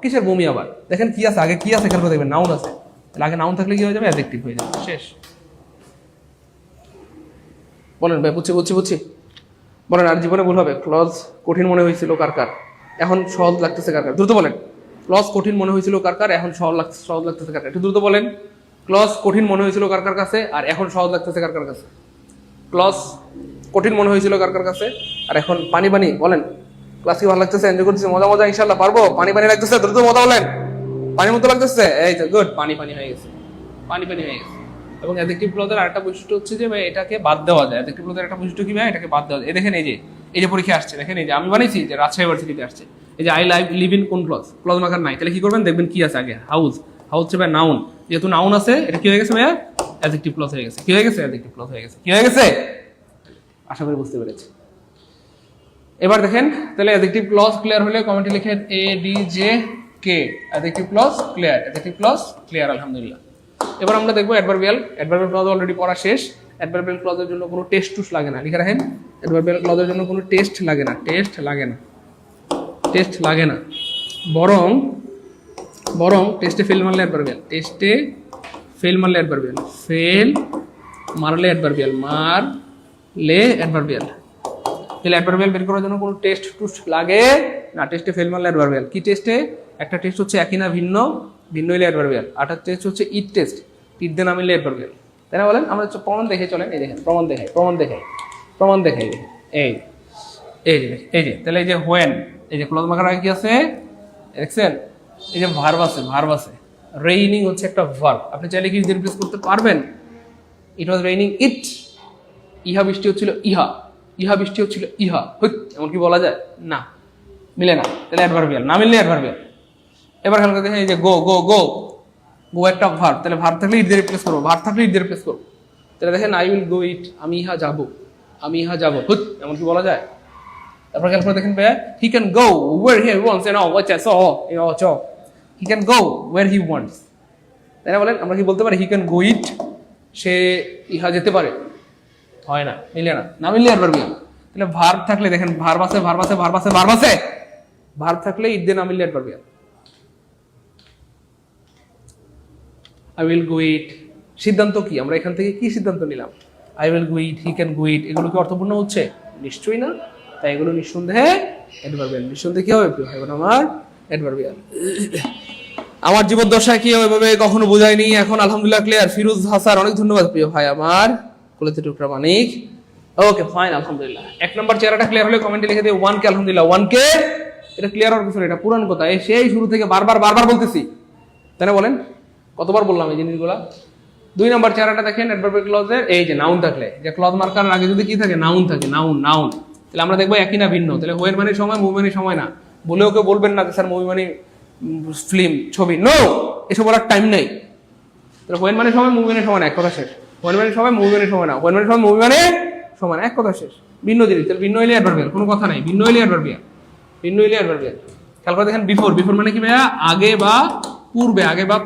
কিসের বমি আবার? দেখেন কি আছে আগে, কি আছে খেয়াল করে দেখবেন, নাউন আছে, তাহলে আগে নাউন থাকলে কি হয়ে যাবে? অ্যাডজেক্টিভ হয়ে যাবে, শেষ। বলেন ভাই, বুঝছি বুঝছি বুঝছি, বলেন। আর জীবনে ভুল হবে? ক্লজ কঠিন মনে হয়েছিল কার কার, এখন সহজ লাগতেছে কার কার? দ্রুত বলেন। ক্লজ কঠিন মনে হয়েছিল কার কার, এখন সহজ লাগতেছে কার কার? একটু দ্রুত বলেন। ক্লজ কঠিন মনে হয়েছিল কার কার কাছে, আর এখন সহজ লাগতেছে কার কার কাছে? ক্লজ কঠিন মনে হয়েছিল কার কার কাছে, আর এখন পানি পানি। বলেন, ক্লাস কি ভালো লাগতেছে? এনজয় করতেছে? মজা মজা ইনশাল্লাহ পারবো? পানি পানি লাগতেছে? দ্রুত মজা বলেন। পানির মতো লাগতেছে? এই তো গুড, পানি পানি হয়ে গেছে, পানি পানি হয়ে গেছে। এবং অ্যাডজেক্টিভ ক্লজের আরেকটা বৈশিষ্ট্য হচ্ছে যে ভাই এটাকে বাদ দেওয়া যায়। অ্যাডজেক্টিভ ক্লজের একটা বৈশিষ্ট্য কি ভাই? এটাকে বাদ দেওয়া যায়। এই দেখেন, এই যে পরীক্ষা আসছে, দেখেন এই যে আমি বানাইছি যে রাজশাহী ইউনিভার্সিটিতে আসছে, এই যে আই লিভ ইন কোন ক্লজ, ক্লজ মার্কার নাই। তাহলে কি করবেন? দেখবেন কি আছে আগে, হাউস। হাউস হচ্ছে ভাই নাউন, যেহেতু নাউন আছে, এটা কি হয়ে গেছে ভাইয়া? অ্যাডজেক্টিভ ক্লজ হয়ে গেছে। কি হয়ে গেছে? অ্যাডজেক্টিভ ক্লজ হয়ে গেছে। কি হয়ে গেছে? আশা করি বুঝতে পেরেছি। এবার দেখেন তাহলে অ্যাডজেক্টিভ ক্লজ ক্লিয়ার হলে কমেন্টে লিখেন A D J K, adjective clause clear, adjective clause clear আলহামদুলিল্লাহ। এবার আমরা দেখবো অ্যাডভার্বিয়াল। অ্যাডভার্বিয়াল ক্লজ অলরেডি পড়া শেষ। অ্যাডভার্বিয়াল ক্লজের জন্য কোনো টেস্ট টুস লাগে না, লিখে রাখেন অ্যাডভার্বিয়াল ক্লজের জন্য কোনো টেস্ট লাগে না, টেস্ট লাগে না, টেস্ট লাগে না, বরং টেস্টে ফেল মারলে অ্যাডভার্বিয়াল, টেস্টে ফেল মারলে অ্যাডভার্বিয়াল, ফেল মারলে অ্যাডভার্বিয়াল, মারলে অ্যাডভার্বিয়াল। তাহলে অ্যাডভার্বিয়াল বের করার জন্য কোনো টেস্ট টুস লাগে না, টেস্টে ফেল মারলে অ্যাডভার্বিয়াল। কি টেস্টে? একটা টেস্ট হচ্ছে একই না ভিন্ন, ভিন্ন হইলে অ্যাডভার্বিয়াল। আরেকটা টেস্ট হচ্ছে ইট টেস্ট, ইট দিয়ে না মিললে অ্যাডভার্বিয়াল। তাই না বলেন? আমরা প্রমাণ দেখে চলেন, এই দেখেন প্রমাণ দেখাই, এই এই যে তাহলে এই যে হোয়েন, এই যে ক্লজ মার্কার আগে কি আছে দেখছেন, এই যে ভার্ব আছে, রেইনিং হচ্ছে একটা ভার্ব। আপনি চাইলে কি রিপ্লেস করতে পারবেন? ইট ওয়াজ রেইনিং ইট, ইহা বৃষ্টি হচ্ছিল ইহা বৃষ্টি হচ্ছিল ইহা, এমন কি বলা যায়? না, মিলে না, তাহলে অ্যাডভার্বিয়াল, না মিললে অ্যাডভার্বিয়াল। এবার খেয়াল করে দেখেন এই যে গো একটা ভার্ব, তাহলে ভার্ব থাকলে ইট দিয়ে রিপ্লেস করবো, তাহলে দেখেন আই উইল গো ইট, আমি ইহা যাবো, এমন কি বলা যায়? তারপর খেয়াল করে দেখেন ভাইয়া, he can go where he wants, he can go where he wants. তাই না বলেন? আমরা কি বলতে পারি হি ক্যান গো ইট, সে ইহা যেতে পারে? হয় না, মিলে না মিললে অ্যাডভার্বিয়াল। তাহলে ভার্ব থাকলে দেখেন ভার্ব থাকলে ইট দিয়ে না মিললে adverbial. I will go eat, সিদ্ধান্ত কি? আমরা এখান থেকে কি সিদ্ধান্ত নিলাম? I will go eat, he can go eat, এগুলো কি অর্থপূর্ণ হচ্ছে? নিশ্চয়ই না। তাই এগুলো নিঃসন্দেহে অ্যাডভার্বিয়াল। নিঃসন্দেহে কি হবে প্রিয় ভাই বোন আমার? অ্যাডভার্বিয়াল। আমার জীবদ্দশায় কি এভাবে কখনো বোঝায়নি, এখন আলহামদুলিল্লাহ ক্লিয়ার। ফিরোজ হাসান, অনেক ধন্যবাদ প্রিয় ভাই আমার, কলেজের টুকরা মানিক। ওকে ফাইন, আলহামদুলিল্লাহ। 1 নম্বর চেহারাটা ক্লিয়ার হলে কমেন্টে লিখে দিও 1 কে, আলহামদুলিল্লাহ 1 কে। এটা ক্লিয়ার হওয়ার কিছু, এটা পুরান কথা, এই সেই শুরু থেকে বারবার বলতেছি, তাই না বলেন? কতবার বললাম এই জিনিসগুলা। 2 নম্বর চেহারাটা দেখেন অ্যাডভার্বিয়াল ক্লজের, এই যে নাউন থাকলে, যে ক্লজ মার্কার আগে যদি কি থাকে, নাউন থাকে, নাউন, তাহলে আমরা দেখবো একই না ভিন্ন। তাহলে হোয়েন মানে সময়, মুভি মানে সময় না। বলেও কেউ বলবেন না যে স্যার মুভি মানে ফিল্ম, ছবি, নো, এসব বলার টাইম নেই। তাহলে হোয়েন মানে সময়, মুভি মানে সময় না, এক কথা শেষ। হোয়েন মানে সময়, মুভি মানে সময় না, হোয়েন মানে সময়, মুভি মানে সময় না, এক কথা শেষ। ভিন্ন জিনিস, তাহলে ভিন্ন হইলে অ্যাডভার্বিয়াল, কোনো কথা নাই, ভিন্ন হইলে অ্যাডভার্বিয়াল। খেয়াল করে দেখেন বিফোর মানে কি ভাইয়া? আগে বা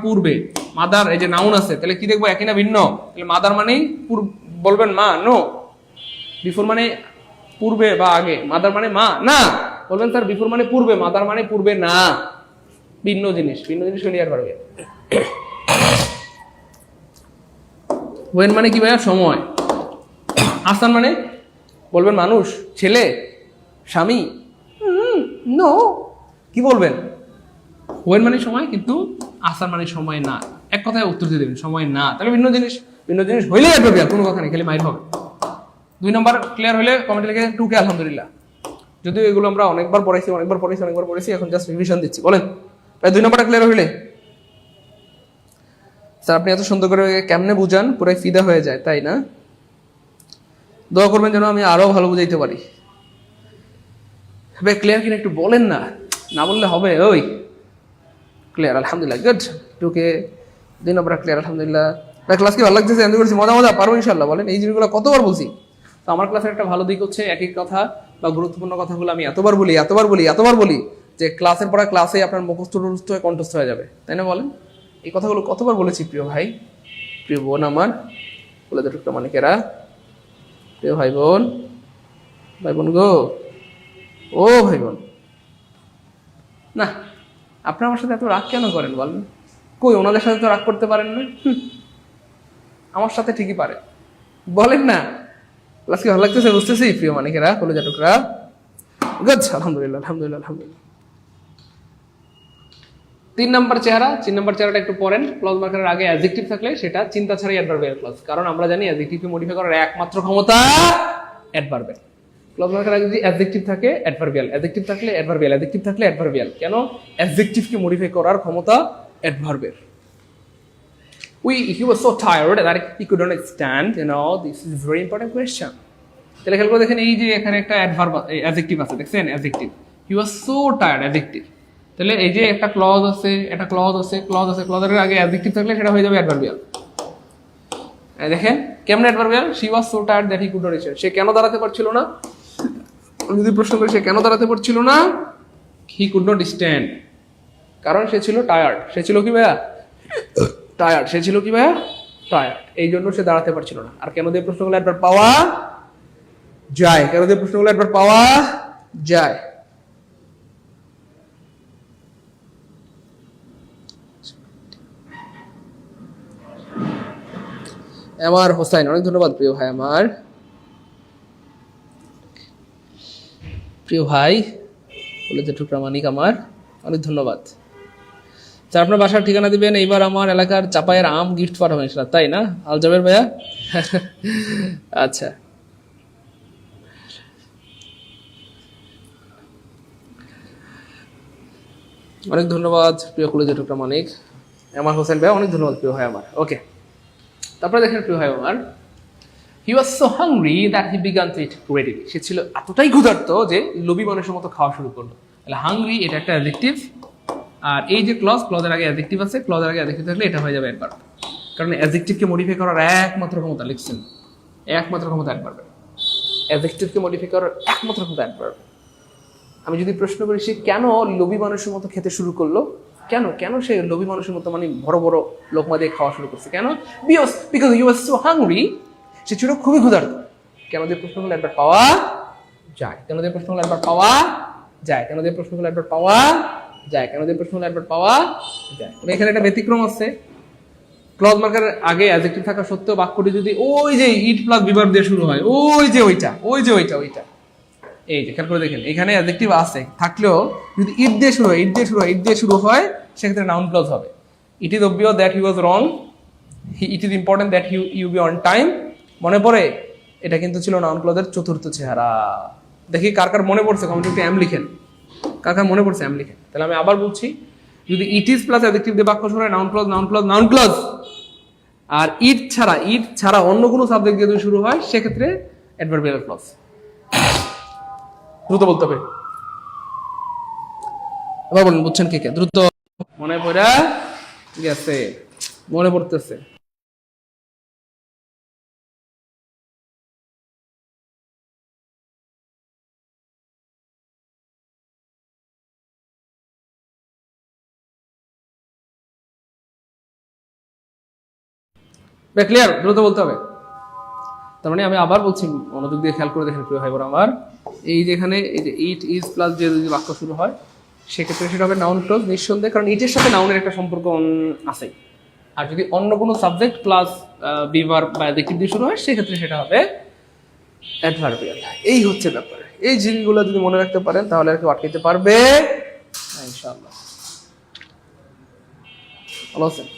পূর্বে। মাদার, এই যে নাউন আছে, তাহলে কি দেখবো একই না ভিন্ন? তাহলে মাদার মানেই বলবেন মা, নো। বিফোর মানে পূর্বে বা আগে, মাদার মানে মা, না। বলবেন স্যার বিফোর মানে পূর্বে, মাদার মানে পূর্বে না, ভিন্ন জিনিস হইলে অ্যাডভার্বিয়াল। ওয়েন মানে কি ভাইয়া? সময়। আসান মানে বলবেন মানুষ, ছেলে, স্বামী, নো, কি বলবেন? ওয়েন মানে সময়, কিন্তু আসান মানে সময় না, এক কথায় উত্তর দিয়ে দেবেন সময় না। তাহলে ভিন্ন জিনিস হইলে অ্যাডভার্বিয়াল, কোনো কথা নেই, খালি মাইর হবে। 2 নম্বর ক্লিয়ার হলে কমেন্টে লিখে 2 কে, আলহামদুলিল্লাহ। যদিও এগুলো আমরা অনেকবার পড়াইছি, এখন জাস্ট রিভিশন দিচ্ছি। বলেন ভাই 2 নম্বরটা ক্লিয়ার হইলে? স্যার আপনি এত সুন্দর করে কেমনে বুঝান, পুরাই ফিদা হয়ে যায়, তাই না? দোয়া করবেন যেন আমি আরো ভালো বুঝাইতে পারি। ভাই ক্লিয়ার কিনা একটু বলেন না বললে হবে। ওই ক্লিয়ার, আলহামদুলিল্লাহ, গুড। 2 কে 2 নম্বর ক্লিয়ার, আলহামদুলিল্লাহ। ভাই ক্লাস কি ভালো লাগতেছে? এনজয় করছি, মজা পারবো ইনশাল্লাহ। বলেন এই জিনিসগুলো কতবার বলছি। তো আমার ক্লাসের একটা ভালো দিক হচ্ছে একই কথা বা গুরুত্বপূর্ণ কথাগুলো আমি এতবার বলি যে ক্লাসের পরে ক্লাসে আপনার মুখস্থ হয়ে কণ্ঠস্থ হয়ে যাবে, তাই না বলেন? এই কথাগুলো কতবার বলেছি প্রিয় ভাই, প্রিয় বোন আমার, কলেজের টুকরা মানিকেরা, প্রিয় ভাই বোন গো, ও ভাই বোন, না আপনি আমার সাথে এত রাগ কেন করেন বলেন? কই ওনাদের সাথে তো রাগ করতে পারেন না, আমার সাথে ঠিকই পারে, বলেন না। ক্লাস কি ভালো লাগতেছে? বুঝতেছি প্রিয় মানিকেরা, কলেজের টুকরা, গুড, আলহামদুলিল্লাহ। 3 নম্বর চেহারাটা একটু পড়েন। ক্লজ মার্কারের আগে অ্যাডজেক্টিভ থাকলে সেটা চিন্তা ছাড়াই অ্যাডভার্বিয়াল ক্লজ, কারণ আমরা জানি অ্যাডজেক্টিভকে মডিফাই করার একমাত্র ক্ষমতা অ্যাডভার্বের। ক্লজ মার্কার আগে যদি অ্যাডজেক্টিভ থাকে অ্যাডভার্বিয়াল, অ্যাডজেক্টিভ থাকলে অ্যাডভার্বিয়াল। কেন? অ্যাডজেক্টিভকে মডিফাই করার ক্ষমতা অ্যাডভার্বের। He was so tired that he couldn't stand, this is a very important question. তাহলে খেয়াল করে দেখেন এই যে এখানে একটা অ্যাডজেক্টিভ আছে, দেখছেন adjective, he was so tired, adjective. তাহলে এই যে একটা ক্লজ আছে, ক্লজের আগে অ্যাডজেক্টিভ থাকলে সেটা হয়ে যাবে অ্যাডভার্বিয়াল। দেখেন কেমন adverbial? she was so tired that he couldn't stand, সে কেন দাঁড়াতে পারছিল না? আমি যদি প্রশ্ন করি সে কেন দাঁড়াতে পারছিল না, হি কুড নট স্ট্যান্ড, কারণ সে ছিল টায়ার্ড। সে ছিল কি ভাইয়া টায়ার্ড, সে ছিল কি ভাইয়া টায়ার্ড, এই জন্য সে দাঁড়াতে পারছিল না। আর কেন দিয়ে প্রশ্নগুলো একবার পাওয়া যায়, কেন দিয়ে প্রশ্নগুলো একবার পাওয়া যায়। আমার হোসাইন, অনেক ধন্যবাদ প্রিয় ভাই, আমার প্রিয় ভাই বলে যে টুকরা মানিক, আমার অনেক ধন্যবাদ। স্যার আপনার বাসার ঠিকানা দিবেন, এইবার আমার এলাকার চাপায়ের আম গিফট পাঠাবেন ইনশাআল্লাহ, তাই না আলজাবের ভাইয়া? আচ্ছা, অনেক ধন্যবাদ প্রিয় কলেজের টুকরা মানিক। আমার হোসেন ভাই, অনেক ধন্যবাদ প্রিয় ভাই আমার। ওকে, তারপরে দেখেন প্রিয় ভাই আমার, he was so hungry that he began to eat readily. সে ছিল এতটাই ক্ষুধার্ত যে লোভী মানুষের মতো খাওয়া শুরু করলো। তাহলে হাংরি এটা একটা অ্যাডজেক্টিভ, আর এই যে ক্লজের আগে অ্যাডজেক্টিভ আছে, ক্লজের আগে অ্যাডজেক্টিভ থাকলে এটা হয়ে যাবে অ্যাডভার্ব। কারণ অ্যাডজেক্টিভকে মডিফাই করার একমাত্র ক্ষমতা, লিখছেন একমাত্র ক্ষমতা অ্যাডভার্বের। অ্যাডজেক্টিভকে মডিফাই করার একমাত্র ক্ষমতা অ্যাডভার্ব। আমি যদি প্রশ্ন করি সে কেন লোভী মানুষের মতো খেতে শুরু করলো, কেন কেন সে লোভী মানুষের মতো মানে বড় বড় লোকমা দিয়ে খাওয়া শুরু করছে, কেন? Because you was so hungry, সে ছিল খুবই ক্ষুধার্ত। কেন দিয়ে প্রশ্নগুলো একবার পাওয়া যায়, কেন দিয়ে প্রশ্নগুলো একবার পাওয়া যায়, কেন দিয়ে প্রশ্নগুলো একবার পাওয়া যায়, কেন দিয়ে প্রশ্নগুলো একবার পাওয়া যায়। এখানে একটা ব্যতিক্রম আছে, ক্লজ মার্কার আগে অ্যাডজেক্টিভ থাকা সত্ত্বেও বাক্যটি যদি ওই যে ইট প্লাস বিভার্ব দিয়ে শুরু হয়, ওই যে ওইটা এই যে খেয়াল করে দেখেন, এখানে অ্যাডজেক্টিভ আছে থাকলেও যদি ইট দিয়ে শুরু হয় সেক্ষেত্রে নাউন ক্লজ হবে। It is obvious that he was wrong, it is important that you be on time. মনে পড়ে, এটা কিন্তু ছিল নাউন ক্লজের চতুর্থ চেহারা। দেখি কার কার মনে পড়ছে, কমেন্টে একটু এম লিখেন, কার কার মনে পড়ছে এম লিখেন। তাহলে আমি আবার বলছি, যদি ইট ইজ প্লাস অ্যাডজেক্টিভ দিয়ে বাক্য শুরু হয়, নাউন ক্লজ, আর ইট ছাড়া অন্য কোনো সাবজেক্ট দিয়ে যদি শুরু হয় সেক্ষেত্রে অ্যাডভার্বিয়াল ক্লজ। দ্রুত বলতে হবে, এবার বলুন বুঝছেন কে কে? দ্রুত মনে পড়ে গেছে, মনে পড়তেছে? ক্লিয়ার? দ্রুত বলতে হবে। তার মানে আমি আবার বলছি, মনোযোগ দিয়ে খেয়াল করে দেখেন প্রিয় ভাই বোন আমার, এই যেখানে এই যে ইট ইজ প্লাস যে যদি বাক্য শুরু হয় সেক্ষেত্রে সেটা হবে নাউন ক্লজ নিঃসন্দেহে, কারণ ইটের সাথে নাউনের একটা সম্পর্ক আছে। আর যদি অন্য কোনো সাবজেক্ট প্লাস বিভার বা অ্যাডজেক্টিভ দিয়ে শুরু হয় সেক্ষেত্রে সেটা হবে অ্যাডভার্বিয়াল। এই হচ্ছে ব্যাপার। এই জিনিসগুলো যদি মনে রাখতে পারেন তাহলে আর কেউ আটকাইতে পারবে না ইনশাআল্লাহ। ভালো আছেন?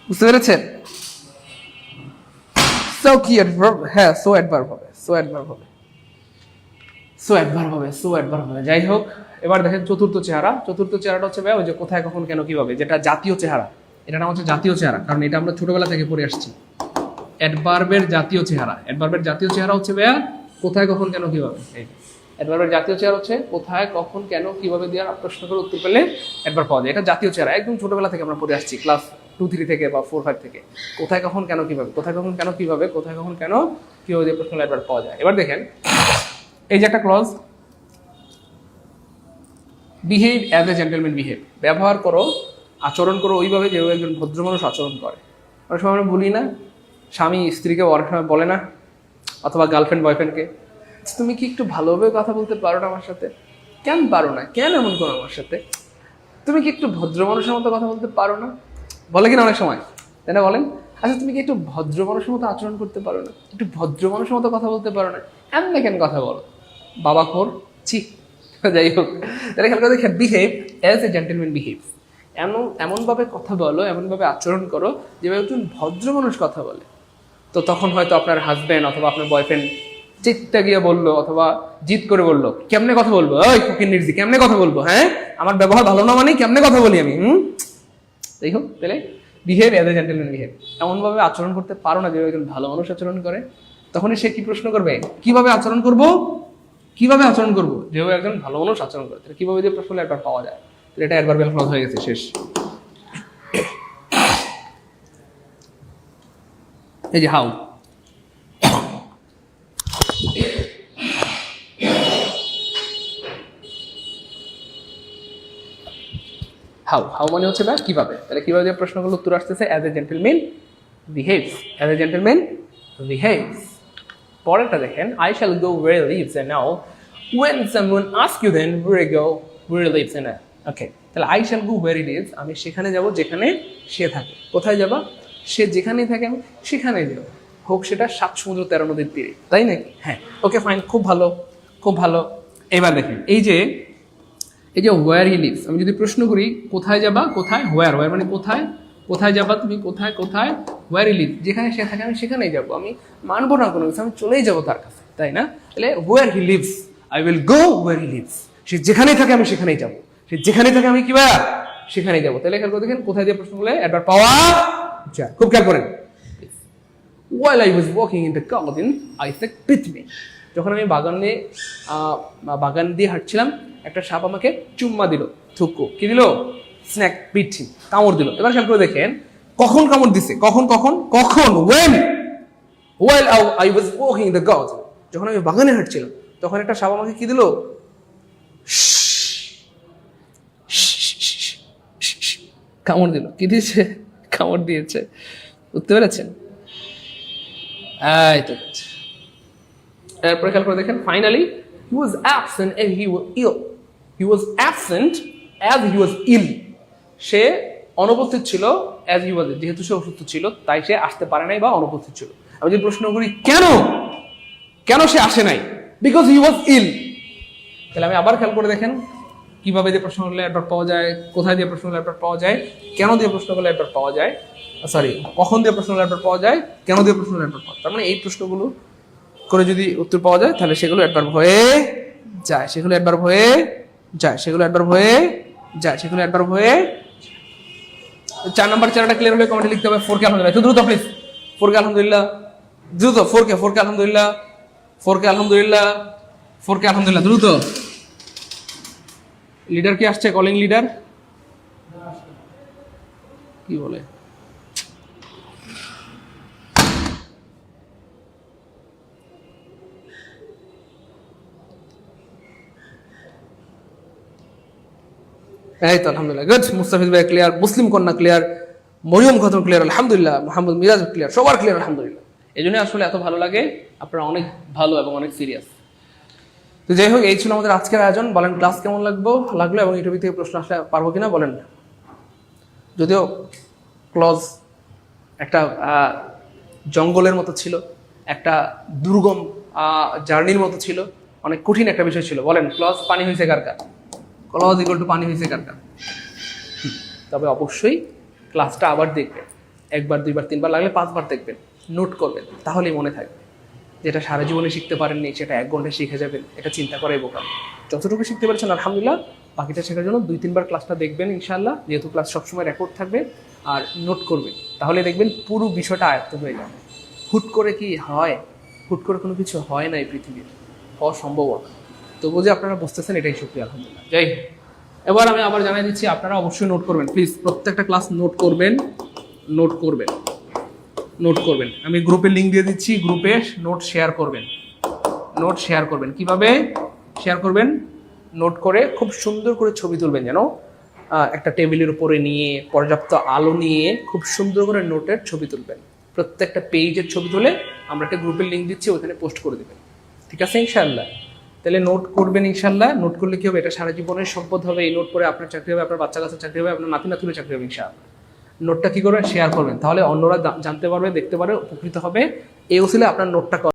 বুঝতে পেরেছেন? সো কি অ্যাডভার্ব? হ্যাঁ, সো অ্যাডভার্ব হবে, সো অ্যাডভার্ব হবে। যাই হোক, এবার দেখেন চতুর্থ চেহারাটা হচ্ছে ভাই ওই যে কোথায় কখন কেন কিভাবে, যেটা জাতীয় চেহারা। এটা নাম হচ্ছে জাতীয় চেহারা, কারণ এটা আমরা ছোটবেলা থেকে পড়ে আসছি। অ্যাডভার্বের জাতীয় চেহারা হচ্ছে ভাইয়া কোথায় কখন কেন কিভাবে। অ্যাডভার্বের জাতীয় চেহারা হচ্ছে কোথায় কখন কেন কিভাবে দেওয়ার প্রশ্ন করে উত্তর পেলে অ্যাডভার্ব পাওয়া যায়। এটা জাতীয় চেহারা, একদম ছোটবেলা থেকে আমরা পড়ে আসছি, ক্লাস 2-3 থেকে বা 4-5 থেকে। কোথায় কখন কেন কিভাবে, কোথায় কখন কেন কিভাবে, কোথায় কখন কেন কিভাবে দিয়ে প্রশ্ন অ্যাডভার্ব পাওয়া যায়। এবার দেখেন, এই যে একটা clause, behave as a gentleman behave, ব্যবহার করো, আচরণ করো ওইভাবে যেভাবে একজন ভদ্র মানুষ আচরণ করে। অনেক সময় আমরা বলি না, স্বামী স্ত্রীকে অনেক সময় বলে না, অথবা গার্লফ্রেন্ড বয়ফ্রেন্ডকে, তুমি কি একটু ভালোভাবে কথা বলতে পারো না আমার সাথে? কেন পারো না, কেন এমন করো আমার সাথে? তুমি কি একটু ভদ্র মানুষের মতো কথা বলতে পারো না? বলে কিনা অনেক সময়, তাই না? বলেন, আচ্ছা তুমি কি একটু ভদ্র মানুষের মতো আচরণ করতে পারো না, একটু ভদ্র মানুষের মতো কথা বলতে পারো না? এমনি কেন কথা বলো, বাবা খোর, ছি। যাই হোক, তাহলে খেয়াল করে দেখেন, behave as a gentleman behave, এমনভাবে কথা বলো, এমনভাবে আচরণ করো যেভাবে একজন ভদ্র মানুষ কথা বলে। তো তখন হয়তো আপনার হাজব্যান্ড অথবা আপনার বয়ফ্রেন্ড চিৎটা গিয়ে বললো অথবা জিদ করে বললো, কেমনে কথা বলবো, ওই ফকির নির্জি কেমনে কথা বলবো, হ্যাঁ আমার ব্যবহার ভালো না মানে কেমনে কথা বলি আমি? যাই হোক, তাহলে behave as a gentleman behave, এমনভাবে আচরণ করতে পারো না যেভাবে একজন ভালো মানুষ আচরণ করে। তখনই সে কি প্রশ্ন করবে, কিভাবে আচরণ করবো যেভাবে একজন ভালো মানুষ আচরণ করে। তাহলে কিভাবে যে প্রশ্ন একবার পাওয়া যায়, এটা অ্যাডভার্বিয়াল ক্লজ হয়ে গেছে, শেষ। এই যে হাউ, হাউ মানে হচ্ছে না কিভাবে, তাহলে কিভাবে যে প্রশ্নগুলো উত্তর আসতেছে as a gentleman behaves, as a gentleman behaves. পরেরটা দেখেন, I shall go where lives a now when someone asks you then where go where lives in a okay, তাহলে I shall go where lives, আমি সেখানে যাব যেখানে সে থাকে। কোথায় যাবা? সে যেখানেই থাকে আমি সেখানেই যাব, হোক সেটা 7 সমুদ্র 13 নদীর তীরে, তাই নাকি? হ্যাঁ, ওকে ফাইন, খুব ভালো খুব ভালো। এবার দেখেন এই যে ওয়্যার হি লিভস, আমি যদি প্রশ্ন করি কোথায় যাবা, কোথায়, ওয়্যার মানে কোথায়, কোথায় যাবা তুমি, কোথায় কোথায়, ওয়্যার হি লিভ, যেখানে সে থাকে আমি সেখানেই যাবো, আমি মানবো না কোনো কিছু, আমি চলেই যাবো তার কাছে, তাই না? তাহলে where he lives, I will go where he lives, সে যেখানেই থাকে আমি সেখানেই যাবো, সে যেখানেই থাকে আমি কিবা সেখানেই যাবো। তাহলে খেয়াল করে দেখেন কোথায় দিয়ে প্রশ্ন করলে একবার পাওয়া যায়, খুব খেয়াল করেন। While I was walking in the garden, Isaac bit me. যখন আমি বাগান দিয়ে হাঁটছিলাম, একটা সাপ আমাকে চুম্মা দিল, থুকু কি দিল, স্ন্যাক পিঠি, কামড় দিল। এবার খেয়াল করে দেখেন কখন কামড় দিছে, কখন কখন কখন, when while I was walking in the garden, যখন আমি বাগানে হাঁটছিলাম তখন একটা সাপ আমাকে কি দিল, কামড় দিল। কি দিয়েছে? কামড় দিয়েছে। বুঝতে পেরেছেন? এই তো। এরপরে খেয়াল করে দেখেন, finally he was absent as he was ill. He was absent as he was ill. সে অনুপস্থিত ছিল as he was, যেহেতু সে অসুস্থ ছিল তাই সে আসতে পারে নাই বা অনুপস্থিত ছিল। আমি যদি প্রশ্ন করি কেন সে আসে নাই, because he was ill, তাহলে আমি আবার খেয়াল করে দেখেন কিভাবে দিয়ে প্রশ্ন করলে অ্যাডভার্ব পাওয়া যায়, কোথায় দিয়ে প্রশ্ন করলে অ্যাডভার্ব পাওয়া যায়, কেন দিয়ে প্রশ্ন করলে অ্যাডভার্ব পাওয়া যায়, সরি কখন দিয়ে প্রশ্ন করলে অ্যাডভার্ব পাওয়া যায়, কেন দিয়ে প্রশ্ন করলে অ্যাডভার্ব পাওয়া যায়। তার মানে এই প্রশ্নগুলো করে যদি উত্তর পাওয়া যায় তাহলে সেগুলো অ্যাডভার্ব হয়ে যায়, সেগুলো অ্যাডভার্ব হয়ে যায়, সেগুলো অ্যাডভার্ব হয়ে যায়, সেগুলো অ্যাডভার্ব হয়ে। 4 নাম্বার চ্যাপ্টারটা ক্লিয়ার হলে কমেন্টে লিখতে হবে 4 কে আলহামদুলিল্লাহ, দ্রুত প্লিজ, 4 কে আলহামদুলিল্লাহ, দ্রুত 4 কে আলহামদুলিল্লাহ, 4 কে আলহামদুলিল্লাহ, 4 কে আলহামদুলিল্লাহ, দ্রুত। লিডার কি আসছে? কলিং লিডার কি বলে? এই তো আলহামদুলিল্লাহ, গুড। মুস্তাফিজ ভাই ক্লিয়ার, মুসলিম কন্যা ক্লিয়ার, মরিয়ম খাতুন ক্লিয়ার, আলহামদুলিল্লাহ, মোহাম্মদ মিরাজ ক্লিয়ার, সবার ক্লিয়ার আলহামদুলিল্লাহ। এই জন্য আসলে এত ভালো লাগে, আপনারা অনেক ভালো এবং অনেক সিরিয়াস। তো যাই হোক, এই ছিল আমাদের আজকের আয়োজন। বলেন ক্লাস কেমন লাগলো এবং ইউটিউব থেকে প্রশ্ন আসলে পারবো কিনা বলেন। যদিও ক্লজ একটা জঙ্গলের মতো ছিল, একটা দুর্গম জার্নির মতো ছিল, অনেক কঠিন একটা বিষয় ছিল। বলেন ক্লজ পানি হয়েছে কার কার? ক্লজ ইকুয়াল টু পানি হয়েছে কার কার? তবে অবশ্যই ক্লাসটা আবার দেখবেন, 1 বার 2 বার 3 বার লাগলে 5 বার দেখবেন, নোট করবেন, তাহলেই মনে থাকবে। যেটা সারা জীবনে শিখতে পারেননি সেটা 1 ঘন্টায় শিখে যাবেন, এটা চিন্তা করাই বোকাম। যতটুকু শিখতে পেরেছেন আলহামদুলিল্লাহ, বাকিটা শেখার জন্য 2-3 বার ক্লাসটা দেখবেন ইনশাআল্লাহ, যেহেতু ক্লাস সবসময় রেকর্ড থাকবে, আর নোট করবেন, তাহলে দেখবেন পুরো বিষয়টা আয়ত্ত হয়ে যাবে। হুট করে কি হয়? হুট করে কোনো কিছু হয় না এই পৃথিবীর, হওয়া সম্ভব না। তবু যে আপনারা বুঝতেছেন এটাই শুকরিয়া আলহামদুলিল্লাহ। যাই হোক, এবার আমি আবার জানাই দিচ্ছি, আপনারা অবশ্যই নোট করবেন প্লিজ, প্রত্যেকটা ক্লাস নোট করবেন, নোট করবেন, নোট করবেন। আমি গ্রুপে লিঙ্ক দিয়ে দিচ্ছি, গ্রুপে নোট শেয়ার করবেন, নোট শেয়ার করবেন। কিভাবে শেয়ার করবেন? নোট করে খুব সুন্দর করে ছবি তুলবেন, যেন একটা টেবিলের উপরে নিয়ে, পর্যাপ্ত আলো নিয়ে খুব সুন্দর করে নোটের ছবি তুলবেন। প্রত্যেকটা পেজের ছবি তুলে আমরা একটা গ্রুপের লিঙ্ক দিচ্ছি, ওখানে পোস্ট করে দেবেন, ঠিক আছে ইনশাআল্লাহ? তাহলে নোট করবেন ইনশাআল্লাহ। নোট করলে কি হবে? এটা সারা জীবনের সম্পদ হবে। এই নোট পরে আপনার চাকরি হবে, আপনার বাচ্চা কাচ্চার চাকরি হবে, আপনার নাতি নাতুনের চাকরি হবে ইনশাআল্লাহ। নোটটা কি করবেন? শেয়ার করবেন, তাহলে অন্যরা জানতে পারবে, দেখতে পারবে, উপকৃত হবে। এই ওসিলে আপনার নোটটা